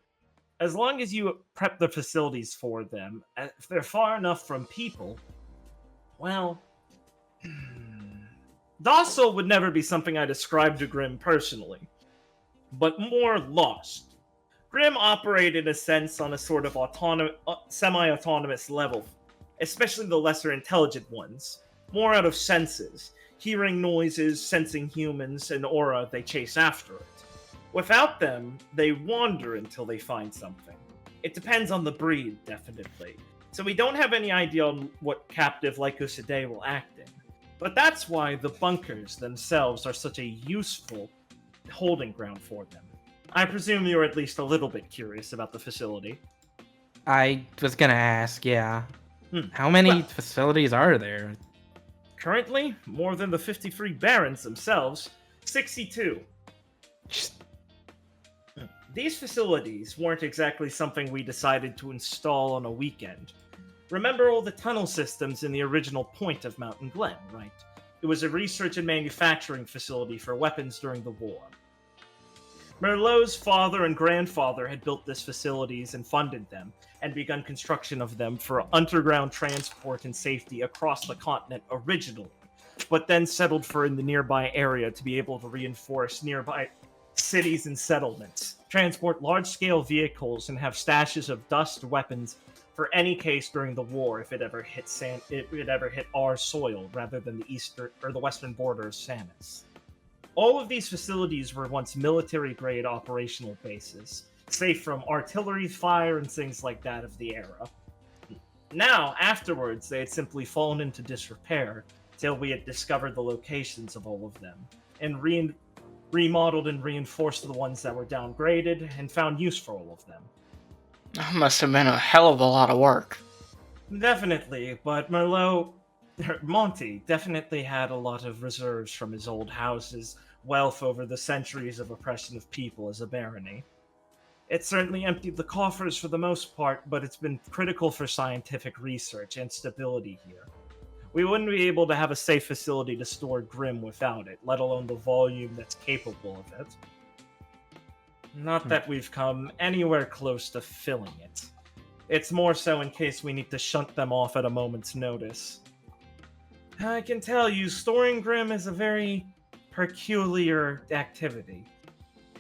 As long as you prep the facilities for them, if they're far enough from people, well, docile would never be something I describe to Grim personally, but more lost. Grim operate in a sense on a sort of semi-autonomous level, especially the lesser intelligent ones, more out of senses, hearing noises, sensing humans, and aura they chase after it. Without them, they wander until they find something. It depends on the breed, definitely. So we don't have any idea on what captive Lycosidae will act in. But that's why the bunkers themselves are such a useful holding ground for them. I presume you're at least a little bit curious about the facility. I was gonna ask, yeah. Hmm. How many Well- facilities are there? Currently, more than the 53 barons themselves, 62. Just- These facilities weren't exactly something we decided to install on a weekend. Remember all the tunnel systems in the original point of Mountain Glen, right? It was a research and manufacturing facility for weapons during the war. Merlot's father and grandfather had built these facilities and funded them, and begun construction of them for underground transport and safety across the continent originally, but then settled for in the nearby area to be able to reinforce nearby cities and settlements, transport large-scale vehicles, and have stashes of dust weapons for any case during the war if it ever hit our soil rather than the eastern or the western border of Samus. All of these facilities were once military-grade operational bases, safe from artillery fire and things like that of the era. Now, afterwards, they had simply fallen into disrepair till we had discovered the locations of all of them, and remodeled and reinforced the ones that were downgraded, and found use for all of them. That must have been a hell of a lot of work. Definitely, but Monty definitely had a lot of reserves from his old house's wealth over the centuries of oppression of people as a barony. It certainly emptied the coffers for the most part, but it's been critical for scientific research and stability here. We wouldn't be able to have a safe facility to store Grim without it, let alone the volume that's capable of it. Not that we've come anywhere close to filling it. It's more so in case we need to shunt them off at a moment's notice. I can tell you, storing Grim is a very peculiar activity.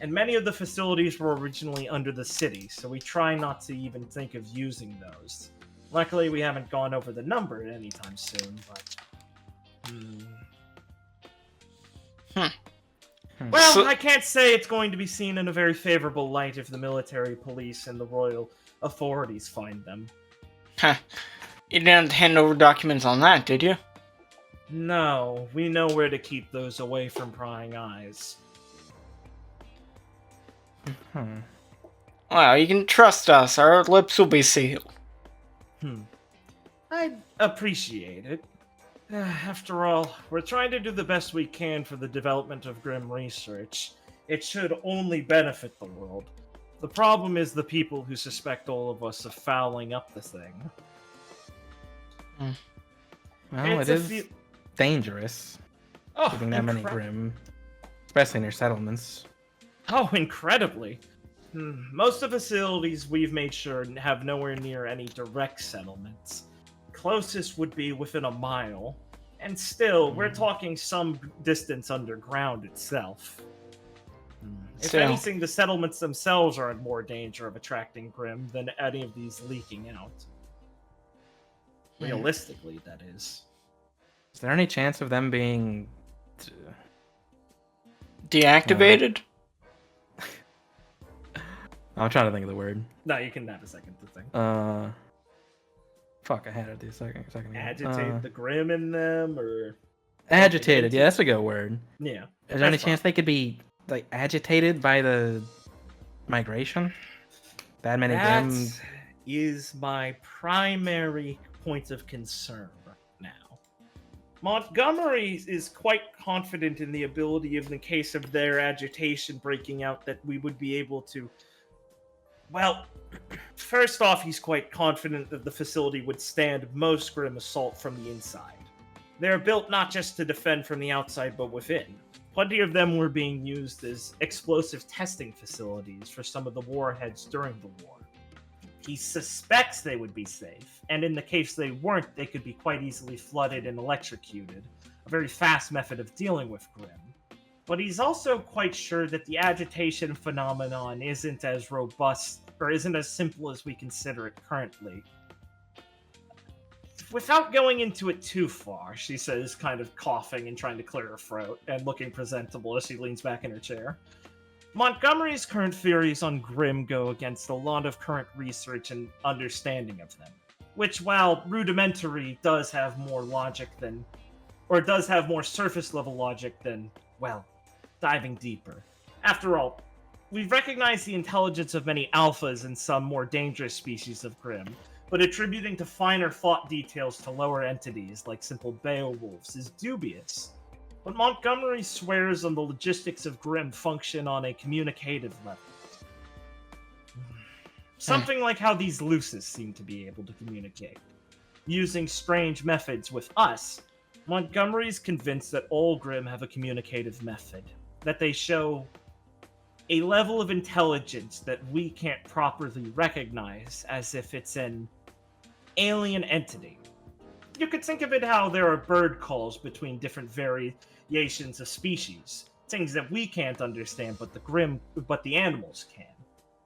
And many of the facilities were originally under the city, so we try not to even think of using those. Luckily, we haven't gone over the number anytime soon, but... Well, So- I can't say it's going to be seen in a very favorable light if the military police and the royal authorities find them. You didn't hand over documents on that, did you? No, we know where to keep those away from prying eyes. Well, you can trust us. Our lips will be sealed. I'd appreciate it. After all, we're trying to do the best we can for the development of Grim research. It should only benefit the world. The problem is the people who suspect all of us of fouling up the thing. Well, It's it a is fe- dangerous Oh, keeping that many incre- Grim, especially in your settlements. Oh, incredibly. Most of the facilities we've made sure have nowhere near any direct settlements. Closest would be within a mile. And still, we're talking some distance underground itself. If Still. anything, the settlements themselves are in more danger of attracting Grim than any of these leaking out. Realistically, that is. Is there any chance of them being... Deactivated? I'm trying to think of the word. No, you can have a second to think. Fuck, I had it a second ago. Agitate the Grim in them, or... Agitated, yeah, that's a good word. Yeah. Is there any that's fine. chance they could be, like, agitated by the migration? That many That Grim... is my primary point of concern now. Montgomery is quite confident in the ability, in the case of their agitation breaking out, that we would be able to... Well, first off, he's quite confident that the facility would stand most Grim assault from the inside. They're built not just to defend from the outside, but within. Plenty of them were being used as explosive testing facilities for some of the warheads during the war. He suspects they would be safe, and in the case they weren't, they could be quite easily flooded and electrocuted, a very fast method of dealing with Grim. But he's also quite sure that the agitation phenomenon isn't as robust, or isn't as simple as we consider it currently. Without going into it too far, she says, kind of coughing and trying to clear her throat, and looking presentable as she leans back in her chair. Montgomery's current theories on Grim go against a lot of current research and understanding of them, which, while rudimentary, does have more logic than, or does have more surface level logic than, well, diving deeper. After all, we've recognized the intelligence of many alphas and some more dangerous species of Grimm, but attributing to finer thought details to lower entities like simple Beowulfs is dubious. But Montgomery swears on the logistics of Grimm function on a communicative level. Something like how these Lucis seem to be able to communicate. Using strange methods with us, Montgomery's convinced that all Grimm have a communicative method, that they show a level of intelligence that we can't properly recognize as if it's an alien entity. You could think of it how there are bird calls between different variations of species, things that we can't understand but the animals can.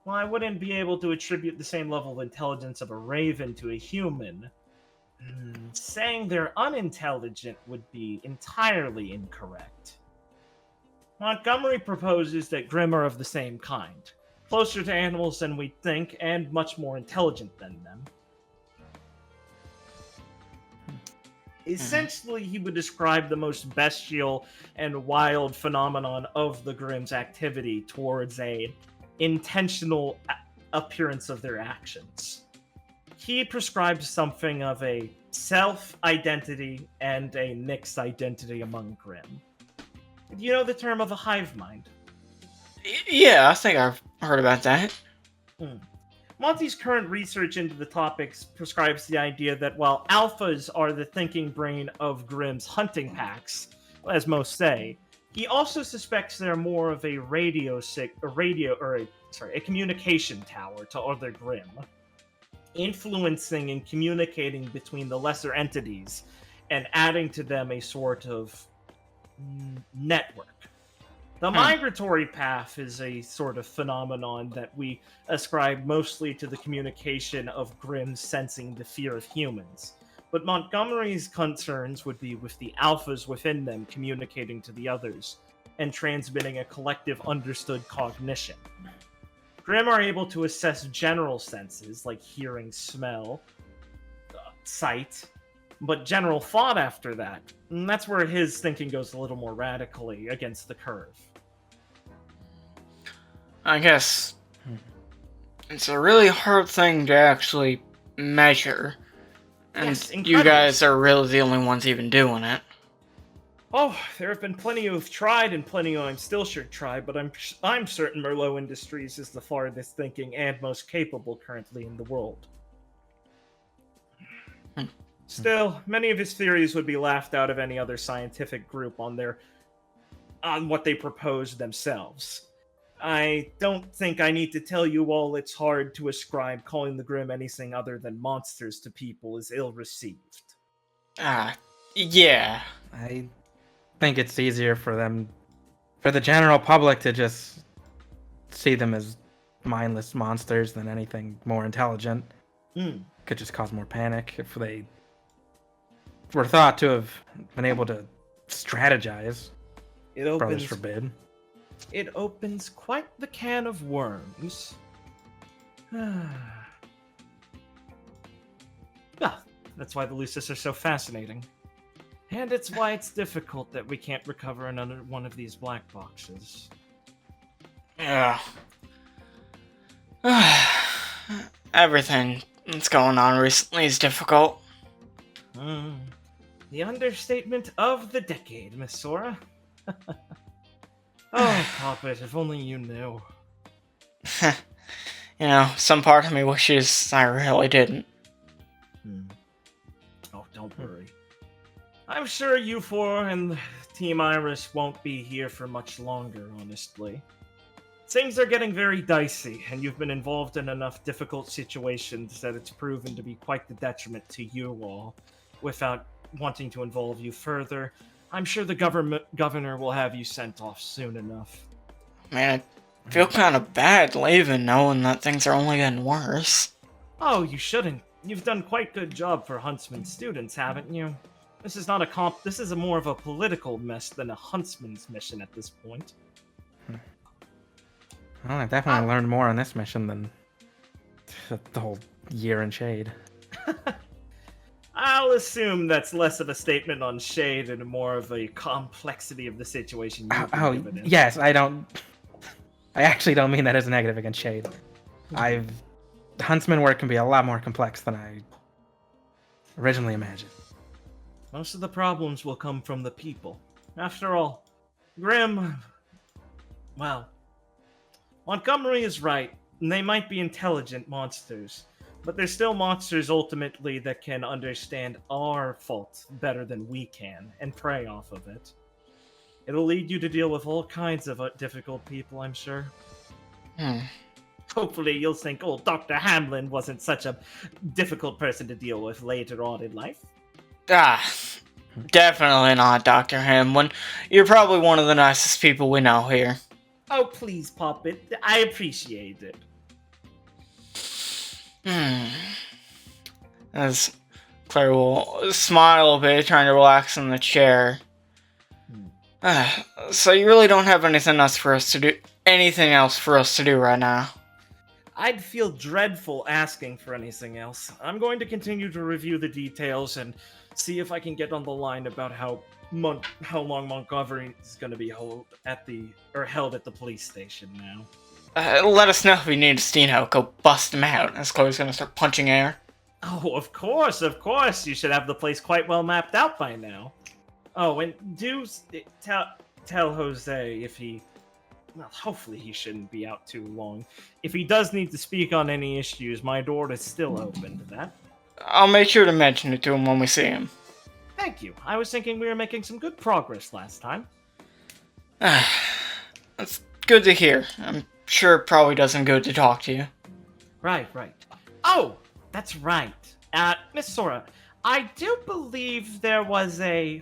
Well, I wouldn't be able to attribute the same level of intelligence of a raven to a human. Saying they're unintelligent would be entirely incorrect. Montgomery proposes that Grimm are of the same kind, closer to animals than we think, and much more intelligent than them. Essentially, he would describe the most bestial and wild phenomenon of the Grimm's activity towards a intentional appearance of their actions. He prescribes something of a self-identity and a mixed identity among Grimm. Do you know the term of a hive mind? Yeah, I think I've heard about that. Monty's current research into the topics prescribes the idea that while alphas are the thinking brain of Grimm's hunting packs, as most say, he also suspects they're more of a communication tower to other Grimm, influencing and communicating between the lesser entities and adding to them a sort of network. The migratory path is a sort of phenomenon that we ascribe mostly to the communication of Grimm sensing the fear of humans. But Montgomery's concerns would be with the alphas within them communicating to the others and transmitting a collective understood cognition. Grimm are able to assess general senses like hearing, smell, sight, but general thought after that, and that's where his thinking goes a little more radically against the curve. I guess it's a really hard thing to actually measure. And Yes, you incredible. guys are really the only ones even doing it. Oh, there have been plenty who've tried and plenty who I'm still sure try, but I'm certain Merlot Industries is the farthest thinking and most capable currently in the world. Still, many of his theories would be laughed out of any other scientific group on what they propose themselves. I don't think I need to tell you all it's hard to ascribe calling the Grimm anything other than monsters to people is ill-received. Yeah. I think it's easier for the general public to just see them as mindless monsters than anything more intelligent. Could just cause more panic if they were thought to have been able to strategize. Brothers forbid. It opens quite the can of worms. That's why the Lucis are so fascinating. And it's why it's difficult that we can't recover another one of these black boxes. Yeah. Everything that's going on recently is difficult. The understatement of the decade, Miss Sora. Oh, Poppet, if only you knew. You know, some part of me wishes I really didn't. Oh, don't worry. I'm sure you four and Team Iris won't be here for much longer, honestly. Things are getting very dicey, and you've been involved in enough difficult situations that it's proven to be quite the detriment to you all. Without wanting to involve you further, I'm sure the governor will have you sent off soon enough. Man, I feel kind of bad leaving knowing that things are only getting worse. Oh, you shouldn't. You've done quite a good job for Huntsman students, haven't you? This is not a this is more of a political mess than a Huntsman's mission at this point. Well, I definitely learned more on this mission than the whole year in Shade. I'll assume that's less of a statement on Shade and more of a complexity of the situation. Yes, I don't... I actually don't mean that as a negative against Shade. Huntsman work can be a lot more complex than I originally imagined. Most of the problems will come from the people. After all, Grim... Well, Montgomery is right. They might be intelligent monsters, but they're still monsters ultimately that can understand our fault better than we can and prey off of it. It'll lead you to deal with all kinds of difficult people, I'm sure. Hopefully you'll think, oh, Dr. Hamlin wasn't such a difficult person to deal with later on in life. Definitely not, Dr. Hamlin. You're probably one of the nicest people we know here. Oh, please, Puppet. I appreciate it. As Clara will smile a bit, trying to relax in the chair. So you really don't have anything else for us to do right now? I'd feel dreadful asking for anything else. I'm going to continue to review the details and see if I can get on the line about how long Montgomery is going to be held at the police station now. Let us know if you need us, go bust him out, as Chloe's going to start punching air. Oh, of course. You should have the place quite well mapped out by now. Oh, and do tell Jose if he... Well, hopefully he shouldn't be out too long. If he does need to speak on any issues, my door is still open to that. I'll make sure to mention it to him when we see him. Thank you. I was thinking we were making some good progress last time. That's good to hear. I'm sure it probably does him good to talk to you. Right. Oh, that's right. Miss Sora, I do believe there was a...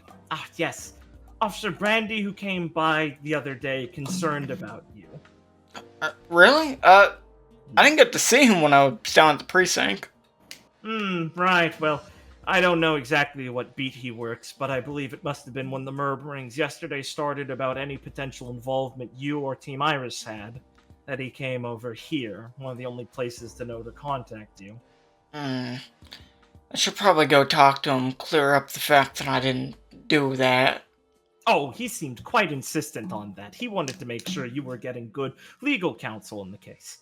yes. Officer Brandy who came by the other day concerned about you. Really? I didn't get to see him when I was down at the precinct. Right. Well, I don't know exactly what beat he works, but I believe it must have been when the murmurings yesterday started about any potential involvement you or Team Iris had, that he came over here, one of the only places to know to contact you. I should probably go talk to him, clear up the fact that I didn't do that. Oh, he seemed quite insistent on that. He wanted to make sure you were getting good legal counsel in the case.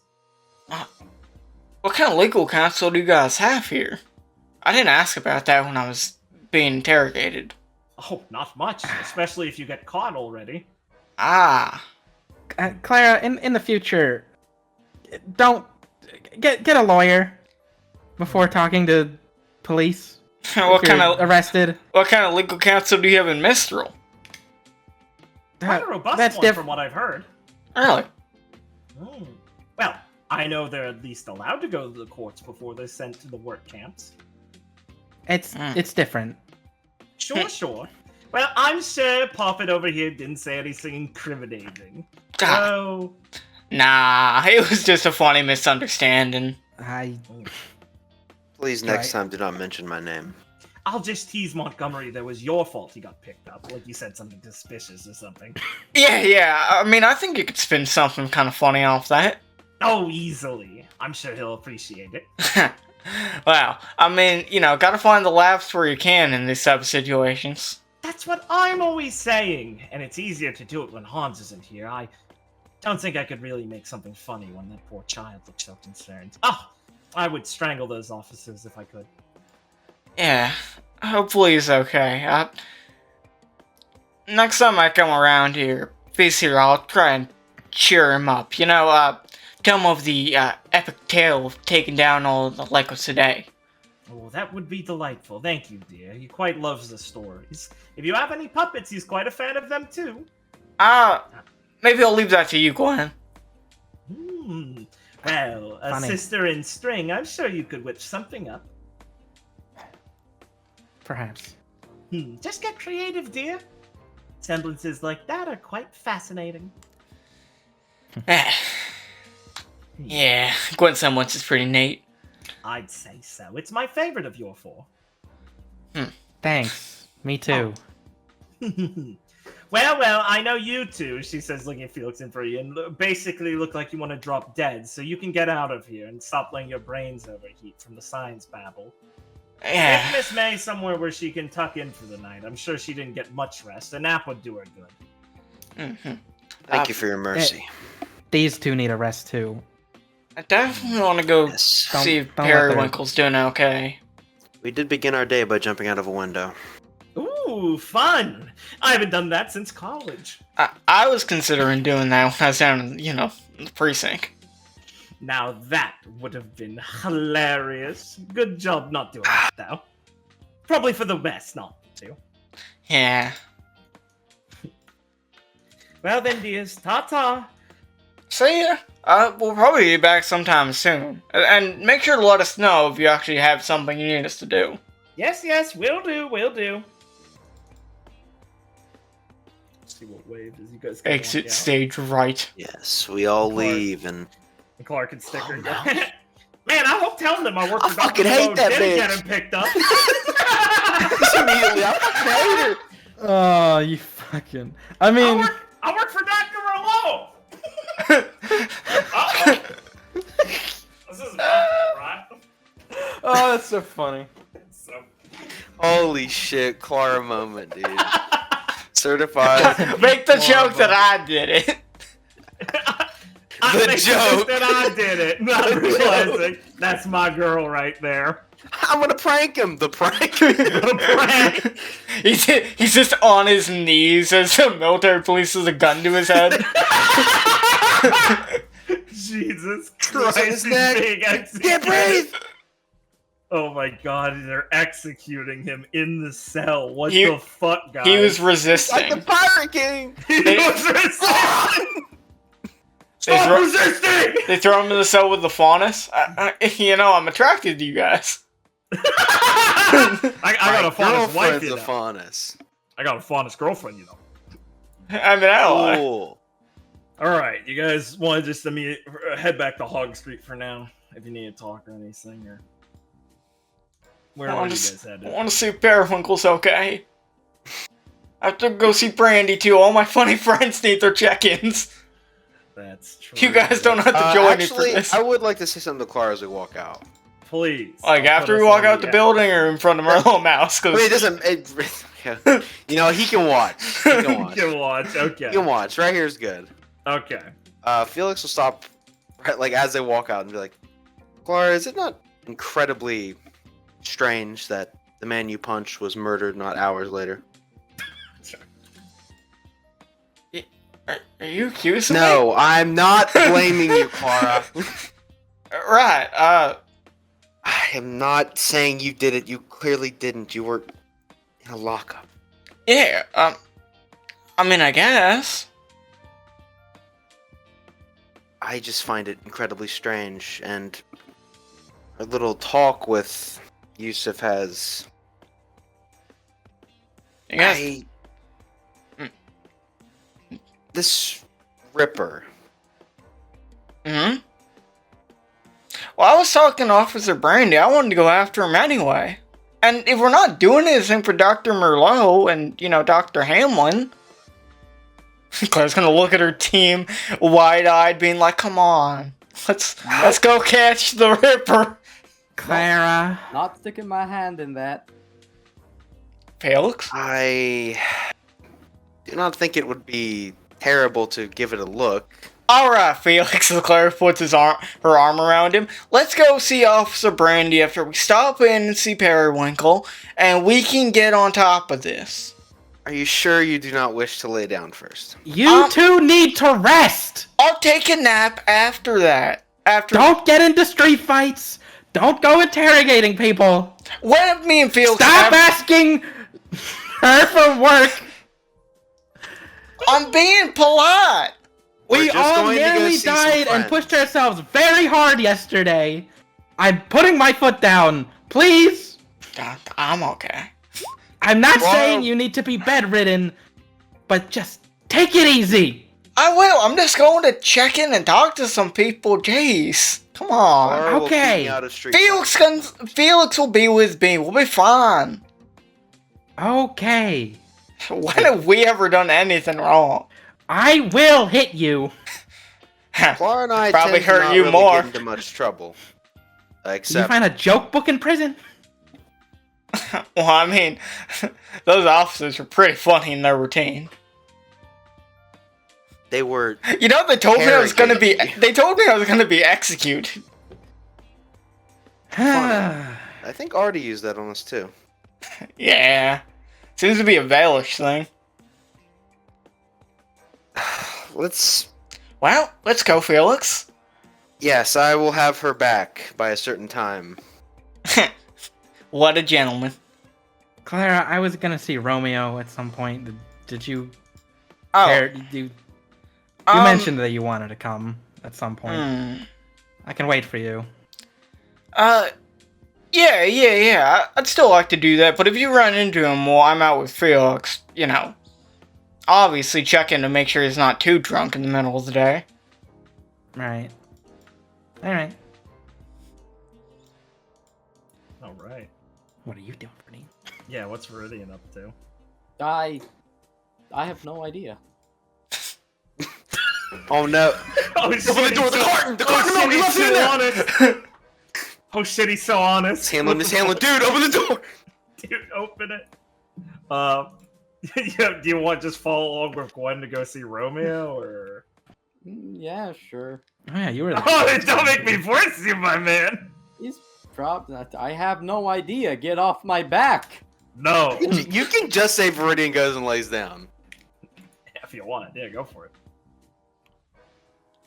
What kind of legal counsel do you guys have here? I didn't ask about that when I was being interrogated. Oh, not much, especially if you get caught already. Clara, in the future, don't get a lawyer before talking to police. What kind of arrested? What kind of legal counsel do you have in Mistral? Quite a robust that's one from what I've heard. Really? Well, I know they're at least allowed to go to the courts before they're sent to the work camps. It's different. Sure. Well, I'm sure Poppet over here didn't say anything incriminating. Nah, it was just a funny misunderstanding. Please, next time, do not mention my name. I'll just tease Montgomery that it was your fault he got picked up, like you said something suspicious or something. Yeah, I mean, I think you could spin something kind of funny off that. Oh, easily. I'm sure he'll appreciate it. Well, I mean, gotta find the laughs where you can in these type of situations. That's what I'm always saying, and it's easier to do it when Hans isn't here. I don't think I could really make something funny when that poor child looks so concerned. Oh, I would strangle those officers if I could. Yeah, hopefully he's okay. Next time I come around here, if he's here, I'll try and cheer him up. Tell him of the epic tale of taking down all the Lycos today. Oh, that would be delightful. Thank you, dear. He quite loves the stories. If you have any puppets, he's quite a fan of them, too. Maybe I'll leave that to you, Gwen. Well, a Funny. sister in string, I'm sure you could whip something up. Perhaps. Just get creative, dear. Semblances like that are quite fascinating. Yeah, Gwen's semblance is pretty neat. I'd say so. It's my favorite of your four. Thanks. Me too. Well, I know you two, she says, looking at Felix and Free, and basically look like you want to drop dead, so you can get out of here and stop letting your brains overheat from the science babble. Yeah. Take Miss May somewhere where she can tuck in for the night. I'm sure she didn't get much rest. A nap would do her good. Thank you for your mercy. these two need a rest too. I definitely want to go Yes. see if Don't let their- Periwinkle's doing okay. We did begin our day by jumping out of a window. Ooh, fun! I haven't done that since college. I was considering doing that when I was down in, the precinct. Now that would have been hilarious. Good job not doing that, though. Probably for the best not to. Yeah. Well then, dears, ta-ta. See ya. We'll probably be back sometime soon. And make sure to let us know if you actually have something you need us to do. Yes, will do. Let's see what wave is you guys gonna Exit walk out. stage right. Yes, we all Clark. leave, and And Clark and Sticker. Oh, no. Man, I hope telling them I work I for fucking Dr. hate Mo that didn't get bitch. him picked up. just immediately, I fucking hate her. Oh, you fucking. I I mean, work for Dr. Merlot. Uh-oh. This is right? oh, that's so funny. So, Holy shit, Clara moment, dude. Certified. Make the joke that I did it. I The think joke. that I did it, not The realizing that's my girl right there. I'm gonna prank him. The prank. The prank. He's just on his knees as the military police has a gun to his head. Jesus Close Christ, on his he's neck. being executed. Can't breathe. Oh my god, they're executing him in the cell. What He- the fuck, guys? He was Like resisting. the Pirate King. He was resisting! They Stop throw- resisting! They throw him in the cell with the faunus. I'm attracted to you guys. I got a My faunus wife, girlfriend's you a know. faunus. I got a faunus girlfriend, you know. I mean, I don't lie. Cool. Alright, you guys want to just head back to Hog Street for now, if you need to talk or anything, or... Where I are you want guys to headed? see if Periwinkle's okay. I have to go see Brandy too. All my funny friends need their check-ins. That's true. You guys don't have to join me for Actually, this. I would like to say something to Clara as we walk out. Please. Like I'll after put we us walk on out the building or in front of Merlot Mouse, I mean, it because doesn't. You know, he can watch. He can You watch. can watch, okay. He can watch. Right here is good. Okay. Felix will stop, right, like as they walk out, and be like, "Clara, is it not incredibly strange that the man you punched was murdered not hours later?" are you accusing me? No, I'm not blaming you, Clara. Right. I am not saying you did it. You clearly didn't. You were in a lockup. Yeah. I mean, I guess. I just find it incredibly strange, and a little talk with Yusuf has. You guys. This Ripper. Hmm. Well, I was talking to Officer Brandy. I wanted to go after him anyway. And if we're not doing anything for Dr. Merlot and, Dr. Hamlin, Claire's gonna look at her team wide-eyed, being like, "Come on, let's go catch the Ripper." Clara. Not sticking my hand in that. Felix? I do not think it would be terrible to give it a look. Alright, Felix, as Clara puts her arm around him. Let's go see Officer Brandy after we stop in and see Periwinkle, and we can get on top of this. Are you sure you do not wish to lay down first? You two need to rest. I'll take a nap after that. Don't get into street fights. Don't go interrogating people. When me and Felix Stop asking her for work. I'm being polite. We're We just all going to go nearly see some died and friends. pushed ourselves very hard yesterday. I'm putting my foot down. Please. I'm okay. I'm not Well- saying you need to be bedridden, but just take it easy. I will. I'm just going to check in and talk to some people. Jeez. Come on. Clara will okay. keep me out of street Felix will be with me. We'll be fine. Okay. When have we ever done anything wrong? I will hit you. Clara and I Probably tend to hurt not you really more. get into much trouble. Did you Except find a joke book in prison? Well, I mean, those officers are pretty funny in their routine. They were. You know, they told me I was gonna be. Interrogating. They told me I was gonna be executed. I think Artie used that on us too. Yeah, seems to be a Valish thing. Let's. Well, let's go, Felix. Yes, I will have her back by a certain time. What a gentleman. Clara, I was gonna see Romeo at some point. Did you? Oh, Care, you mentioned that you wanted to come at some point. I can wait for you. Yeah. I'd still like to do that, but if you run into him while I'm out with Felix, you know, obviously check in to make sure he's not too drunk in the middle of the day. Right. All right. All right. What are you doing, Bernie? Yeah, what's Viridian up to? I have no idea. Oh no! Oh, Open the door! The carton! The carton! No, he left it in there! honest. Oh shit, he's so honest. Just handle him, dude. Open the door. Dude, open it. Yeah, do you want to just follow along with Gwen to go see Romeo, or? Yeah, sure. Oh yeah, you were there. Oh, don't make me force you, my man. He's probably. I have no idea. Get off my back. No. You can just say Viridian goes and lays down. If you want, yeah, go for it.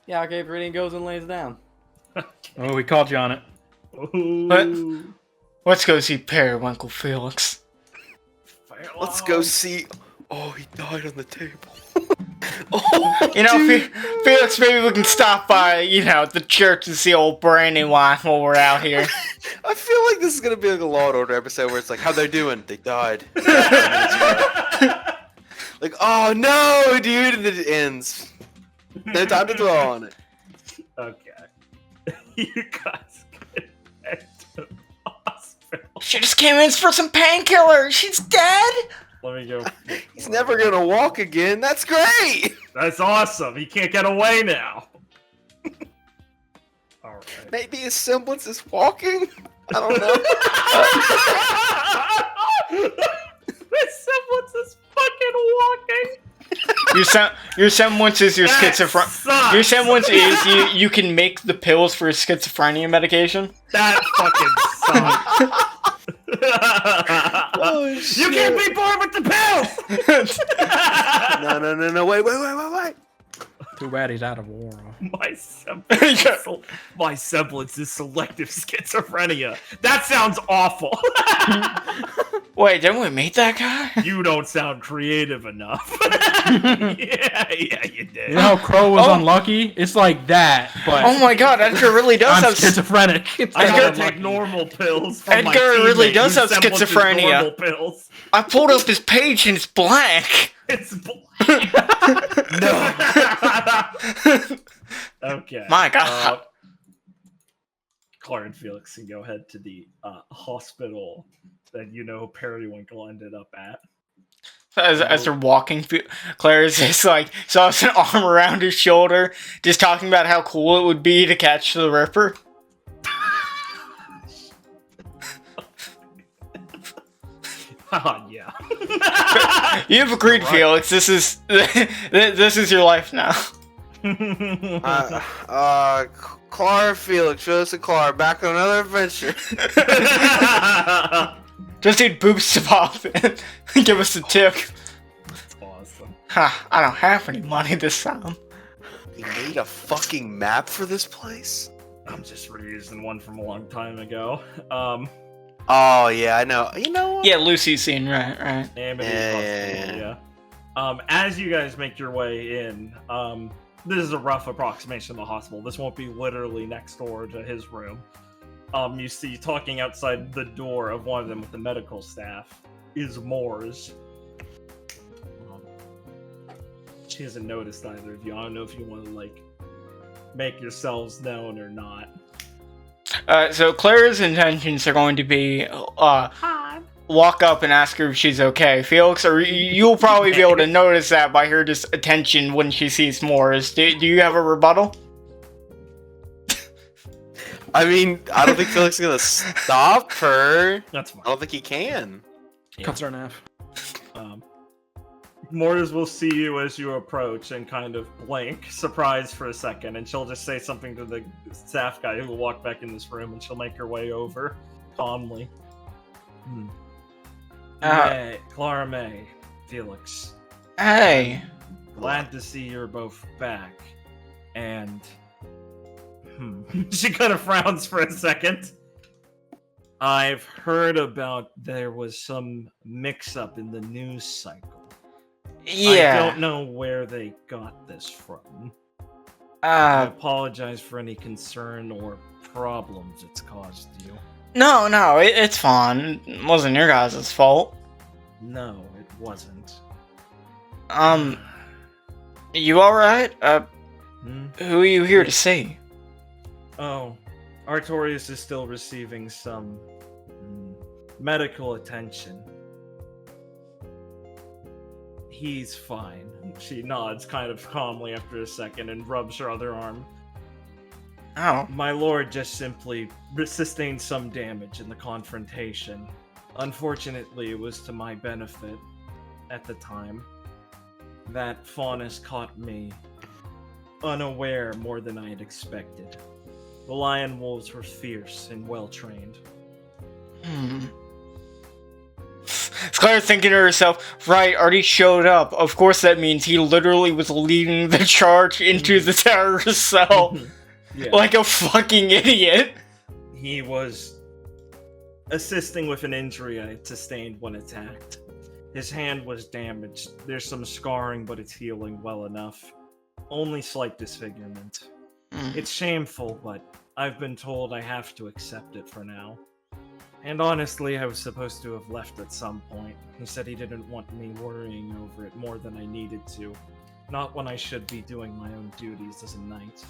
Yeah, okay. Viridian goes and lays down. Oh, we called you on it. Ooh. Let's go see Periwinkle Felix. Let's go see. Oh, he died on the table. Oh, You know, dude. Felix, maybe we can stop by, you know, the church and see old Brandywine while we're out here. I feel like this is gonna be like a Law and Order episode where it's like, how they doing? They died. Like, oh no, dude, and then it ends. No time to dwell on it. Okay. You guys get back to the hospital. She just came in for some painkillers. She's dead. Let me go. He's never gonna walk again. That's great. That's awesome. He can't get away now. Alright. Maybe his semblance is walking. I don't know. His semblance is fucking walking. Your semblance is your schizophrenia. Sucks. Your semblance is you can make the pills for schizophrenia medication. That fucking sucks. Oh, You shit. can't be born with the pills. No. Wait. Too bad he's out of war. My semblance is selective schizophrenia. That sounds awful. Wait, didn't we meet that guy? You don't sound creative enough. yeah, you did. You know how Crow was unlucky? It's like that, but Oh my god, Edgar really does I'm have schizophrenic. It's I not gotta unlucky. take normal pills. From my Edgar really teammate does whose have semblance is schizophrenia. normal pills. I pulled up his page and it's blank. It's No. Okay. My god. Clara and Felix can go ahead to the hospital that Periwinkle ended up at. As they're walking, Claire's just like saw an arm around his shoulder, just talking about how cool it would be to catch the Ripper. Oh yeah. You've agreed, Right. Felix. This is your life now. Clara, Felix, Felix and Clara, back on another adventure. Just need boobs to pop in. Give us a tip. That's awesome. Ha! I don't have any money this time. We made a fucking map for this place? I'm just reusing one from a long time ago. Oh, yeah, I know. You know what? Yeah, Lucy's scene, right. Amity Yeah. Hospital, as you guys make your way in, this is a rough approximation of the hospital. This won't be literally next door to his room. You see, talking outside the door of one of them with the medical staff is Moores. She hasn't noticed either of you. I don't know if you want to, make yourselves known or not. So Clara's intentions are going to be walk up and ask her if she's okay. Felix, or you'll probably be able to notice that by her just attention when she sees Morris. Do you have a rebuttal? I mean, I don't think Felix is gonna stop her. That's fine. I don't think he can. Cuts her in half. Mortis will see you as you approach and kind of blink, surprised for a second, and she'll just say something to the staff guy who will walk back in this room, and she'll make her way over calmly. Clara May, Felix. Hey. Glad to see you're both back. And she kind of frowns for a second. I've heard about there was some mix-up in the news cycle. Yeah. I don't know where they got this from. I apologize for any concern or problems it's caused you. No, it's fine. It wasn't your guys' fault. No, it wasn't. You alright? Who are you here to see? Oh, Artorius is still receiving some medical attention. He's fine. She nods kind of calmly after a second and rubs her other arm. Oh. My lord just simply sustained some damage in the confrontation. Unfortunately, it was to my benefit at the time. That faunus caught me unaware more than I had expected. The lion wolves were fierce and well-trained. Clara's thinking to herself, right, already showed up. Of course that means he literally was leading the charge into the terrorist cell. Yeah. Like a fucking idiot. He was assisting with an injury I had sustained when attacked. His hand was damaged. There's some scarring, but it's healing well enough. Only slight disfigurement. It's shameful, but I've been told I have to accept it for now. And honestly, I was supposed to have left at some point. He said he didn't want me worrying over it more than I needed to. Not when I should be doing my own duties as a knight.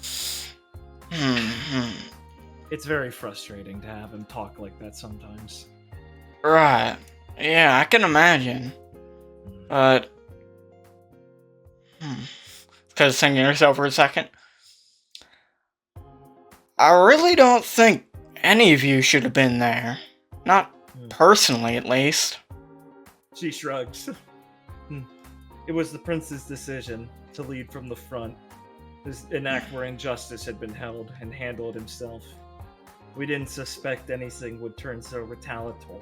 It's very frustrating to have him talk like that sometimes. Right. Yeah, I can imagine. But... Because thinking to yourself for a second. I really don't think any of you should have been there. Not personally, at least. She shrugs. It was the prince's decision to lead from the front. An act where injustice had been held and handled himself. We didn't suspect anything would turn so retaliatory.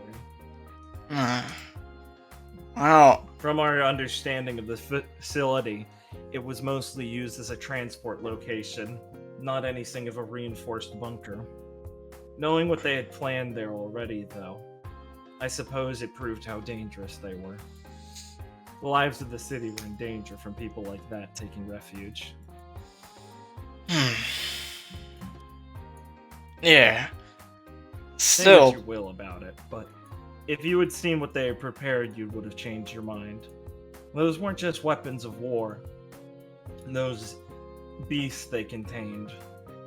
Well... From our understanding of the facility, it was mostly used as a transport location, not anything of a reinforced bunker. Knowing what they had planned there already, though, I suppose it proved how dangerous they were. The lives of the city were in danger from people like that taking refuge. Yeah. Say Still... what you will about it, but if you had seen what they had prepared, you would have changed your mind. Those weren't just weapons of war. Those beasts they contained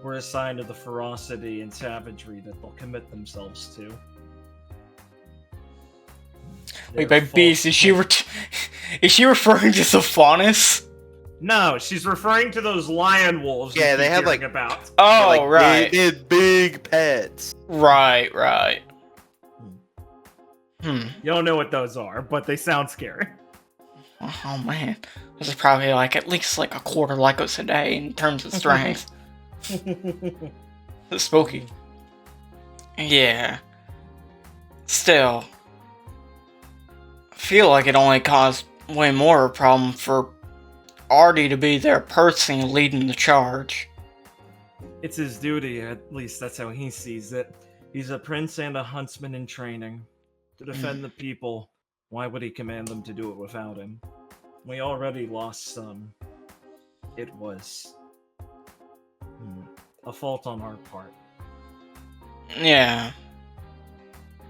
were a sign of the ferocity and savagery that they'll commit themselves to. Wait, by beast, is she referring to the faunus? No, she's referring to those lion wolves. Yeah, you they keep had, hearing like- about. Oh, Like, right. They had big pets. Right. You don't know what those are, but they sound scary. Oh man, this is probably like at least like a quarter Lycos a day in terms of strength. It's spooky. Yeah. Still, I feel like it only caused way more of a problem for Artie to be there personally leading the charge. It's his duty, at least that's how he sees it. He's a prince and a huntsman in training. To defend the people, why would he command them to do it without him? We already lost some. It was a fault on our part. Yeah.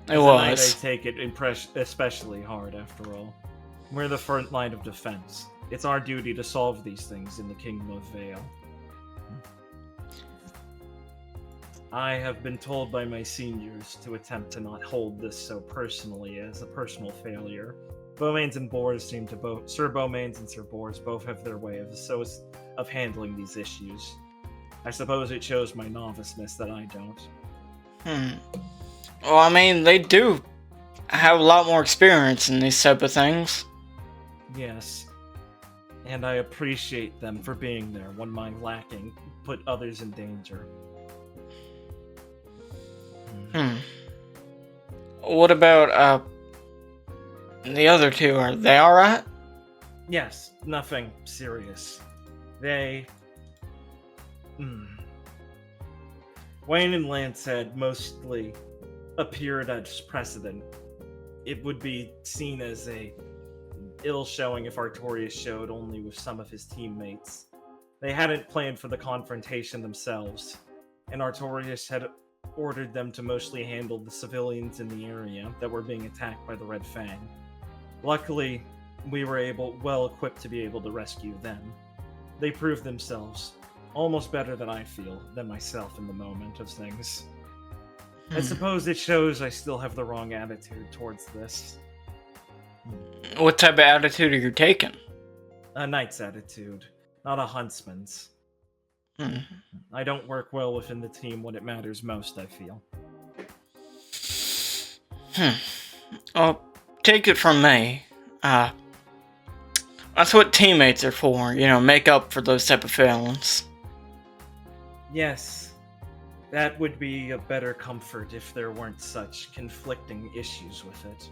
It As a knight, was. I take it especially hard, after all. We're the front line of defense. It's our duty to solve these things in the Kingdom of Vale. I have been told by my seniors to attempt to not hold this so personally as a personal failure. Beaumains and Boars seem to both... Sir Beaumains and Sir Boars both have their way of handling these issues. I suppose it shows my noviceness that I don't. Well, I mean, they do have a lot more experience in these type of things. Yes, And I appreciate them for being there when my lacking put others in danger. What about, the other two? Are they alright? Yes, nothing serious. They... Wayne and Lance had mostly appeared as precedent. It would be seen as a ill showing if Artorias showed only with some of his teammates. They hadn't planned for the confrontation themselves, and Artorias had ordered them to mostly handle the civilians in the area that were being attacked by the Red Fang. Luckily, we were well equipped to be able to rescue them. They proved themselves almost better than I feel, than myself in the moment of things. I suppose it shows I still have the wrong attitude towards this. What type of attitude are you taking? A knight's attitude, not a huntsman's. I don't work well within the team when it matters most, I feel. Oh, take it from me. That's what teammates are for, make up for those type of failings. Yes, that would be a better comfort if there weren't such conflicting issues with it.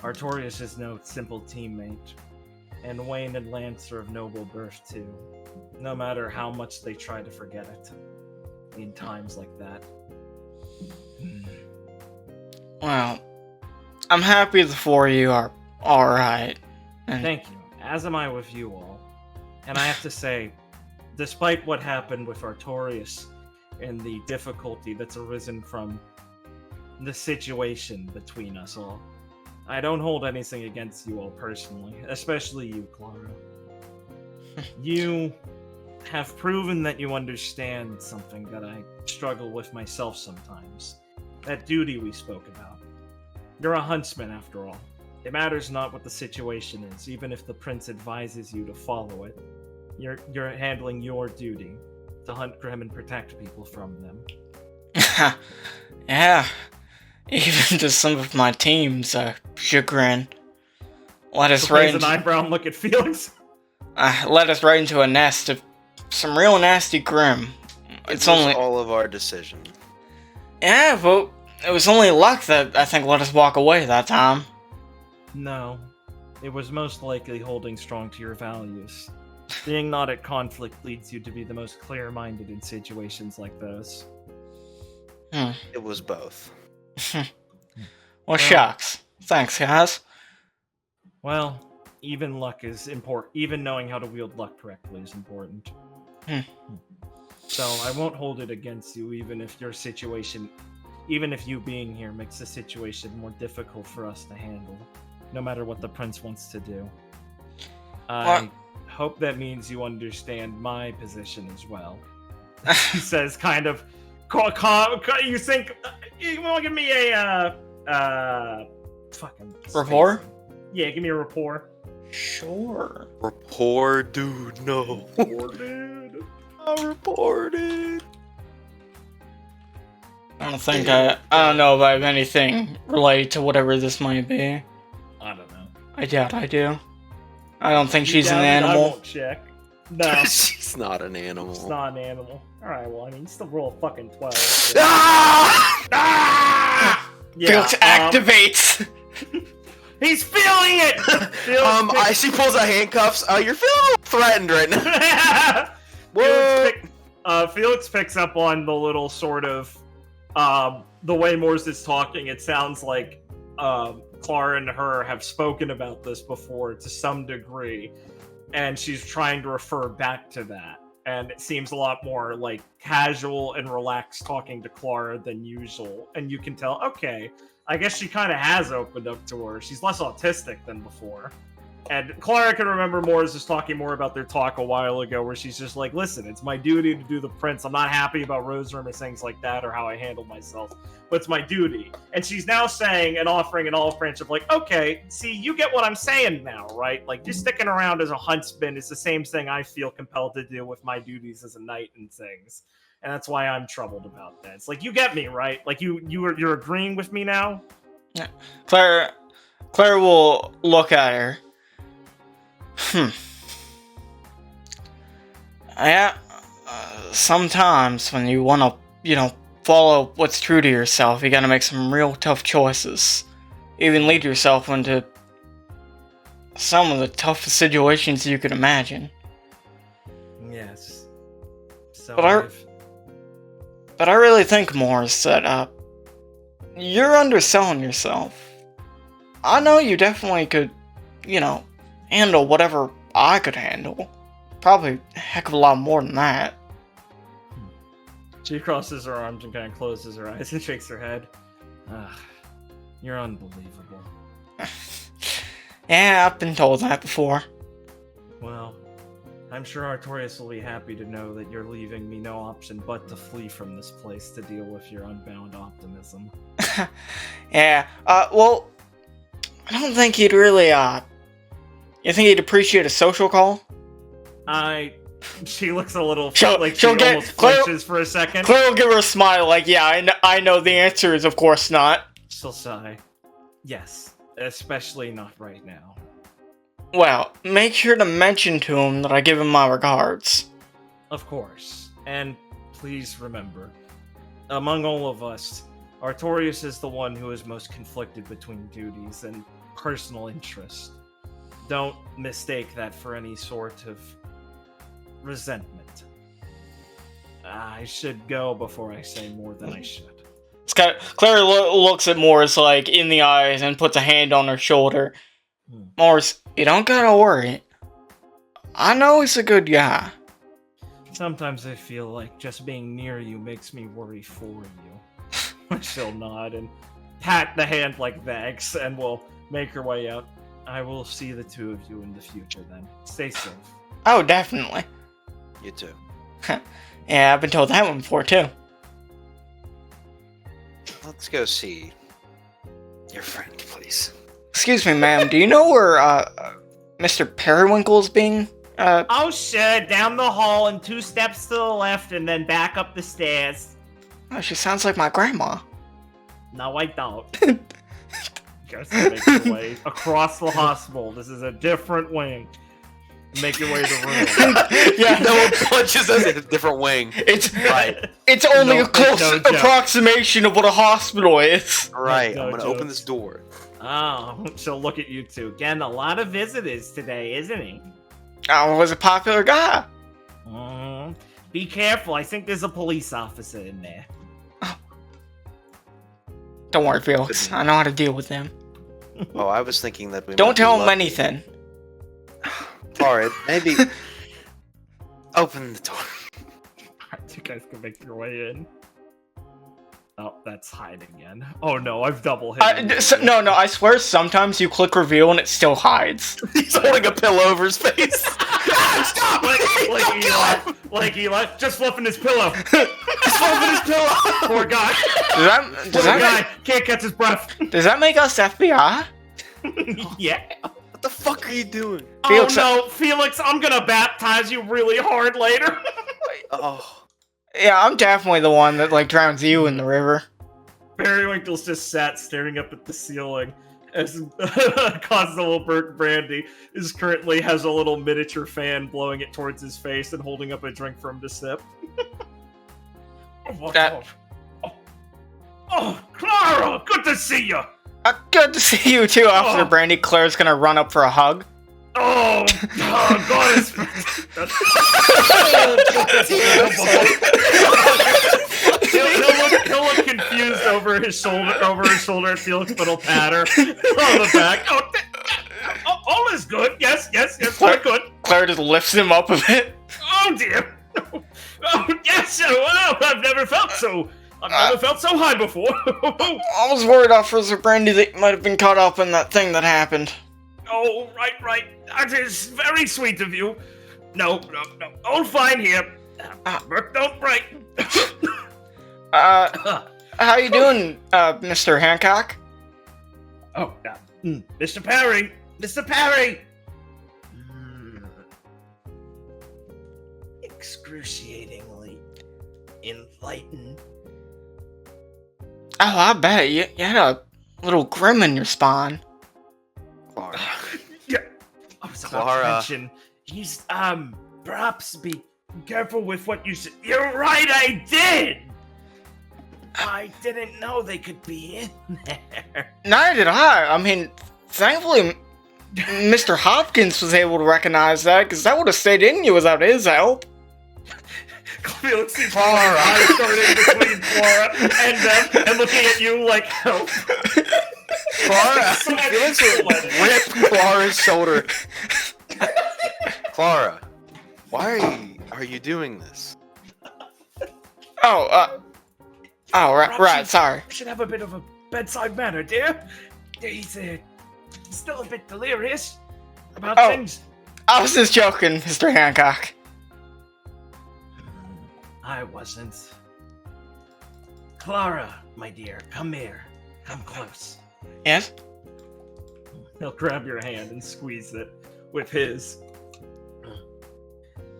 Artorias is no simple teammate, and Wayne and Lance are of noble birth too, no matter how much they try to forget it in times like that. Well, I'm happy the four of you are alright. Thank you, as am I with you all. And I have to say, despite what happened with Artorias and the difficulty that's arisen from the situation between us all, I don't hold anything against you all personally, especially you, Clara. You have proven that you understand something that I struggle with myself sometimes. That duty we spoke about. You're a huntsman, after all. It matters not what the situation is, even if the prince advises you to follow it. You're handling your duty to hunt grim and protect people from them. Yeah. Even to some of my team's chagrin. Let us right an eyebrow and look at Felix. Led us right into a nest of some real nasty grim. It's only all of our decision. Yeah, but it was only luck that I think let us walk away that time. No, it was most likely holding strong to your values. Being not at conflict leads you to be the most clear-minded in situations like those. It was both. Well, shucks. Thanks, guys. Well, even luck is important. Even knowing how to wield luck correctly is important. So I won't hold it against you, even if you being here makes the situation more difficult for us to handle, no matter what the prince wants to do. I hope that means you understand my position as well. He says, kind of, you think, you want to give me a, fucking... Rapport? Yeah, give me a rapport. Sure. Rapport, dude, no. Rapport, dude. I reported. I don't know if I have anything related to whatever this might be. I don't know. I doubt I do. I don't think she's an animal. I won't check. No. She's not an animal. It's not an animal. Alright, well, I mean, you still roll a fucking 12. Ah! Ah! Yeah, Felix activates! He's feeling it! She pulls out handcuffs. You're feeling threatened right now. Felix picks up on the little sort of, the way Morse is talking. It sounds like, Clara and her have spoken about this before to some degree, and she's trying to refer back to that. And it seems a lot more like casual and relaxed talking to Clara than usual. And you can tell, okay, I guess she kind of has opened up to her. She's less autistic than before. And Clara can remember Morris is talking more about their talk a while ago, where she's just like, listen, it's my duty to do the prince. I'm not happy about Rose Room or things like that or how I handle myself, but it's my duty. And she's now saying and offering an olive branch of like, okay, see, you get what I'm saying now, right? Like, just sticking around as a huntsman is the same thing I feel compelled to do with my duties as a knight and things. And that's why I'm troubled about that. It's like, you get me, right? Like, you're agreeing with me now? Yeah. Clara will look at her. Yeah, sometimes when you want to, follow what's true to yourself, you gotta make some real tough choices. Even lead yourself into some of the toughest situations you could imagine. Yes. So But I really think, Morris, that, you're underselling yourself. I know you definitely could, handle whatever I could handle. Probably a heck of a lot more than that. She crosses her arms and kind of closes her eyes and shakes her head. You're unbelievable. Yeah, I've been told that before. Well, I'm sure Artorias will be happy to know that you're leaving me no option but to flee from this place to deal with your unbound optimism. Yeah, well, I don't think he'd really, you think he'd appreciate a social call? She looks a little She'll almost flinches for a second. Clara will give her a smile like, yeah, I know the answer is of course not. She'll sigh. Yes, especially not right now. Well, make sure to mention to him that I give him my regards. Of course. And please remember, among all of us, Artorias is the one who is most conflicted between duties and personal interest. Don't mistake that for any sort of resentment. I should go before I say more than I should. Clara looks at Morris, like, in the eyes and puts a hand on her shoulder. Morris, you don't gotta worry. I know he's a good guy. Sometimes I feel like just being near you makes me worry for you. She'll nod and pat the hand like thanks, and will make her way out. I will see the two of you in the future then. Stay safe. Oh, definitely. You too. Yeah, I've been told that one before, too. Let's go see your friend, please. Excuse me, ma'am, do you know where, Mr. Periwinkle's being, Oh, sure, down the hall and 2 steps to the left and then back up the stairs. Oh, she sounds like my grandma. No, I don't. Just make your way across the hospital. This is a different wing. Make your way to the room. Yeah, No one punches us in a different wing. It's Right. It's only No- a close no joke. approximation of what a hospital is. Right, No I'm gonna jokes. open this door. Oh, she'll look at you two. Getting a lot of visitors today, isn't he? I was a popular guy. Be careful, I think there's a police officer in there. Don't worry, Felix. I know how to deal with them. Oh, I was thinking that we Don't might be tell them lucky. anything. Alright, maybe open the door. You guys can make your way in. Oh, that's hide again. Oh no, I've double hit. No, I swear sometimes you click reveal and it still hides. He's holding a pillow over his face. Stop! Like Eli, just fluffing his pillow. Just fluffing his pillow. Poor guy. Does Poor guy can't catch his breath. that make us FBI? Yeah. What the fuck are you doing? Felix, Oh no, Felix, I'm gonna baptize you really hard later. Oh. Yeah, I'm definitely the one that drowns you in the river. Periwinkle's just sat staring up at the ceiling as Constable Bert Brandy currently has a little miniature fan blowing it towards his face and holding up a drink for him to sip. Oh, Clara, good to see you. Good to see you too, Officer Brandy. Claire's gonna run up for a hug. Oh, God, he'll look confused over his shoulder at Felix, but he'll pat her on the back. Oh, all is good. Yes, quite good. Claire just lifts him up a bit. Oh dear. Oh yes. Oh, I've never felt so high before. I was worried, Officer Brandy, that you might have been caught up in that thing that happened. Oh, right. That is very sweet of you. No. All fine here. Don't break. How you doing, Mr. Hancock? Oh, Mr. Parry. Mr. Parry. Excruciatingly enlightened. Oh, I bet. You had a little grim in your spine. Clara. Yeah. I was about Clara. Mention, he's, perhaps be Careful with what you say. You're right, I did! I didn't know they could be in there. Neither did I. I mean, thankfully, Mr. Hopkins was able to recognize that, because that would have stayed in you without his help. Felix sees Clara eyes starting between Clara and them, and looking at you like help. Clara, Felix will rip Clara's shoulder. Clara, why are you doing this? Oh, right, sorry. Should have a bit of a bedside manner, dear. He's still a bit delirious about things. I was just joking, Mr. Hancock. I wasn't. Clara, my dear, come here. Come close. Yes? He'll grab your hand and squeeze it with his.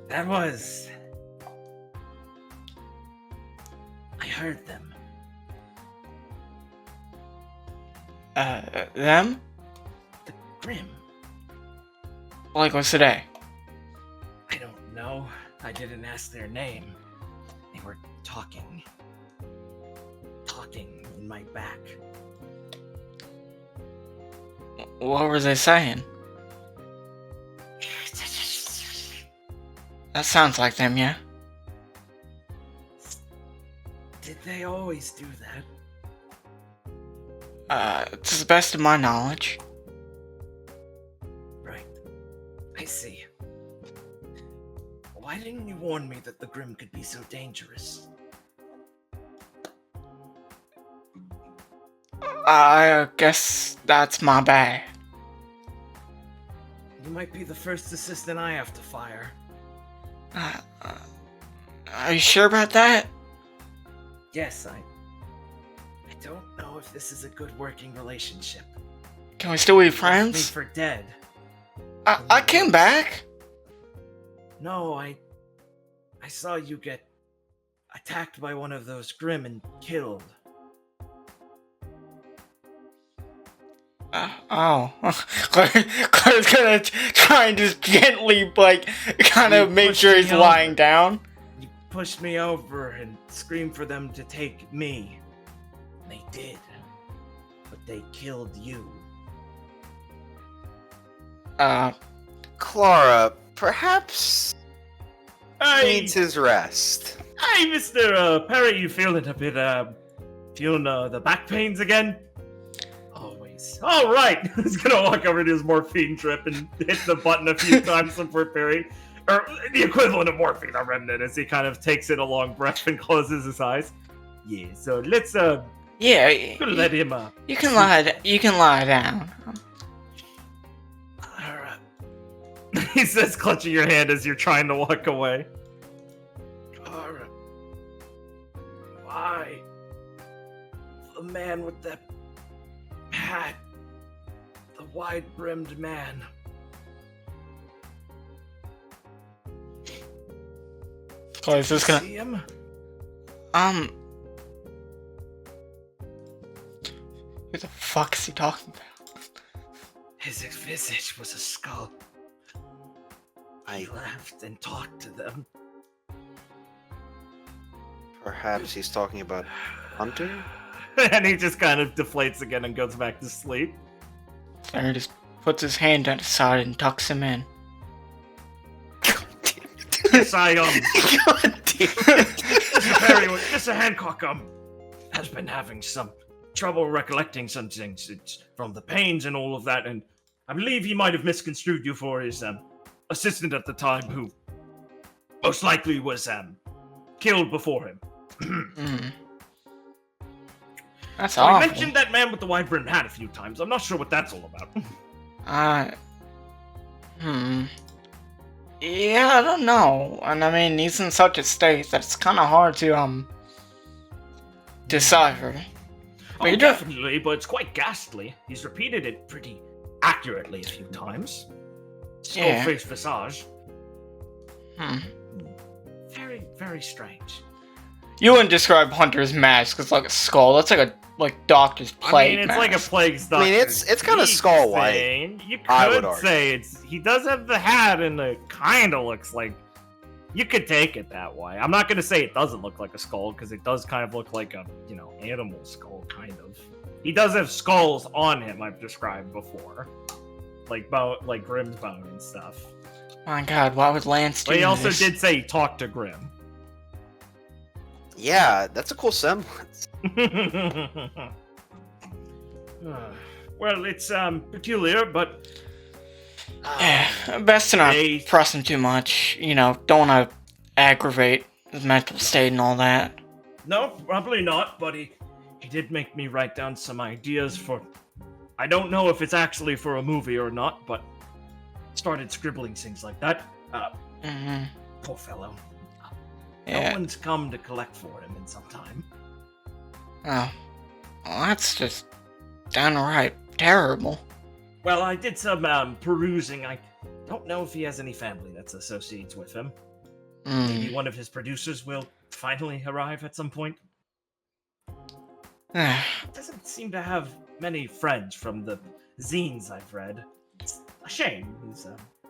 That was... I heard them. Them? The Grimm. Like what's today? I don't know. I didn't ask their name. They were talking. Talking in my back. What were they saying? That sounds like them, yeah? Did they always do that? To the best of my knowledge. Right. I see. Why didn't you warn me that the Grimm could be so dangerous? I guess that's my bad. You might be the first assistant I have to fire. Are you sure about that? Yes, I don't know if this is a good working relationship. Can we still be You left me friends? for dead. I came back. No, I saw you get attacked by one of those Grimm and killed. Claire's gonna try and just gently, kind of You make pushed sure me he's over. lying down. You pushed me over and screamed for them to take me. They did. But they killed you. Clara, perhaps he Hey, needs his rest. hey, Mr. Perry, you feeling a bit, feeling the back pains again? Always. All right, he's gonna walk over to his morphine trip and hit the button a few times for Perry, or the equivalent of morphine on Remnant, as he kind of takes in a long breath and closes his eyes. Yeah, so let's Yeah, let him you can lie down. Clara, He says, clutching your hand as you're trying to walk away. Clara. Why? The man with that hat. The wide-brimmed man. Claire's just gonna See him? Who the fuck is he talking about? His visage was a skull. I laughed and talked to them. Perhaps he's talking about Hunter? And he just kind of deflates again and goes back to sleep. Claire just puts his hand at his side and tucks him in. Yes, I God damn it. Mr. Perry, Mr. Hancock has been having some trouble recollecting some things. It's from the pains and all of that, and I believe he might have misconstrued you for his assistant at the time, who most likely was killed before him. That's I awful. mentioned that man with the wide brimmed hat a few times. I'm not sure what that's all about. Yeah, I don't know. And I mean, he's in such a state that it's kind of hard to, decipher. Oh, you don't- definitely, but it's quite ghastly. He's repeated it pretty accurately a few times. Yeah. Skull-face visage. Very, very strange. You wouldn't describe Hunter's mask as like a skull. That's like a doctor's I plague mean, it's mask. like a plague doctor. I mean, it's kinda skull white, thing. You I would could argue. say he does have the hat, and it kind of looks like You could take it that way. I'm not gonna say it doesn't look like a skull, because it does kind of look like a, animal skull, kind of. He does have skulls on him, I've described before. Like Grimm's bone and stuff. My god, why would Lance do But he also this? did say he talked to Grimm. Yeah, that's a cool semblance. Well, it's peculiar, but Yeah, best to not Hey. press him too much. Don't want to aggravate his mental state and all that. no, probably not. But he did make me write down some ideas for. I don't know if it's actually for a movie or not, but started scribbling things like that. Mm-hmm. Poor fellow. Yeah. No one's come to collect for him in some time. Oh. Well, that's just downright terrible. Well, I did some perusing. I don't know if he has any family that's associates with him. Maybe one of his producers will finally arrive at some point. Doesn't seem to have many friends from the zines I've read. It's a shame. He's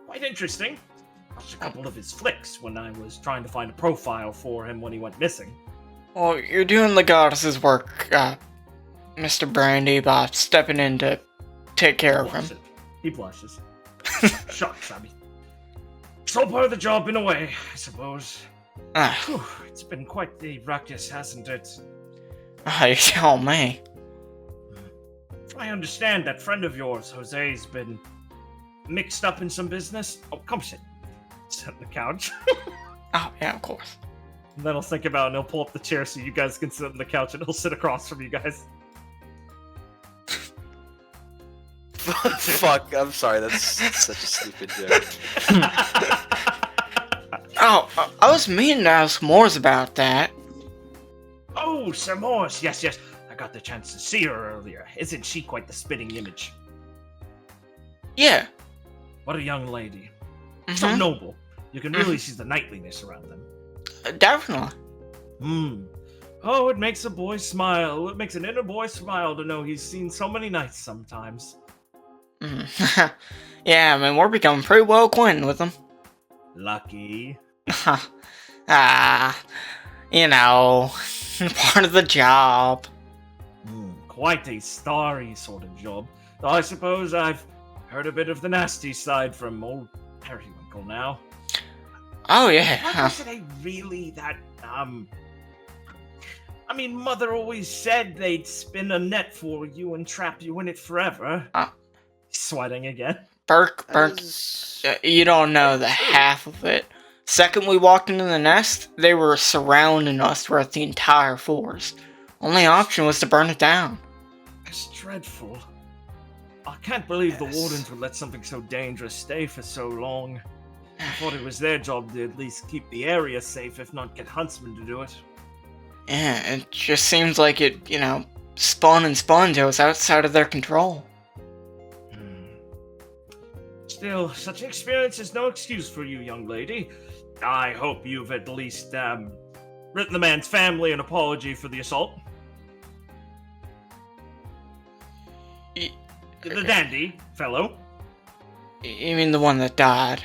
quite interesting. Watched a couple of his flicks when I was trying to find a profile for him when he went missing. Well, you're doing the goddess's work, Mr. Brandy, by stepping in to take care of him. He blushes. Shucks, I mean, it's all part of the job in a way, I suppose. Whew, it's been quite the ruckus, hasn't it? You tell me. I understand that friend of yours, Jose's been mixed up in some business. Oh, come sit. Sit on the couch. Oh, yeah, of course. And then he'll think about it and he'll pull up the chair so you guys can sit on the couch and he'll sit across from you guys. Fuck, I'm sorry, that's such a stupid joke. Oh, I was meaning to ask Moores about that. Oh, Sir Morris, yes. I got the chance to see her earlier. Isn't she quite the spitting image? Yeah. What a young lady. So noble. You can really see the knightliness around them. Definitely. Oh, it makes a boy smile. It makes an inner boy smile to know he's seen so many knights sometimes. Yeah, I mean, we're becoming pretty well acquainted with them. Lucky. Part of the job. Quite a starry sort of job. Though I suppose I've heard a bit of the nasty side from old Periwinkle now. Oh, yeah. Why wasn't I really that, I mean, Mother always said they'd spin a net for you and trap you in it forever. Sweating again. Burke, you don't know the half of it. Second we walked into the nest, they were surrounding us throughout the entire forest. Only option was to burn it down. That's dreadful. I can't believe the wardens would let something so dangerous stay for so long. I thought it was their job to at least keep the area safe, if not get huntsmen to do it. Yeah, it just seems like it, spun and spun till it's outside of their control. Still, such an experience is no excuse for you, young lady. I hope you've at least, written the man's family an apology for the assault. The dandy fellow. You mean the one that died?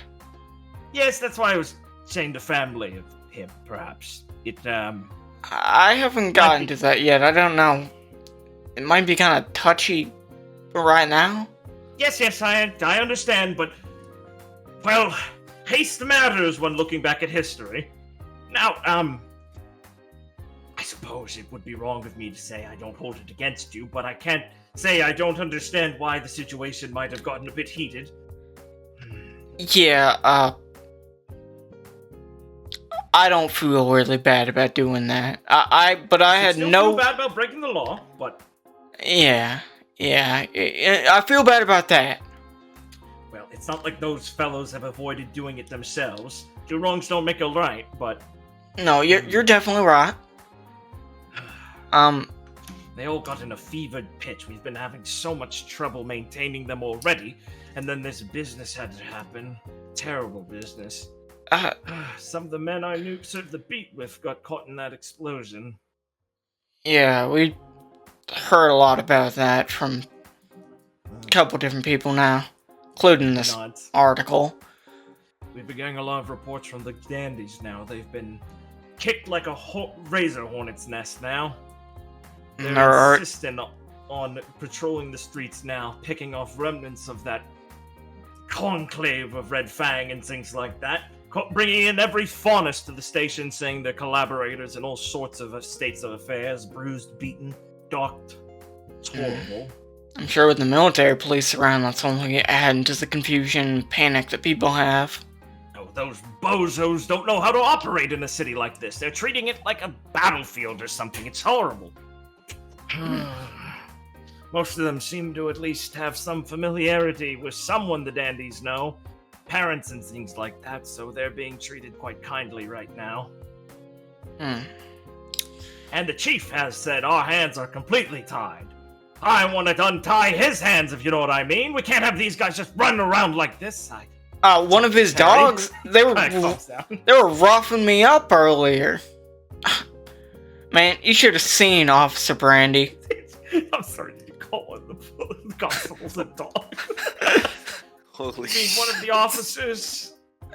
Yes, that's why I was saying the family of him, perhaps. I haven't gotten to that yet. I don't know. It might be kind of touchy right now. Yes, I understand, but, well, haste matters when looking back at history. Now, I suppose it would be wrong of me to say I don't hold it against you, but I can't say I don't understand why the situation might have gotten a bit heated. Yeah, I don't feel really bad about doing that. But I had Still no... feel bad about breaking the law, but... Yeah, I feel bad about that. Well, it's not like those fellows have avoided doing it themselves. Two wrongs don't make a right, but... No, you're definitely right. They all got in a fevered pitch. We've been having so much trouble maintaining them already, and then this business had to happen. Terrible business. Some of the men I knew served the beat with got caught in that explosion. Yeah, we heard a lot about that from a couple different people now, including this Nods. article. We've been getting a lot of reports from the dandies now. They've been kicked like a razor hornet's nest now. They're insistent on patrolling the streets now, picking off remnants of that conclave of Red Fang and things like that. Bringing in every faunus to the station, saying they're collaborators in all sorts of states of affairs, bruised, beaten, docked. It's horrible. I'm sure with the military police around, that's only adding to the confusion and panic that people have. Oh, those bozos don't know how to operate in a city like this. They're treating it like a battlefield or something. It's horrible. Most of them seem to at least have some familiarity with someone the dandies know. Parents and things like that, so they're being treated quite kindly right now. And the chief has said our hands are completely tied. I want to untie his hands, if you know what I mean. We can't have these guys just running around like this. One of his dogs, they were roughing me up earlier. Man, you should have seen Officer Brandy. I'm sorry, did you call him the constable's a dog? Holy He's one of the officers.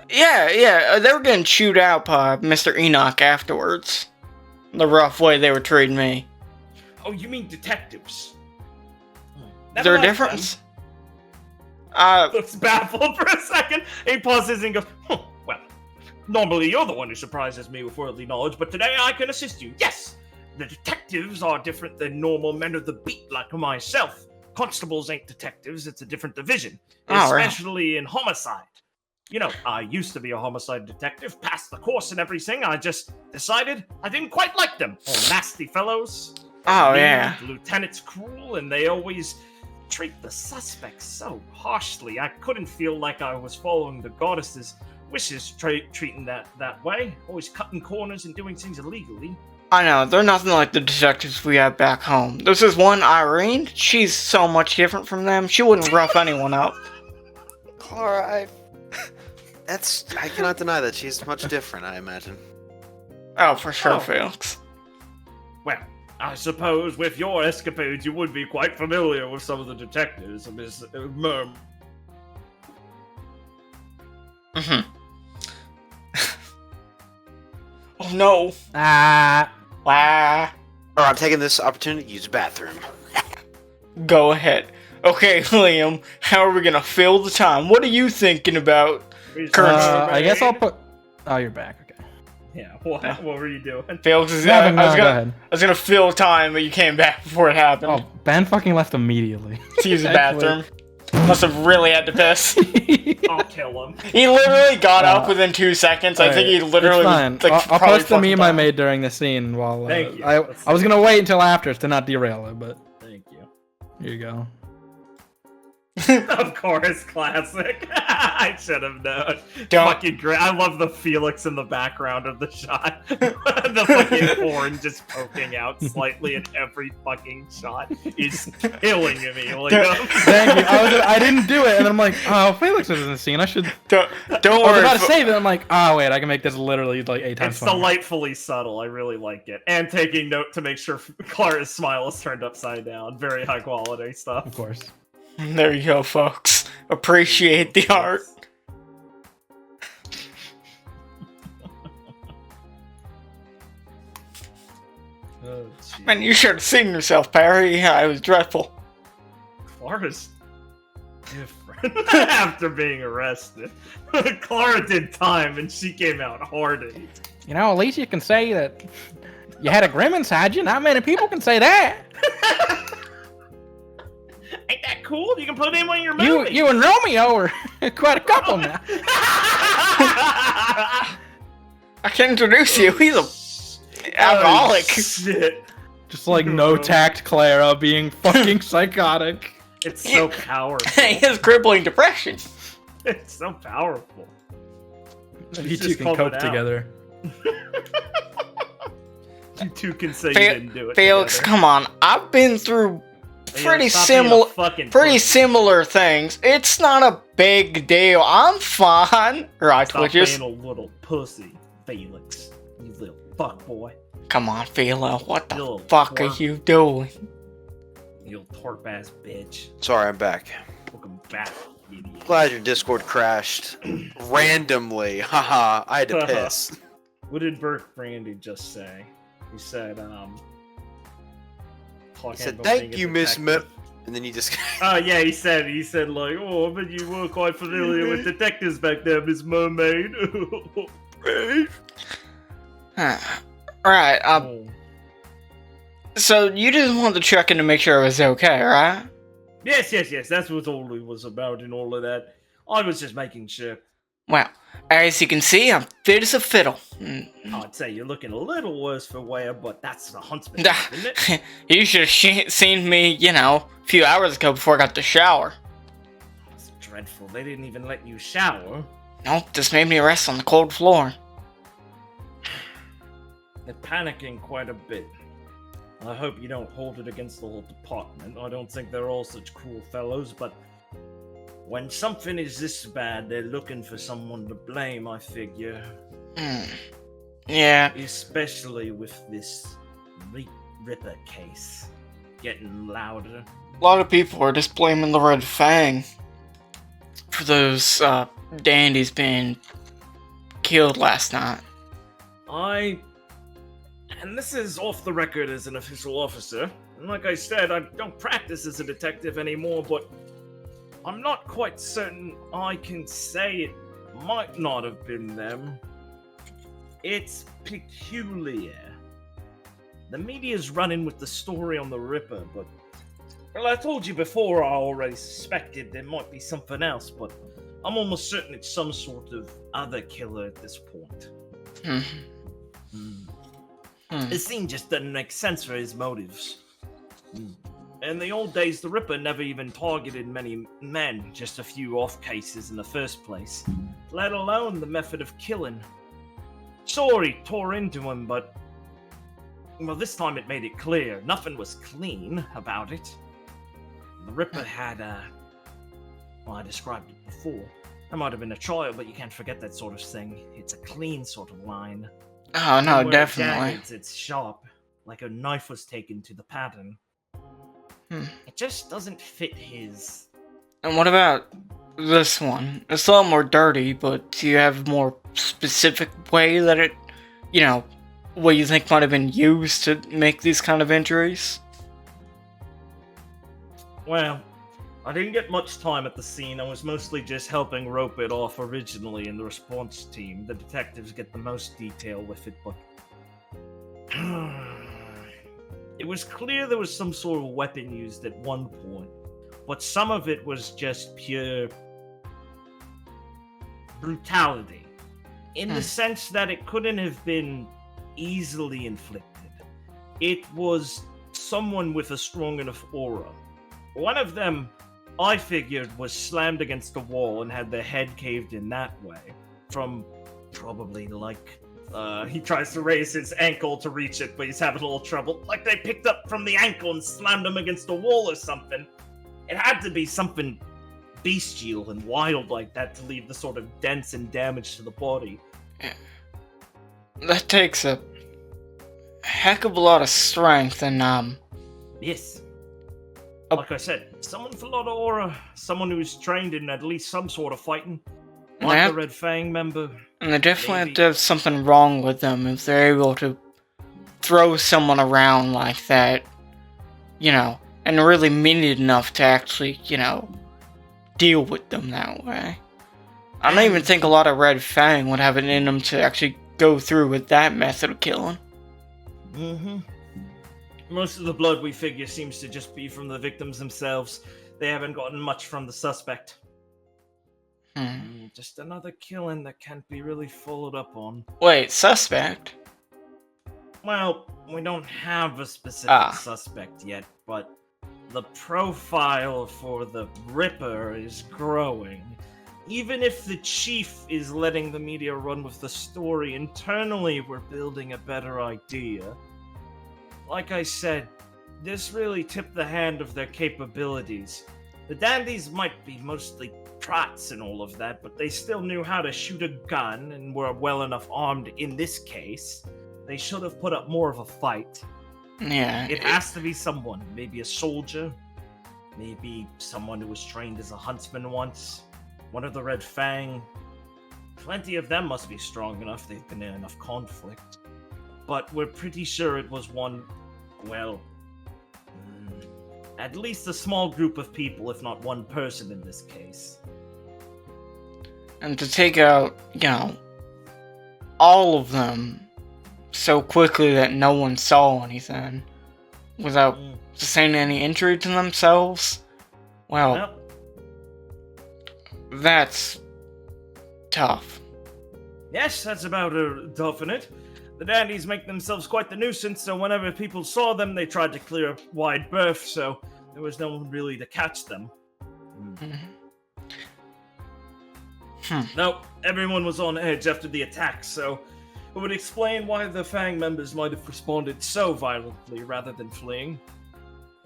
Yeah, they were getting chewed out by Mr. Enoch afterwards. The rough way they were treating me. Oh, you mean detectives? Is there a difference? Looks baffled for a second. He pauses and goes, well, normally you're the one who surprises me with worldly knowledge, but today I can assist you. Yes, the detectives are different than normal men of the beat like myself. Constables ain't detectives, it's a different division. Especially in homicide. You know, I used to be a homicide detective, passed the course and everything. I just decided I didn't quite like them. All nasty fellows. Yeah. The lieutenant's cruel, and they always treat the suspects so harshly. I couldn't feel like I was following the goddess's wishes, treating that way. Always cutting corners and doing things illegally. I know, they're nothing like the detectives we have back home. There's this one Irene, she's so much different from them. She wouldn't rough anyone up. Clara, I cannot deny that she's much different, I imagine. Oh, for sure, Felix. Well, I suppose with your escapades you would be quite familiar with some of the detectives, Miss Merm. Oh no. I'm taking this opportunity to use the bathroom. Go ahead. Okay, Liam, how are we gonna fill the time? What are you thinking about? I guess I'll put... Oh, you're back. Okay. Yeah, what were you doing? Felix is... Go ahead. I was gonna fill time, but you came back before it happened. Oh, Ben fucking left immediately. To use the bathroom. Must have really had to piss. I'll kill him. He literally got up within 2 seconds. I think he literally... It's fine. I'll post the meme I made during the scene while... Thank you. I was gonna wait until after to not derail it, but... Thank you. Here you go. Of course, classic. I should have known. Fucking great. I love the Felix in the background of the shot. The fucking horn just poking out slightly in every fucking shot is killing me. Like, Thank you. I didn't do it, and I'm like, oh, Felix is in the scene. I should. Don't I worry. was about to save it. I'm like, oh wait, I can make this literally like 8 times. It's funnier. delightfully subtle. I really like it. And taking note to make sure Clara's smile is turned upside down. Very high quality stuff. Of course. There you go, folks. Appreciate the art. Oh, Man, you should have seen yourself, Perry. Yeah, it was dreadful. Clara's different after being arrested. Clara did time and she came out hardened. You know, at least you can say that you had a grim inside you. Not many people can say that. Ain't that cool? You can put him in your movie. You and Romeo are quite a couple now. I can introduce you. He's a alcoholic. Shit. Just like no tact Clara being fucking psychotic. It's so powerful. He has crippling depression. It's so powerful. You two can cope together. You two can say you didn't do it. Felix, together. come on. I've been through pretty similar things. It's not a big deal. I'm fine. Right, Stop Twitches? being a little pussy, Felix. You little fuck boy. Come on, Philo. What the Little fuck are twerp. you doing? You little twerp ass bitch. Sorry, I'm back. Welcome back. Idiot. Glad your Discord crashed randomly. Haha, I had to piss. What did Burke Brandy just say? He said, He said, "Thank you, Miss Mip," and then he just. Oh yeah, he said like, "Oh, I bet you were quite familiar with detectives back there, Miss Mermaid." Right. Oh. So you just wanted to check in to make sure it was okay, right? Yes. That's what all it was about and all of that. I was just making sure. Well, as you can see, I'm fit as a fiddle. I'd say you're looking a little worse for wear, but that's the huntsman, isn't it? You should have seen me, a few hours ago before I got the shower. It's dreadful. They didn't even let you shower. Nope, just made me rest on the cold floor. They're panicking quite a bit. I hope you don't hold it against the whole department. I don't think they're all such cruel fellows, but when something is this bad, they're looking for someone to blame, I figure. Yeah. Especially with this Ripper case getting louder. A lot of people are just blaming the Red Fang for those dandies being killed last night. And this is off the record as an official officer. And like I said, I don't practice as a detective anymore, but I'm not quite certain I can say it might not have been them. It's peculiar. The media's running with the story on the Ripper, but... Well, I told you before I already suspected there might be something else, but I'm almost certain it's some sort of other killer at this point. The scene just doesn't make sense for his motives. In the old days, the Ripper never even targeted many men, just a few off cases in the first place, let alone the method of killing. Sure, he tore into him, but... Well, this time it made it clear. Nothing was clean about it. The Ripper had well, I described it before. There might have been a trial, but you can't forget that sort of thing. It's a clean sort of line. Oh, no, Where definitely. It jagged, it's sharp, like a knife was taken to the pattern. It just doesn't fit his... And what about this one? It's a lot more dirty, but do you have a more specific way that it, what you think might have been used to make these kind of injuries? Well, I didn't get much time at the scene. I was mostly just helping rope it off originally in the response team. The detectives get the most detail with it, but... It was clear there was some sort of weapon used at one point, but some of it was just pure... brutality. In the sense that it couldn't have been easily inflicted. It was someone with a strong enough aura. One of them, I figured, was slammed against the wall and had their head caved in that way. From probably like... he tries to raise his ankle to reach it, but he's having a little trouble. Like they picked up from the ankle and slammed him against the wall or something. It had to be something bestial and wild like that to leave the sort of dents and damage to the body. That takes a heck of a lot of strength, and Yes. Like I said, someone with a lot of aura, someone who's trained in at least some sort of fighting, like Yep. the Red Fang member. they definitely have Maybe. to have something wrong with them if they're able to throw someone around like that, and really mean it enough to actually, deal with them that way. I don't even think a lot of Red Fang would have it in them to actually go through with that method of killing. Most of the blood we figure seems to just be from the victims themselves. They haven't gotten much from the suspect. Just another killing that can't be really followed up on. Wait, suspect? Well, we don't have a specific suspect yet, but the profile for the Ripper is growing. Even if the chief is letting the media run with the story, internally we're building a better idea. Like I said, this really tipped the hand of their capabilities. The dandies might be mostly trots and all of that, but they still knew how to shoot a gun and were well enough armed in this case. They should have put up more of a fight. Yeah. It has to be someone, maybe a soldier, Maybe someone who was trained as a huntsman once. One of the Red Fang. Plenty of them must be strong enough, they've been in enough conflict. But we're pretty sure it was one, well, at least a small group of people, if not one person in this case. And to take out, all of them so quickly that no one saw anything without sustaining any injury to themselves, well, that's tough. Yes, that's about tough in it. The dandies make themselves quite the nuisance, so whenever people saw them, they tried to clear a wide berth, so there was no one really to catch them. No, everyone was on edge after the attack, so it would explain why the Fang members might have responded so violently rather than fleeing.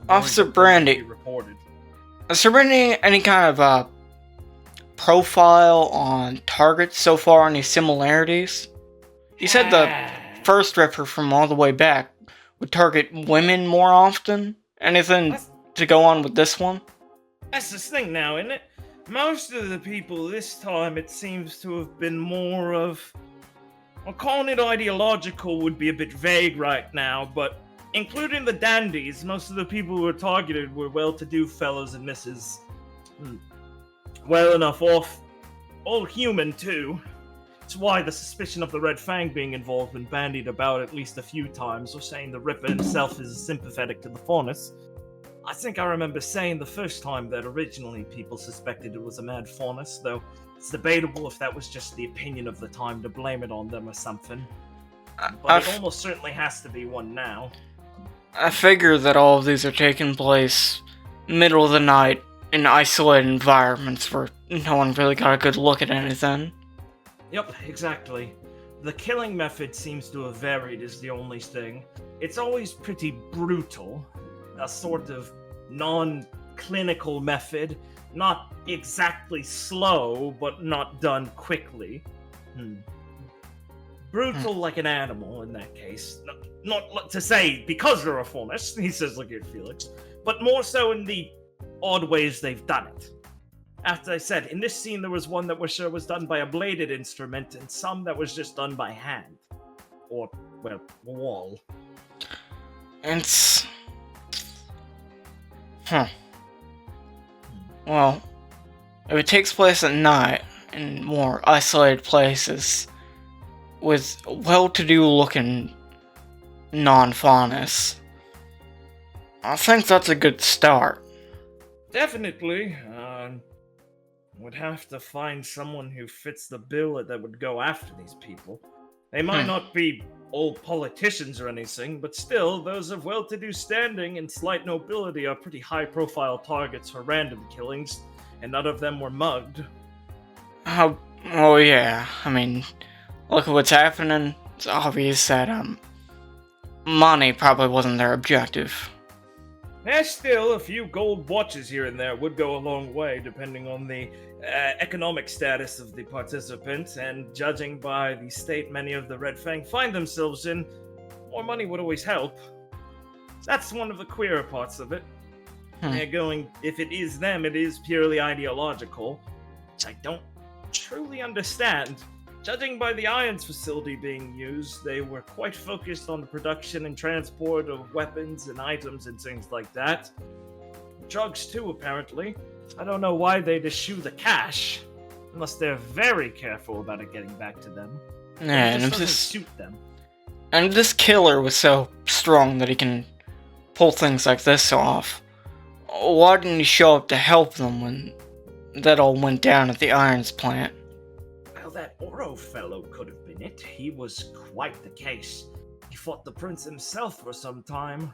Officer Brandy, reported. has there been any kind of profile on targets so far, any similarities? He said the first Ripper from all the way back would target women more often. Anything to go on with this one? That's the thing now, isn't it? Most of the people this time, it seems to have been more of... Well, calling it ideological would be a bit vague right now, but including the dandies, most of the people who were targeted were well-to-do fellows and misses. Well enough off. All human, too. It's why the suspicion of the Red Fang being involved been bandied about at least a few times, or saying the Ripper himself is sympathetic to the Faunus. I think I remember saying the first time that originally people suspected it was a mad Faunus, though it's debatable if that was just the opinion of the time to blame it on them or something. But it almost certainly has to be one now. I figure that all of these are taking place middle of the night in isolated environments where no one really got a good look at anything. Yep, exactly. The killing method seems to have varied is the only thing. It's always pretty brutal. A sort of non-clinical method. Not exactly slow, but not done quickly. Brutal like an animal in that case. Not to say because they're a Faunus, he says looking at Felix, but more so in the odd ways they've done it. After I said, in this scene there was one that we're sure was done by a bladed instrument, and some that was just done by hand. Or, well, wall. It's... Well, if it takes place at night, in more isolated places, with well-to-do looking non-Faunus, I think that's a good start. Definitely. Would have to find someone who fits the bill that would go after these people. They might not be old politicians or anything, but still, those of well-to-do standing and slight nobility are pretty high-profile targets for random killings, and none of them were mugged. Oh yeah, I mean, look at what's happening. It's obvious that, money probably wasn't their objective. Still, a few gold watches here and there would go a long way, depending on the economic status of the participants, and judging by the state many of the Red Fang find themselves in, more money would always help. That's one of the queerer parts of it. They're going, if it is them, it is purely ideological, which I don't truly understand. Judging by the Irons facility being used, they were quite focused on the production and transport of weapons and items and things like that. Drugs too, apparently. I don't know why they'd eschew the cash, unless they're very careful about it getting back to them. Yeah, It just doesn't suit them. And this killer was so strong that he can pull things like this off. Why didn't he show up to help them when that all went down at the Irons plant? Well, that Oro fellow could have been it. He was quite the case. He fought the prince himself for some time.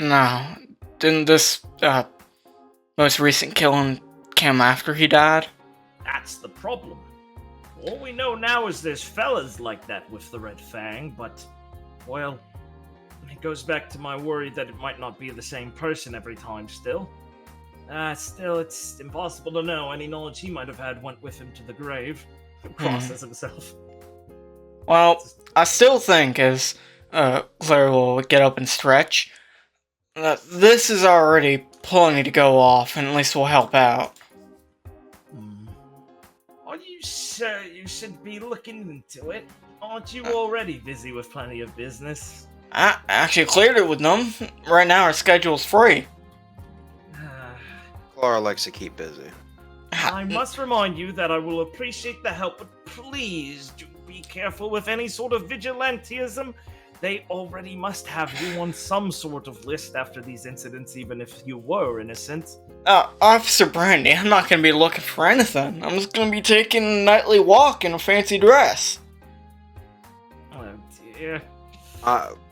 No. Didn't this, most recent killing come after he died? That's the problem. All we know now is there's fellas like that with the Red Fang, but, well, it goes back to my worry that it might not be the same person every time still. Still, it's impossible to know. Any knowledge he might have had went with him to the grave. Crosses himself. Well, I still think, as Clara will get up and stretch, that this is already plenty to go off, and at least we'll help out. Are you sure you should be looking into it? Aren't you already busy with plenty of business? I actually cleared it with them. Right now, our schedule's free. Clara likes to keep busy. I must remind you that I will appreciate the help, but please do be careful with any sort of vigilantism. They already must have you on some sort of list after these incidents, even if you were innocent. Officer Brandy, I'm not gonna be looking for anything. I'm just gonna be taking a nightly walk in a fancy dress. Oh dear.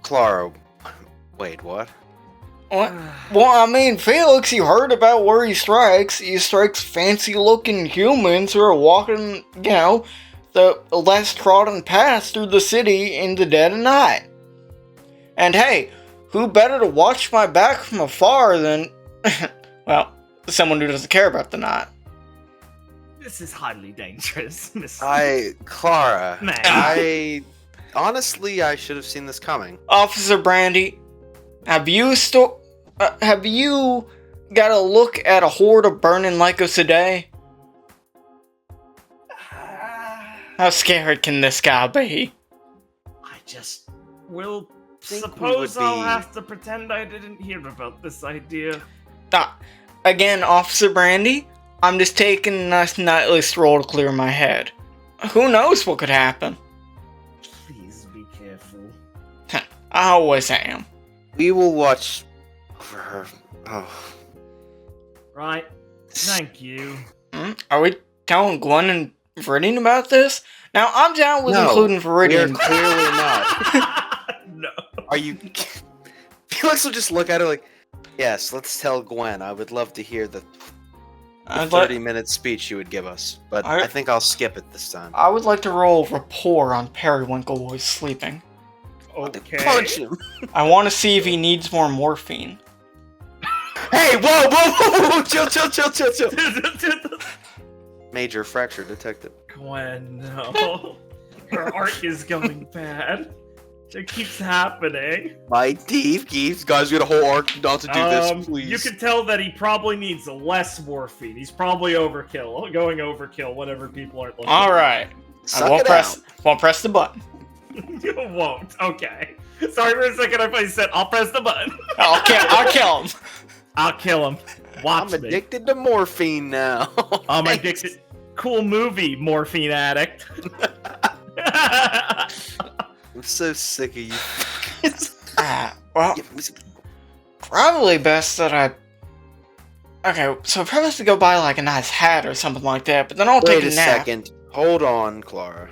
Clara, wait, what? What? Well, I mean, Felix, you heard about where he strikes. He strikes fancy-looking humans who are walking, the less trodden paths through the city in the dead of night. And hey, who better to watch my back from afar than, well, someone who doesn't care about the night. This is highly dangerous, Miss. Clara, Man. Honestly, I should have seen this coming. Officer Brandy, have you got a look at a horde of burning Lycos a day? How scared can this guy be? I just will Think we suppose would I'll be- have to pretend I didn't hear about this idea. Again, Officer Brandy, I'm just taking a nice nightly stroll to clear my head. Who knows what could happen? Please be careful. I always am. We will watch over her. Oh. Right. Thank you. Are we telling Gwen and Viridian about this? Now, I'm down with No, including We're Viridian. clearly not. No. Are you? Felix will just look at her like, yes, let's tell Gwen. I would love to hear the I'd like- 30-minute speech you would give us, but I- I think I'll skip it this time. I would like to roll rapport on Periwinkle while he's sleeping. Okay. Punch him! I want to see if he needs more morphine. Hey, whoa! Chill. Major fracture detected. Gwen, no. Her arc is going bad. It keeps happening. My teeth keeps. Guys, we got a whole arc not to do this, please. You can tell that he probably needs less morphine. He's probably going overkill whenever people aren't looking. Alright. Suck I won't it press the button. You won't. Okay. Sorry for a second. I thought you said I'll press the button. I'll kill him. I'll kill him. Watch I'm me. addicted to morphine now. I'm addicted. Cool movie, morphine addict. I'm so sick of you. Well, Give me some- probably best that I... Okay, so probably have to go buy like a nice hat or something like that, but then I'll Wait take a a nap. second. Hold on, Clara.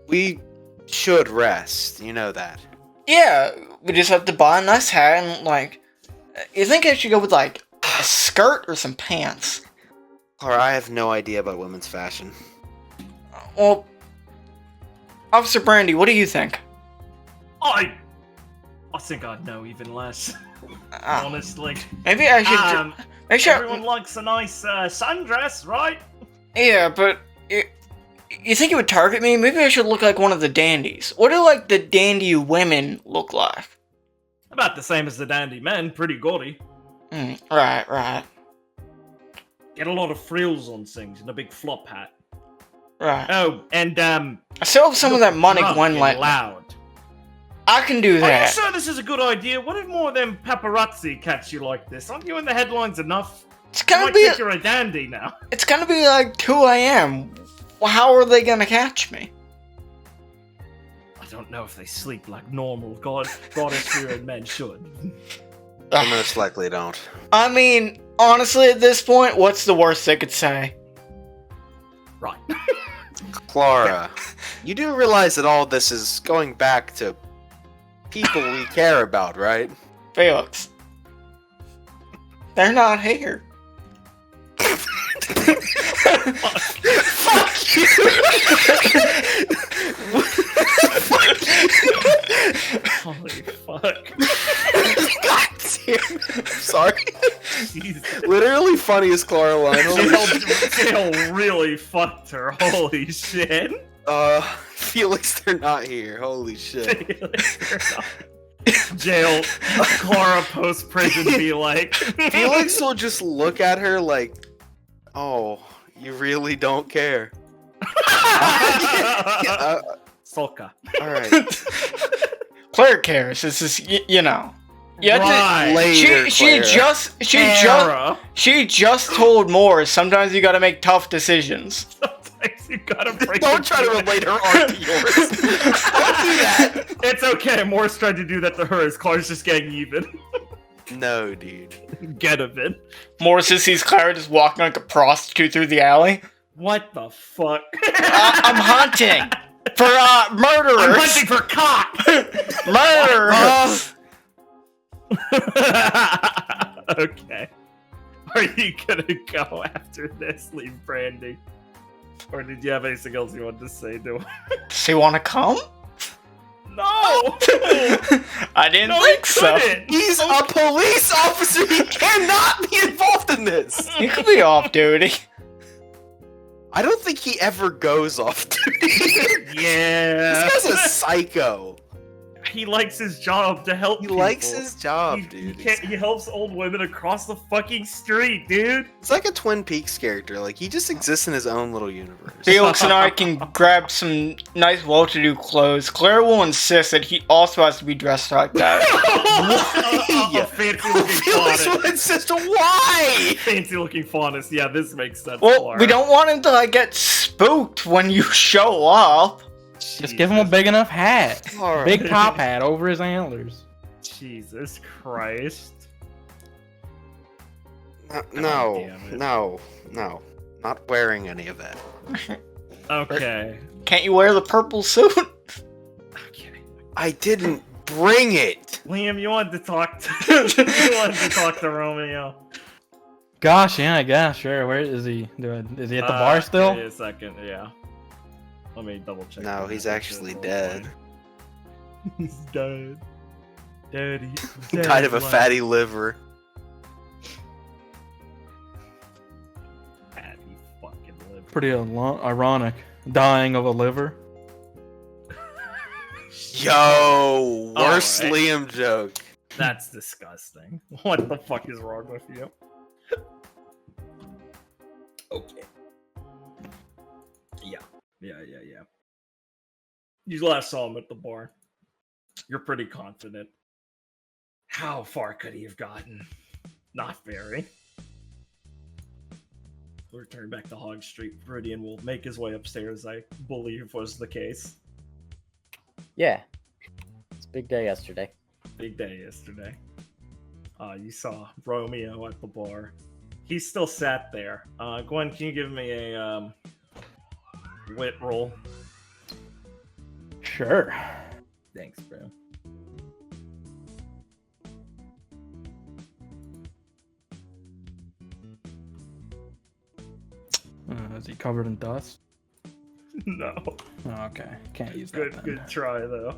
We should rest. You know that. Yeah, we just have to buy a nice hat and like... You think I should go with like a skirt or some pants? Clara, I have no idea about women's fashion. Well, Officer Brandy, what do you think? I think I'd know even less. Honestly. Maybe I should... Make sure... Everyone likes a nice sundress, right? Yeah, but... You think it would target me? Maybe I should look like one of the dandies. What do like the dandy women look like? About the same as the dandy men, pretty gaudy. Right. Get a lot of frills on things and a big flop hat. Right. Oh, and I still have some of that money drunk Gwen and let me. loud. I can do Are you that. sure this is a good idea? What if more of them paparazzi catch you like this? Aren't you in the headlines enough? It's I gonna might be think you're a dandy now. it's gonna be like 2 a.m. Well, how are they gonna catch me? I don't know if they sleep like normal goddess-fearing men should. They most likely don't. I mean, honestly, at this point, what's the worst they could say? Right. Clara, you do realize that all this is going back to people we care about, right? Felix. They're not here. Fuck you! Holy fuck. God damn. I'm sorry. Jesus. Literally funniest Clara line. Holy Dale really fucked her. Holy shit. Felix, they're not here. Holy shit. jail Clara post prison be like? Felix will just look at her like, "Oh, you really don't care." Sulka. All right. Claire cares. It's just you know. Yeah, Right. Later, Clara. she just told Moore. Sometimes you gotta make tough decisions. Sometimes you gotta break. Don't try to relate her art to yours. Don't do that. It's okay. Morse tried to do that to her. His Clara's just getting even. No, dude. Get even. Morris just sees Clara just walking like a prostitute through the alley. What the fuck? I'm hunting for murderers. I'm hunting for cock. Murderers. Okay. Are you gonna go after this, leave Brandy? Or did you have anything else you wanted to say to him? Does he want to come? No! I didn't No, think he so. couldn't. He's a police officer. He cannot be involved in this. He could be off duty. I don't think he ever goes off duty. Yeah. This guy's a psycho. He likes his job to help He people. likes his job, He dude. he helps old women across the fucking street, dude. It's like a Twin Peaks character. Like, he just exists in his own little universe. Felix and I can grab some nice, well-to-do clothes. Claire will insist that he also has to be dressed like that. A fancy looking Felix faunus. would insist, why? Fancy looking faunus. Yeah, this makes sense. Well, Clara. we don't want him to like get spooked when you show up. Just give him a big enough hat. Alright. Big top hat over his antlers. Jesus Christ. No, damn it. no, no. Not wearing any of that. Okay. Can't you wear the purple suit? Okay. I didn't bring it. Liam, you wanted to talk to Romeo. Gosh, yeah, I guess. Sure. Where is he? Is he at the bar still? Give me a second, yeah. Let me double check. No, he's actually dead. He's dead. Daddy. He died of a fatty liver. Fatty fucking liver. Pretty ironic. Dying of a liver. Yo, worst Alright. Liam joke. That's disgusting. What the fuck is wrong with you? Okay. Yeah. You last saw him at the bar. You're pretty confident. How far could he have gotten? Not very. We'll return back to Hog Street. Viridian will make his way upstairs, I believe was the case. Yeah. It's a big day yesterday. Big day yesterday. You saw Romeo at the bar. He still sat there. Gwen, can you give me a wit roll? Sure. Thanks, bro. Is he covered in dust? No. Oh, okay. Can't use that Good, then. good try though.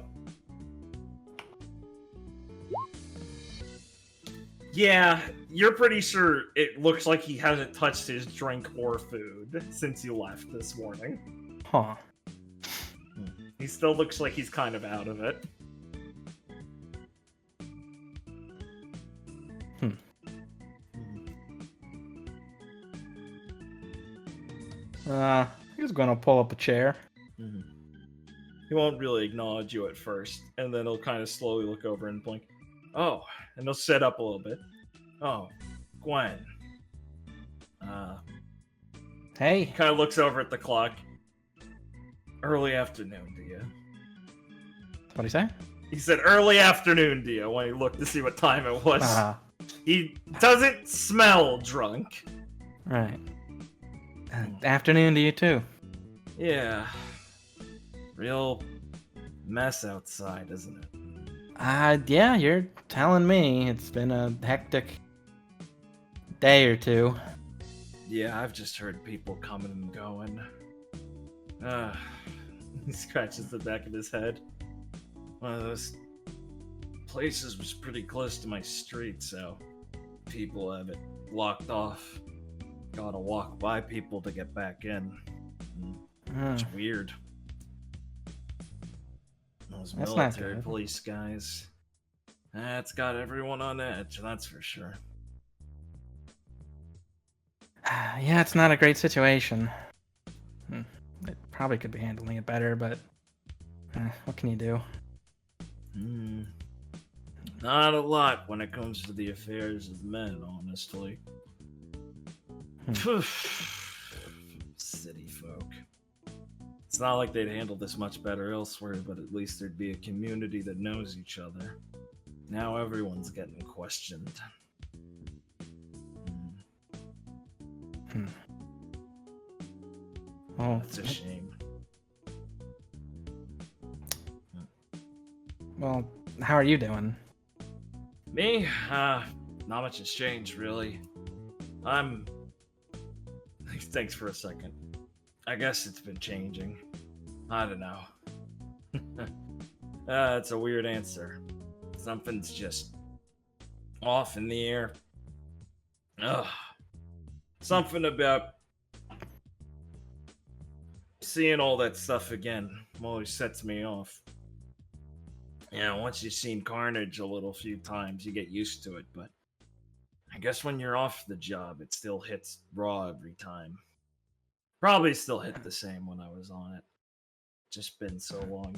Yeah, you're pretty sure it looks like he hasn't touched his drink or food since you left this morning. Huh. He still looks like he's kind of out of it. He's gonna pull up a chair. He won't really acknowledge you at first, and then he'll kind of slowly look over and blink. Oh, and he'll sit up a little bit. Oh, Gwen. Hey. Kind of looks over at the clock. Early afternoon, do you? What'd he say? He said early afternoon, do you? When he looked to see what time it was. He doesn't smell drunk. Right. Afternoon to you too. Yeah. Real mess outside, isn't it? Yeah, you're telling me. It's been a hectic day or two. Yeah, I've just heard people coming and going. He scratches the back of his head. One of those places was pretty close to my street, so people have it locked off. Gotta walk by people to get back in. It's weird. Those That's not military good. police guys. That's got everyone on edge, that's for sure. Yeah, it's not a great situation. It probably could be handling it better, but what can you do? Not a lot when it comes to the affairs of men, honestly. City folk. It's not like they'd handle this much better elsewhere, but at least there'd be a community that knows each other. Now everyone's getting questioned. Well, That's a shame. Well, how are you doing? Me? Not much has changed, really. Thanks for a second. I guess it's been changing. I don't know. It's a weird answer. Something's just off in the air. Ugh. Something about seeing all that stuff again always sets me off. Once you've seen carnage a little few times, you get used to it, but I guess when you're off the job, it still hits raw every time. Probably still hit the same when I was on it. Just been so long,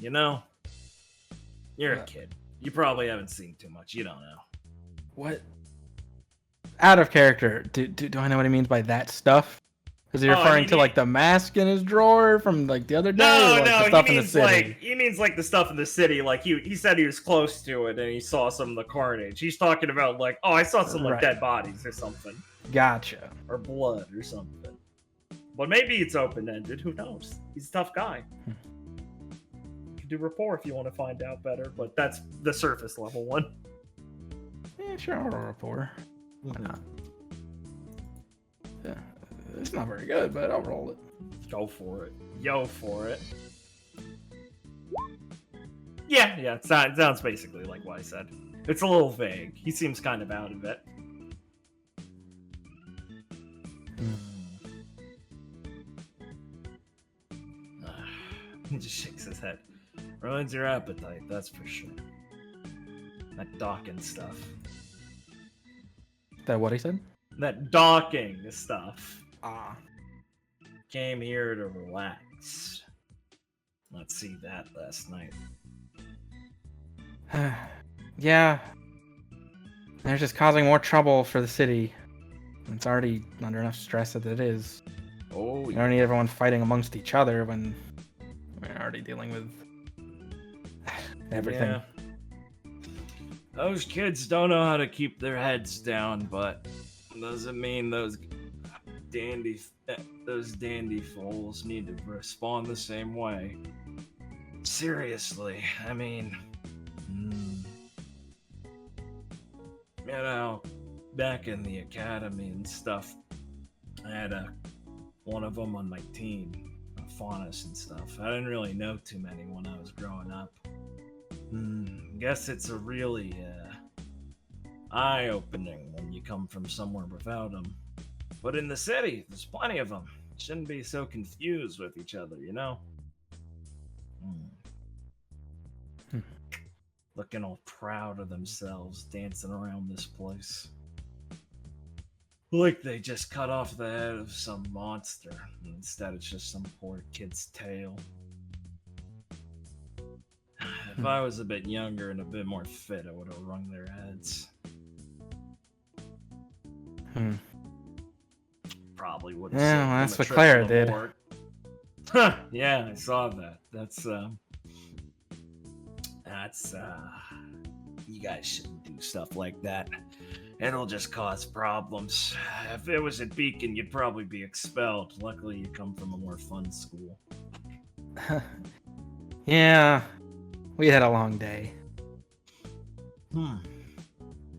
You're a kid. You probably haven't seen too much. You don't know. What? Out of character. Do I know what he means by that stuff? Is he referring to like the mask in his drawer from like the other day? No, or, like, no, the stuff he in the means city? he means like the stuff in the city. Like he said he was close to it and he saw some of the carnage. He's talking about like, I saw some like Right. dead bodies or something, Gotcha. or blood or something. But maybe it's open ended. Who knows? He's a tough guy. You can do rapport if you want to find out better, but that's the surface level one. Yeah, sure, I'll roll rapport. Why not? Yeah, it's not very good, but I'll roll it. Go for it. Yo for it. Yeah, it sounds basically like what I said. It's a little vague. He seems kind of out of it. He just shakes his head. Ruins your appetite, that's for sure. That docking stuff. That what he said? That docking stuff. Ah. Came here to relax. Let's see that last night. Yeah. They're just causing more trouble for the city. It's already under enough stress as it is. Oh, You don't need everyone fighting amongst each other when we're already dealing with everything. Yeah. Those kids don't know how to keep their heads down, but doesn't mean those dandy foals need to respond the same way. Seriously, I mean, back in the academy and stuff, I had one of them on my team, Faunus and stuff. I didn't really know too many when I was growing up. Guess it's a really eye-opening when you come from somewhere without them. But in the city, there's plenty of them. Shouldn't be so confused with each other, Looking all proud of themselves, dancing around this place. Like they just cut off the head of some monster. Instead, it's just some poor kid's tail. If I was a bit younger and a bit more fit, I would have wrung their heads. Probably would have. Yeah, well, that's what Clara did. Huh, yeah, I saw that. That's you guys shouldn't do stuff like that. It'll just cause problems. If it was at Beacon, you'd probably be expelled. Luckily, you come from a more fun school. Yeah, we had a long day.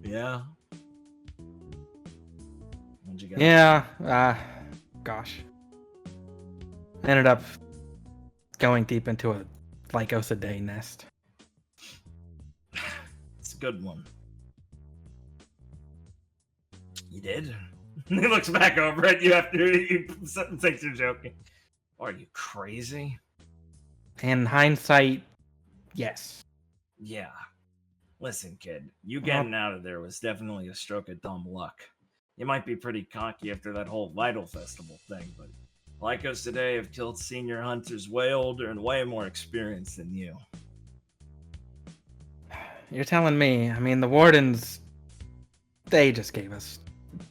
Yeah. What'd you get? Yeah, gosh. I ended up going deep into a Lycosidae nest. It's a good one. You did? He looks back over at you after you thinks you're joking. Are you crazy? In hindsight, yes. Yeah. Listen, kid, you getting out of there was definitely a stroke of dumb luck. You might be pretty cocky after that whole Vital Festival thing, but Lycos today have killed senior hunters way older and way more experienced than you. You're telling me, I mean, the wardens, they just gave us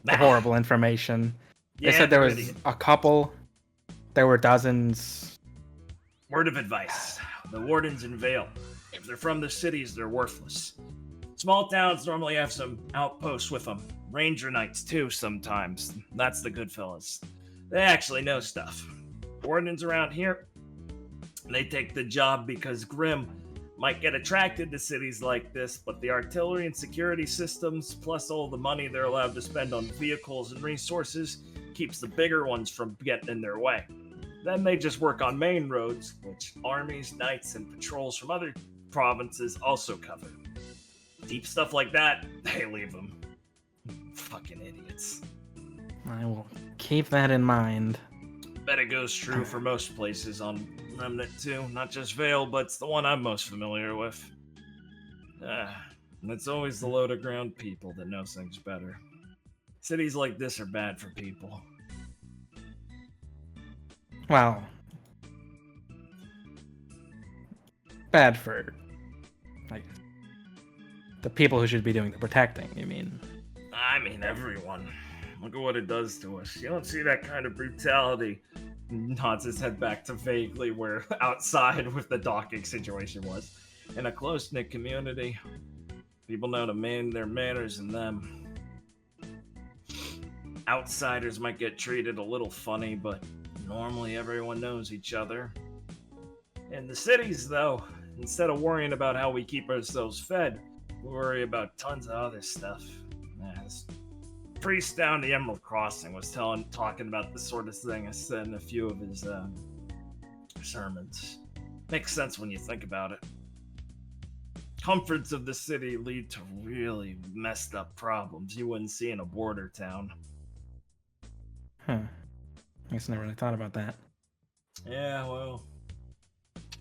horrible information. They said there was a couple, there were dozens. Word of advice. The wardens in Vale. If they're from the cities, they're worthless. Small towns normally have some outposts with them. Ranger knights, too, sometimes. That's the good fellas. They actually know stuff. Wardens around here, they take the job because Grimm might get attracted to cities like this, but the artillery and security systems, plus all the money they're allowed to spend on vehicles and resources, keeps the bigger ones from getting in their way. Then they just work on main roads, which armies, knights, and patrols from other provinces also cover. Deep stuff like that, they leave them. Fucking idiots. I will keep that in mind. Bet it goes true for most places on Remnant too, not just Vale, but it's the one I'm most familiar with. It's always the low to ground people that know things better. Cities like this are bad for people. Well, bad for, like, the people who should be doing the protecting, you mean? I mean everyone. Look at what it does to us. You don't see that kind of brutality. Nods his head back to vaguely where outside with the docking situation was. In a close-knit community, people know to man their manners and them. Outsiders might get treated a little funny, but normally everyone knows each other. In the cities, though, instead of worrying about how we keep ourselves fed, we worry about tons of other stuff. This priest down the Emerald Crossing was talking about this sort of thing I said in a few of his sermons. Makes sense when you think about it. Comforts of the city lead to really messed up problems you wouldn't see in a border town. Huh. I guess I never really thought about that. Yeah, well,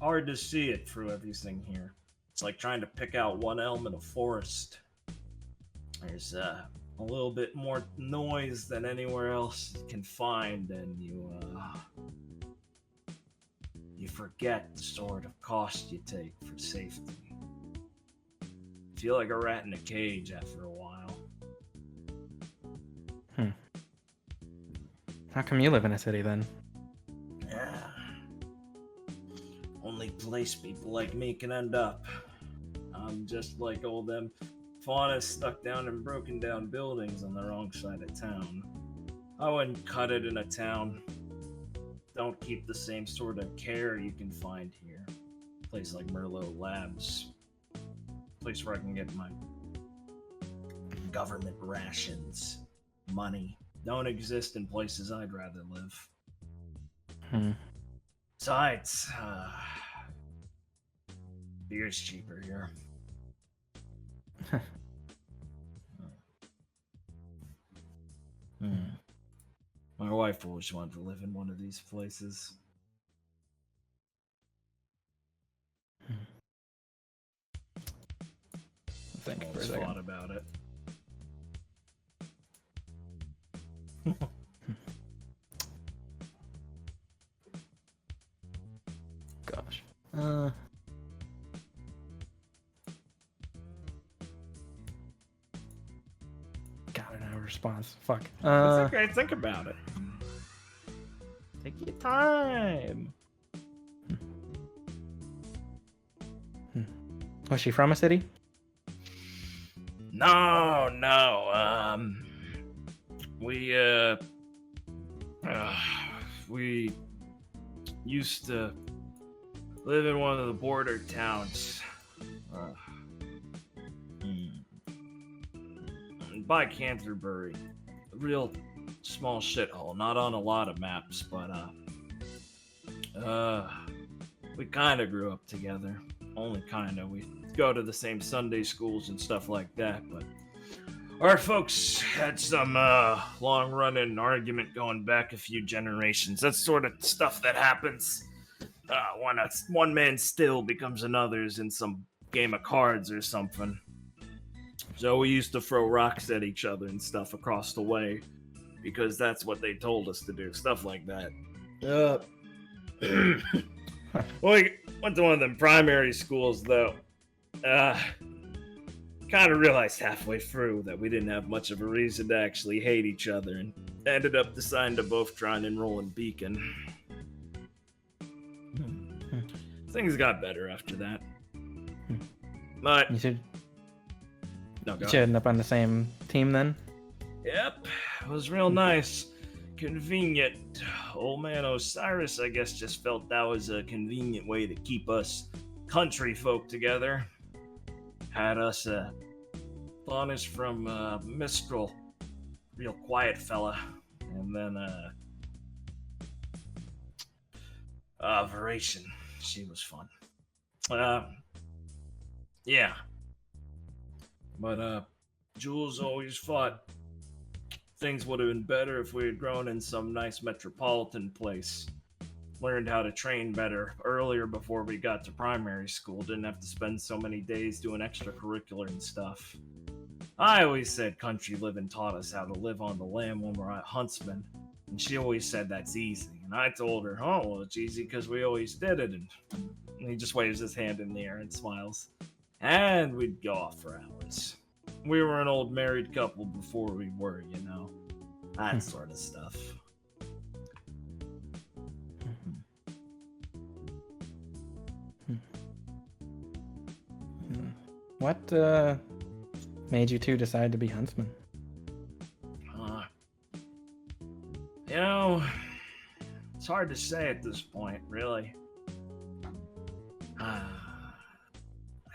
hard to see it through everything here. It's like trying to pick out one elm in a forest. There's a little bit more noise than anywhere else you can find, and you forget the sort of cost you take for safety. Feel like a rat in a cage after a while. How come you live in a city then? Yeah. Only place people like me can end up. I'm just like all them faunas stuck down in broken down buildings on the wrong side of town. I wouldn't cut it in a town. Don't keep the same sort of care you can find here. A place like Merlot Labs. A place where I can get my government rations. Money. Don't exist in places I'd rather live. Besides, beer's cheaper here. My wife always wanted to live in one of these places. Think for a Always second. thought about it. Gosh. God, I don't have a response. Fuck. It's okay, think about it. Take your time. Was she from a city? No. We used to live in one of the border towns. By Canterbury. A real small shithole. Not on a lot of maps, but we kind of grew up together. Only kind of. We go to the same Sunday schools and stuff like that, but our folks had some long-running argument going back a few generations. That's sort of stuff that happens when one man's still becomes another's in some game of cards or something. So we used to throw rocks at each other and stuff across the way because that's what they told us to do, stuff like that. Well, we went to one of them primary schools, though. Kind of realized halfway through that we didn't have much of a reason to actually hate each other, and ended up deciding to both try and enroll in Beacon. Things got better after that. But You should no, go you should end up on the same team then. Yep, it was real nice. Convenient. Old man Osiris, I guess, just felt that was a convenient way to keep us country folk together. Had us banished from Mistral, real quiet fella, and then Veration. She was fun. Yeah. But Jules always thought things would have been better if we had grown in some nice metropolitan place. Learned how to train better earlier before we got to primary school. Didn't have to spend so many days doing extracurricular and stuff. I always said country living taught us how to live on the land when we're at Huntsman. And she always said that's easy. And I told her, oh, well, it's easy because we always did it. And he just waves his hand in the air and smiles. And we'd go off for hours. We were an old married couple before we were, you know. That sort of stuff. What made you two decide to be huntsmen? You know, it's hard to say at this point, really. I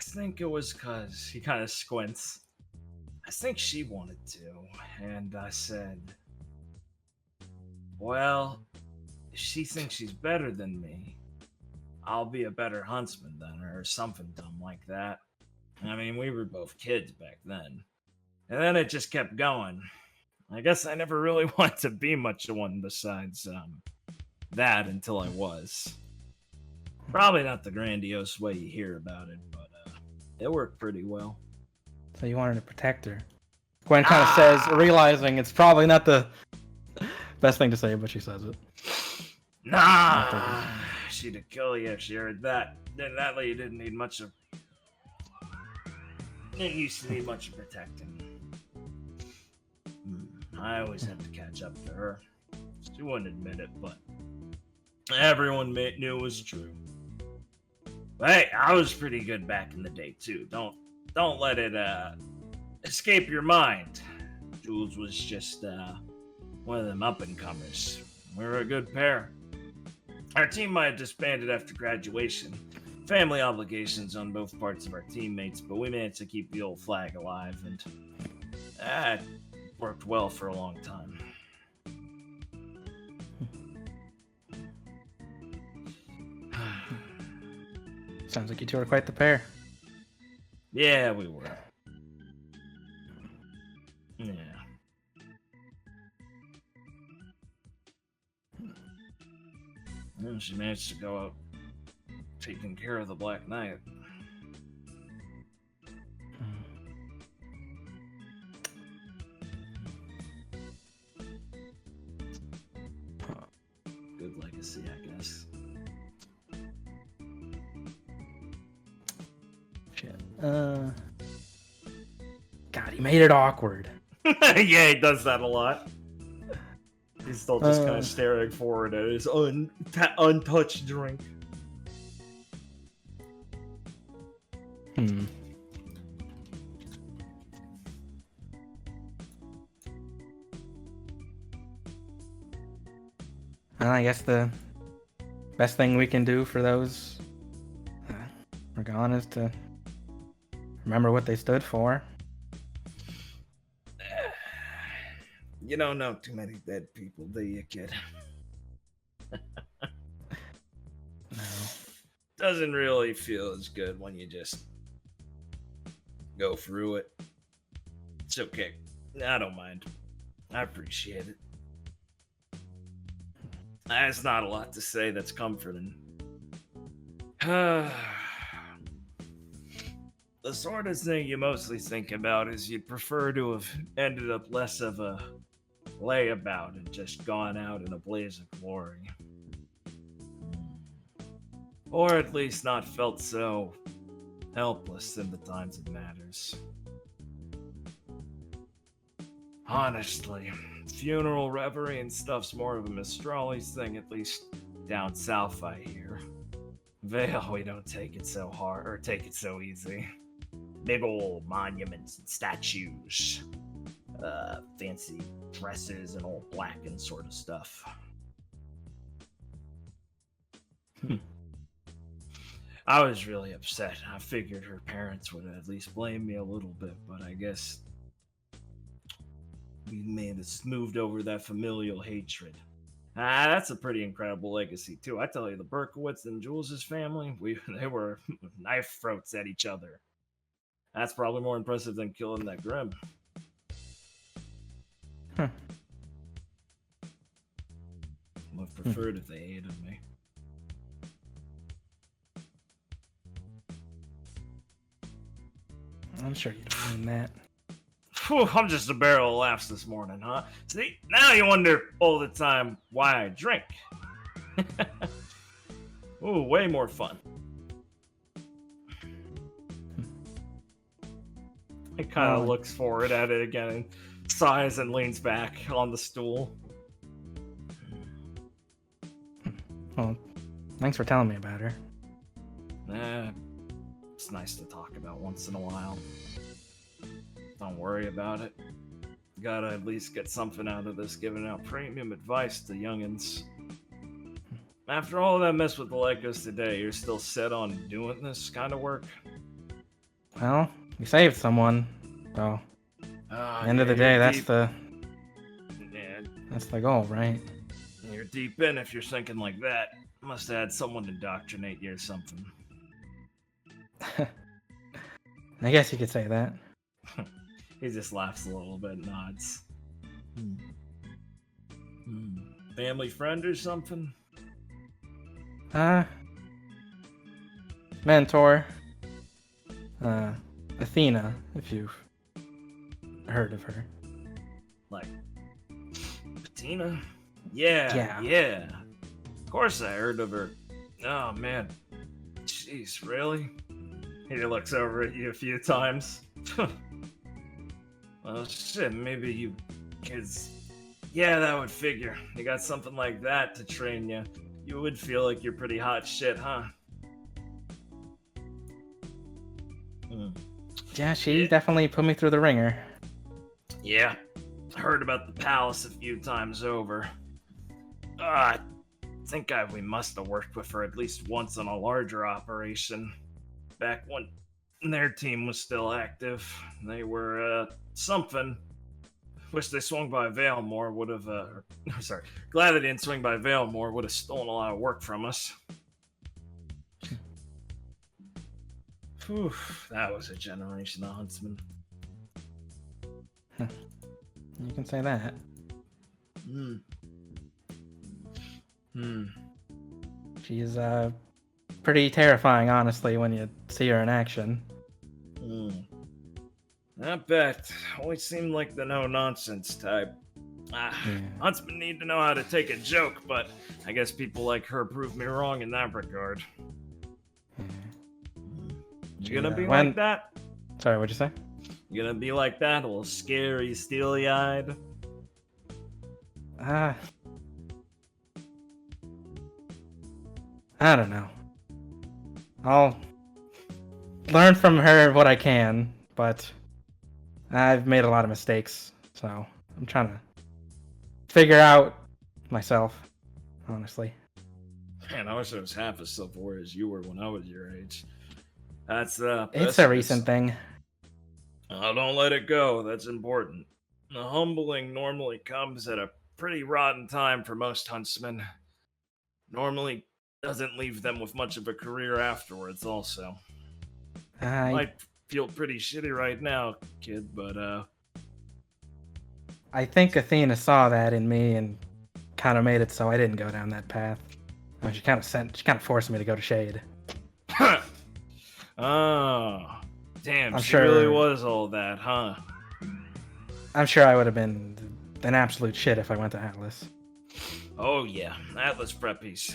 think it was because he kind of squints. I think she wanted to, and I said, well, if she thinks she's better than me, I'll be a better huntsman than her, or something dumb like that. I mean, we were both kids back then. And then it just kept going. I guess I never really wanted to be much of one besides that until I was. Probably not the grandiose way you hear about it, but it worked pretty well. So you wanted to protect her. Gwen kind of says, realizing it's probably not the best thing to say, but she says it. Nah, she'd kill you if she heard that. Then that lady didn't need much of. Didn't used to need much of protecting. I always had to catch up to her. She wouldn't admit it, but everyone knew it was true. But hey, I was pretty good back in the day too. Don't let it escape your mind. Jules was just one of them up-and-comers. We were a good pair. Our team might have disbanded after graduation. Family obligations on both parts of our teammates, but we managed to keep the old flag alive, and that worked well for a long time. Sounds like you two are quite the pair. Yeah, we were. Yeah. And she managed to go out taking care of the Black Knight. Good legacy, I guess. Shit. God, he made it awkward. Yeah, he does that a lot. He's still just kind of staring forward at his untouched drink. Well, I guess the best thing we can do for those we're gone is to remember what they stood for. You don't know too many dead people, do you, kid? No. Doesn't really feel as good when you just go through it. It's okay. I don't mind. I appreciate it. That's not a lot to say that's comforting. the sort of thing you mostly think about is you'd prefer to have ended up less of a layabout and just gone out in a blaze of glory. Or at least not felt so helpless in the times it matters. Honestly, funeral reverie and stuff's more of a Mistrali's thing, at least down south, I hear. Vale, we don't take it so hard, or take it so easy. Big old monuments and statues. Fancy dresses and all black and sort of stuff. I was really upset. I figured her parents would at least blame me a little bit, but I guess we may have smoothed over that familial hatred. That's a pretty incredible legacy, too. I tell you, the Berkowitz and Jules' family, they were knife throats at each other. That's probably more impressive than killing that Grim. Huh. Would have preferred if they hated me. I'm sure you don't mean that. Whew, I'm just a barrel of laughs this morning, huh? See, now you wonder all the time why I drink. Ooh, way more fun. He kind of looks forward at it again and sighs and leans back on the stool. Well, thanks for telling me about her. It's nice to talk about once in a while. Don't worry about it. Gotta at least get something out of this, giving out premium advice to youngins. After all that mess with the Legos today, you're still set on doing this kind of work? Well, we saved someone, so end of the day, that's the goal, right? You're deep in if you're thinking like that. Must have had someone indoctrinate you or something. I guess you could say that. He just laughs a little bit and nods. Family friend or something? Mentor. Athena, if you've heard of her. Like, Bettina? Yeah. Of course I heard of her. Oh, man. Jeez, really? He looks over at you a few times. Well, shit, maybe you kids... Yeah, that would figure. You got something like that to train you. You would feel like you're pretty hot shit, huh? Yeah, she definitely put me through the ringer. Yeah, heard about the palace a few times over. I think we must have worked with her at least once on a larger operation. Back when their team was still active. They were, something. Wish they swung by Vale more, would have, glad they didn't swing by Vale more, would have stolen a lot of work from us. Whew, that was a generation of huntsmen. You can say that. She's, pretty terrifying, honestly, when you see her in action. I bet. Always seemed like the no-nonsense type. Huntsmen need to know how to take a joke, but I guess people like her prove me wrong in that regard. You gonna be like that? Sorry, what'd you say? You gonna be like that? A little scary, steely-eyed? I don't know. I'll learn from her what I can, but I've made a lot of mistakes, so I'm trying to figure out myself, honestly. Man, I wish I was half as self-aware as you were when I was your age. It's a recent thing. Don't let it go. That's important. The humbling normally comes at a pretty rotten time for most huntsmen. Normally doesn't leave them with much of a career afterwards, also. Might feel pretty shitty right now, kid, but I think Athena saw that in me and kind of made it so I didn't go down that path. She kind of forced me to go to Shade. Oh, Damn, I'm she sure- really was all that, huh? I'm sure I would have been an absolute shit if I went to Atlas. Oh yeah, Atlas preppies.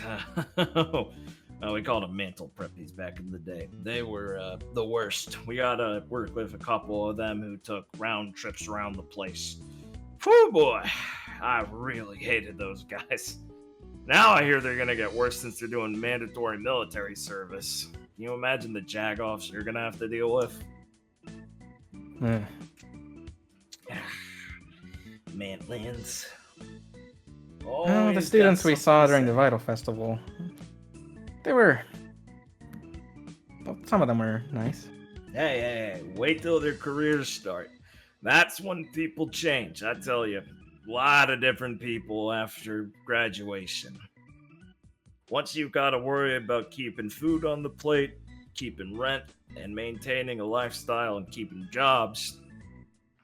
We called them mantle preppies back in the day. They were the worst. We gotta work with a couple of them who took round trips around the place. Whew, boy, I really hated those guys. Now I hear they're gonna get worse since they're doing mandatory military service. Can you imagine the jagoffs you're gonna have to deal with? Eh. Mantlands. Well, the students we saw during the Vital Festival, they were. Well, some of them were nice. Hey, wait till their careers start. That's when people change, I tell you. A lot of different people after graduation. Once you've got to worry about keeping food on the plate, keeping rent, and maintaining a lifestyle and keeping jobs,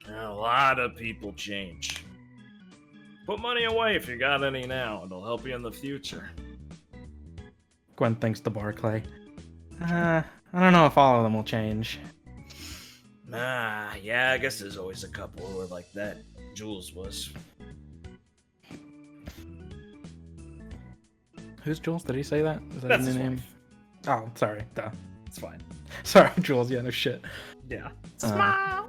a lot of people change. Put money away if you got any now. It'll help you in the future. Gwen thinks to Barclay. I don't know if all of them will change. Yeah, I guess there's always a couple who are like that. Jules was. Who's Jules? Did he say that? Is that That's his his name? wife. Oh, sorry. Duh. It's fine. Sorry, Jules. Yeah, no shit. Yeah. Smile.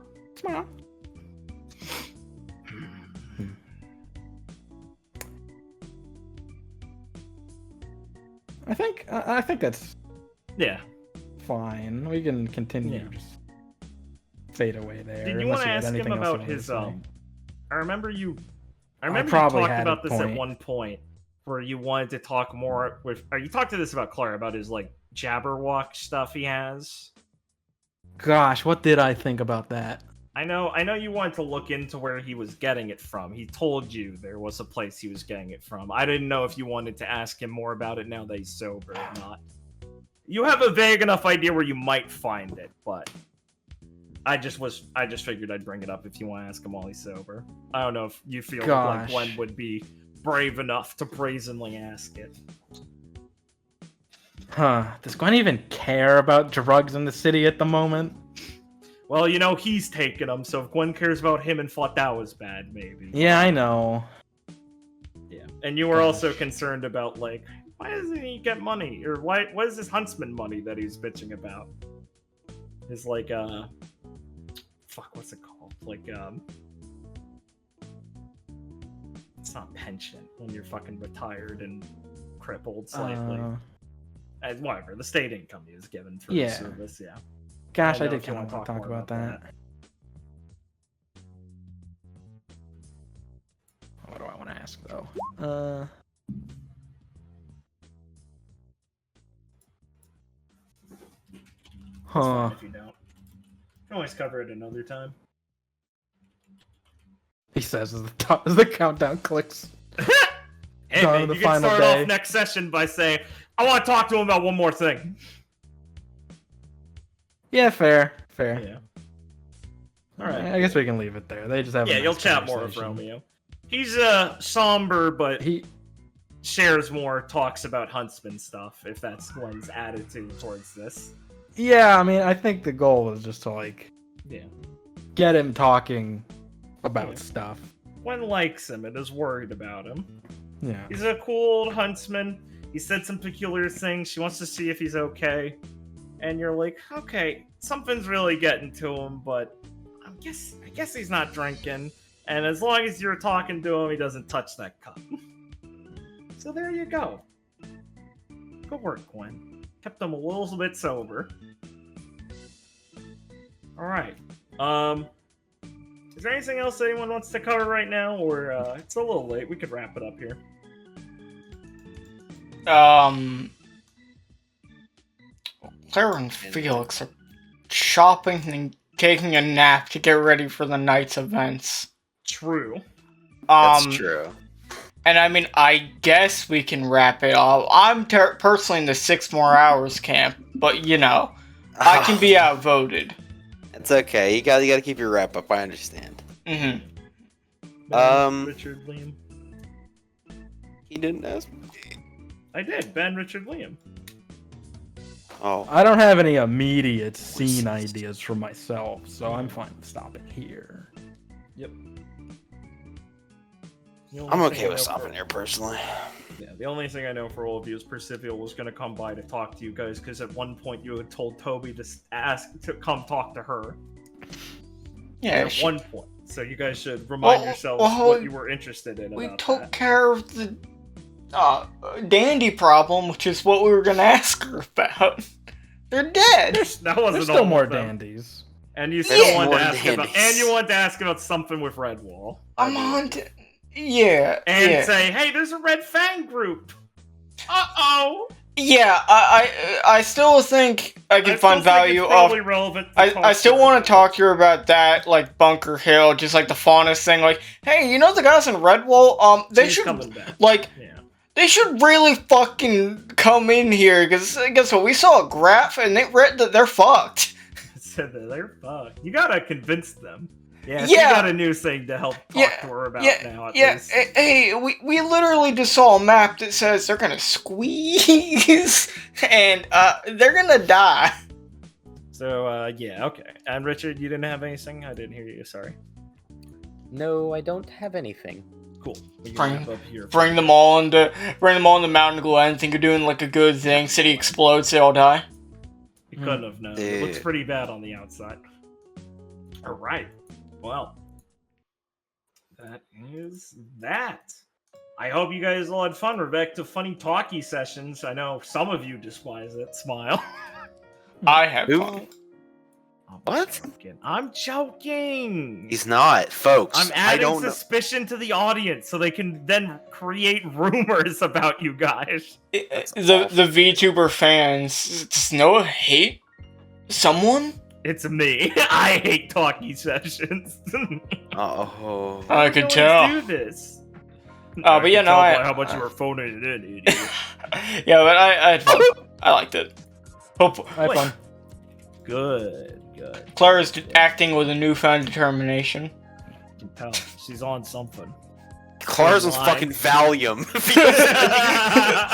I think that's Yeah. fine. We can continue. Yeah. Just fade away there. Did you unless want to had ask him anything else you about wanted to his say. I remember you you probably talked had about a this at point. one point where you wanted to talk more with you talked to this about Clara about his like Jabberwock stuff he has. Gosh, what did I think about that? I know you wanted to look into where he was getting it from. He told you there was a place he was getting it from. I didn't know if you wanted to ask him more about it now that he's sober or not. You have a vague enough idea where you might find it, but I just figured I'd bring it up if you want to ask him while he's sober. I don't know if you feel like Gosh. Gwen would be brave enough to brazenly ask it. Huh. Does Gwen even care about drugs in the city at the moment? Well, you know, he's taken them, so if Gwen cares about him and thought that was bad, maybe. Yeah, I know. Yeah. And you were also concerned about, like, why doesn't he get money? Or what is this huntsman money that he's bitching about? His, like, fuck, what's it called? Like, it's not pension when you're fucking retired and crippled slightly. Whatever, the state income he was given for Yeah. the service, yeah. Gosh, I know did if you kind of wanna want to talk more about that. What do I want to ask, though? It's Huh. fine if you don't. You can always cover it another time. He says as the countdown clicks. Hey, Down man, to the you can final start day. off next session by saying, I want to talk to him about one more thing. Yeah, fair. Yeah. Alright. I guess we can leave it there. They just have. Yeah, a nice you'll chat more with conversation. Romeo. He's somber, but He. shares more, talks about Huntsman stuff, if that's Gwen's attitude towards this. Yeah, I mean, I think the goal was just to like Yeah. get him talking about Yeah. stuff. Gwen likes him and is worried about him. Yeah. He's a cool old huntsman. He said some peculiar things. She wants to see if he's okay. And you're like, okay, something's really getting to him, but I guess he's not drinking. And as long as you're talking to him, he doesn't touch that cup. So there you go. Good work, Gwen. Kept him a little bit sober. Alright. Is there anything else anyone wants to cover right now? Or it's a little late. We could wrap it up here. Clara and Felix are shopping and taking a nap to get ready for the night's events. True. That's true. And I mean, I guess we can wrap it up. I'm personally in the 6 more hours camp, but you know, I can be outvoted. It's okay. You gotta keep your wrap up. I understand. Mm-hmm. Ben, Richard, Liam. He didn't ask me. I did. Ben, Richard, Liam. Oh, I don't have any immediate scene ideas for myself, so I'm fine with stopping here. Yep. I'm okay with stopping here personally. Yeah, the only thing I know for all of you is Percival was going to come by to talk to you guys, because at one point you had told Toby to ask to come talk to her. Yeah, At one point. So you guys should remind yourselves what you were interested in. we about took that. care of the dandy problem, which is what we were gonna ask her about. They're dead. That wasn't There's still all more of them. dandies. And you still wanted more to ask about, dandies. and you wanted to ask about something with Redwall. I'm on to... Yeah, And yeah. say, hey, there's a Red Fang group. Uh-oh. Yeah, I still think I can find value it's of... probably relevant to I talk still to want to her. talk to her about that, like, Bunker Hill, just like the faunus thing, like, hey, you know the guys in Redwall, they She's should, coming back. like, Yeah. they should really fucking come in here, because guess what, we saw a graph, and they read that they're fucked. Said that they're fucked. You gotta convince them. Yeah, Yeah. she got a new thing to help talk Yeah, to her about yeah, now, at yeah, least. hey, we literally just saw a map that says they're gonna squeeze, and, they're gonna die. So, yeah, okay. And Richard, you didn't have anything? I didn't hear you, sorry. No, I don't have anything. Cool. We can Bring- wrap up here. Bring them all into Mountain Glen, think you're doing, like, a good thing, city explodes, they all die. You couldn't have known. It looks Yeah. pretty bad on the outside. Alright. Well. That is that. I hope you guys all had fun. We're back to funny talkie sessions. I know some of you despise it. Smile. I have Who? fun. What? I'm joking. He's not, folks. I'm I adding don't know. suspicion to the audience so they can then create rumors about you guys. The awful. VTuber fans, does Noah hate someone? It's me. I hate talkie sessions. Oh. I could tell. Do this. But yeah, could no, tell I- by how much you were phoning it in, idiot. Yeah, but I had fun. I liked it. Hope I had fun. Good, good. Clara's acting with a newfound determination. I can tell. She's on something. Clara's on Lying. fucking Valium.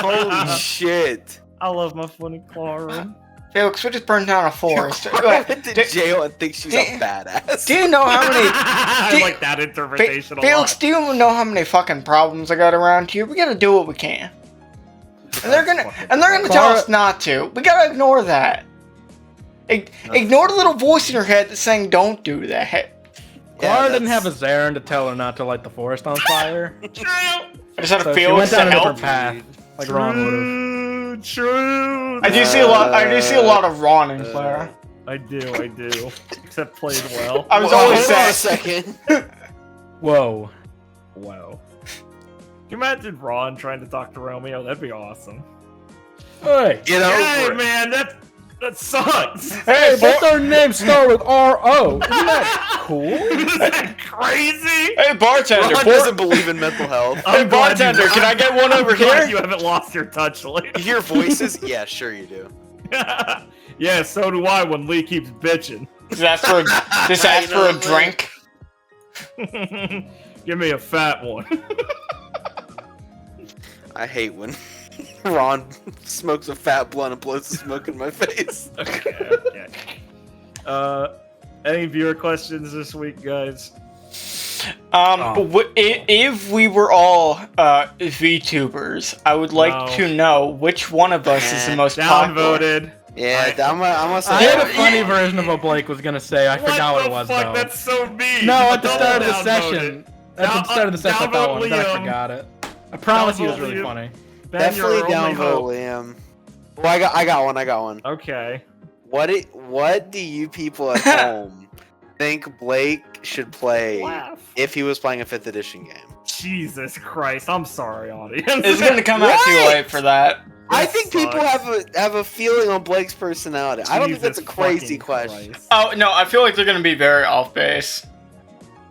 Holy shit. I love my funny Clara. Felix, we just burned down a forest. Clara went to Do- jail and thinks she's a do- badass. Do you know how many... I like that interpretation a Felix, lot. do you know how many fucking problems I got around here? We gotta do what we can. And they're gonna tell Clara- us not to. We gotta ignore that. Ignore the little voice in your head that's saying don't do that. Clara didn't that's- have a Zarin to tell her not to light the forest on fire. True. I just had a So she Felix went to down a help. different path, like Ron would have. True. I do see a lot of Ron in Clara. I do. Except played well. I was Whoa, always hold on a sad. second. Whoa. Wow. Can you imagine Ron trying to talk to Romeo? That'd be awesome. Hey, Get Hey, over it. man, that sucks. Hey, both our names start with R-O. Isn't that cool? Is that crazy? Hey, bartender. Ron doesn't believe in mental health. Hey, bartender, can I get one over I'm glad here? You haven't lost your touch, Lee. You hear voices? Yeah, sure you do. Yeah, so do I when Lee keeps bitching. Just ask for a drink. Give me a fat one. I hate when Ron smokes a fat blunt and blows the smoke in my face. Okay. Any viewer questions this week, guys? If we were all VTubers, I would like No. to know which one of us is the most popular. Downvoted. Yeah, I'm gonna say I had a that. funny version of what Blake was gonna say. I forgot what it was, the fuck? though. That's so mean. No, at the Don't start of the downvote session. it. At the start of the session, I thought Downvote one, then I Liam. forgot it. I promise he was Downvote really Liam. funny. Ben, Definitely you're our only downvote hope. Liam. Well, I got one. Okay. What do you people at home think Blake should play Laugh. if he was playing a 5th edition game? Jesus Christ. I'm sorry, audience. It's gonna come out too What? late for that. I That think people sucks. have a feeling on Blake's personality. I don't think that's a Jesus crazy fucking question. Christ. Oh no, I feel like they're gonna be very off base.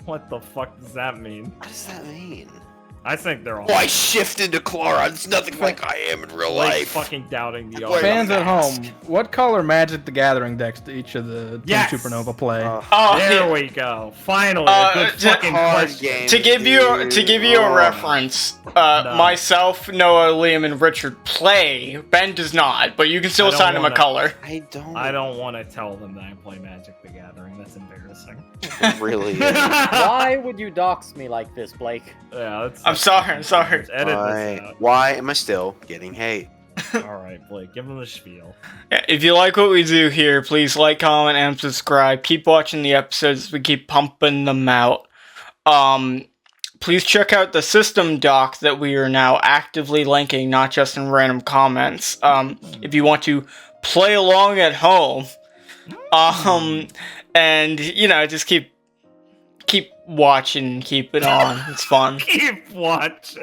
What the fuck does that mean? What does that mean? I think they're all. Oh, I shifted to Clara. It's nothing like I am in real Blake's life. fucking doubting the Wait, art. Fans at mask. home, what color Magic the Gathering decks do each of the Team Yes! Supernova play? Oh, There yeah. we go. Finally, a good to- fucking Hard question. game, To give you a dude. reference, No. myself, Noah, Liam, and Richard play. Ben does not, but you can I still don't assign him a wanna- color. I I don't want to tell them that I play Magic the Gathering. That's embarrassing. really. Why would you dox me like this, Blake? Yeah, that's. I'm sorry, I'm sorry. Edit this out. Why am I still getting hate? All right, Blake, give him the spiel. Yeah, if you like what we do here, please like, comment, and subscribe. Keep watching the episodes. We keep pumping them out. Please check out the system doc that we are now actively linking, not just in random comments. If you want to play along at home, and just keep watching, keep it on. It's fun. Keep watching.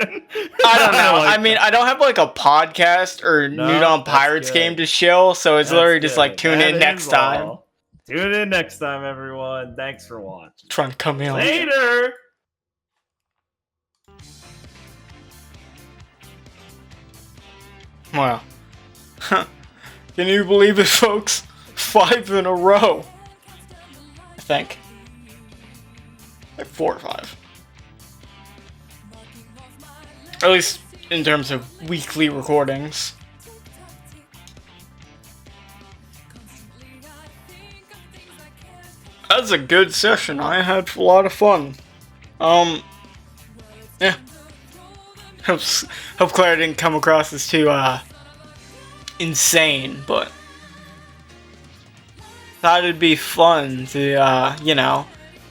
I don't know. like I mean, that. I don't have like a podcast or No, Nude on that's Pirates good. game to chill, so it's That's literally just like good. tune That in next is time. all. Tune in next time, everyone. Thanks for watching. Trying to come in. Later. Wow. Can you believe it, folks? 5 in a row. I think. Like 4 or 5. At least in terms of weekly recordings. That was a good session. I had a lot of fun. Yeah. Hope Clara didn't come across as too, insane, but thought it'd be fun to,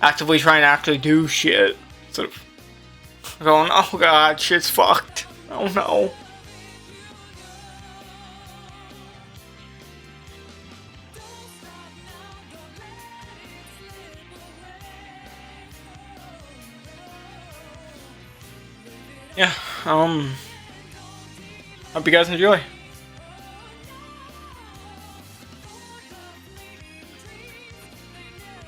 actively try and actually do shit. Sort of going, oh god, shit's fucked. Oh no. Yeah, hope you guys enjoy.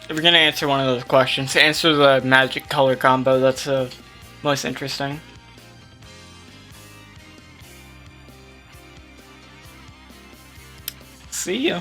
If you're gonna answer one of those questions, answer the magic color combo, that's most interesting. See ya.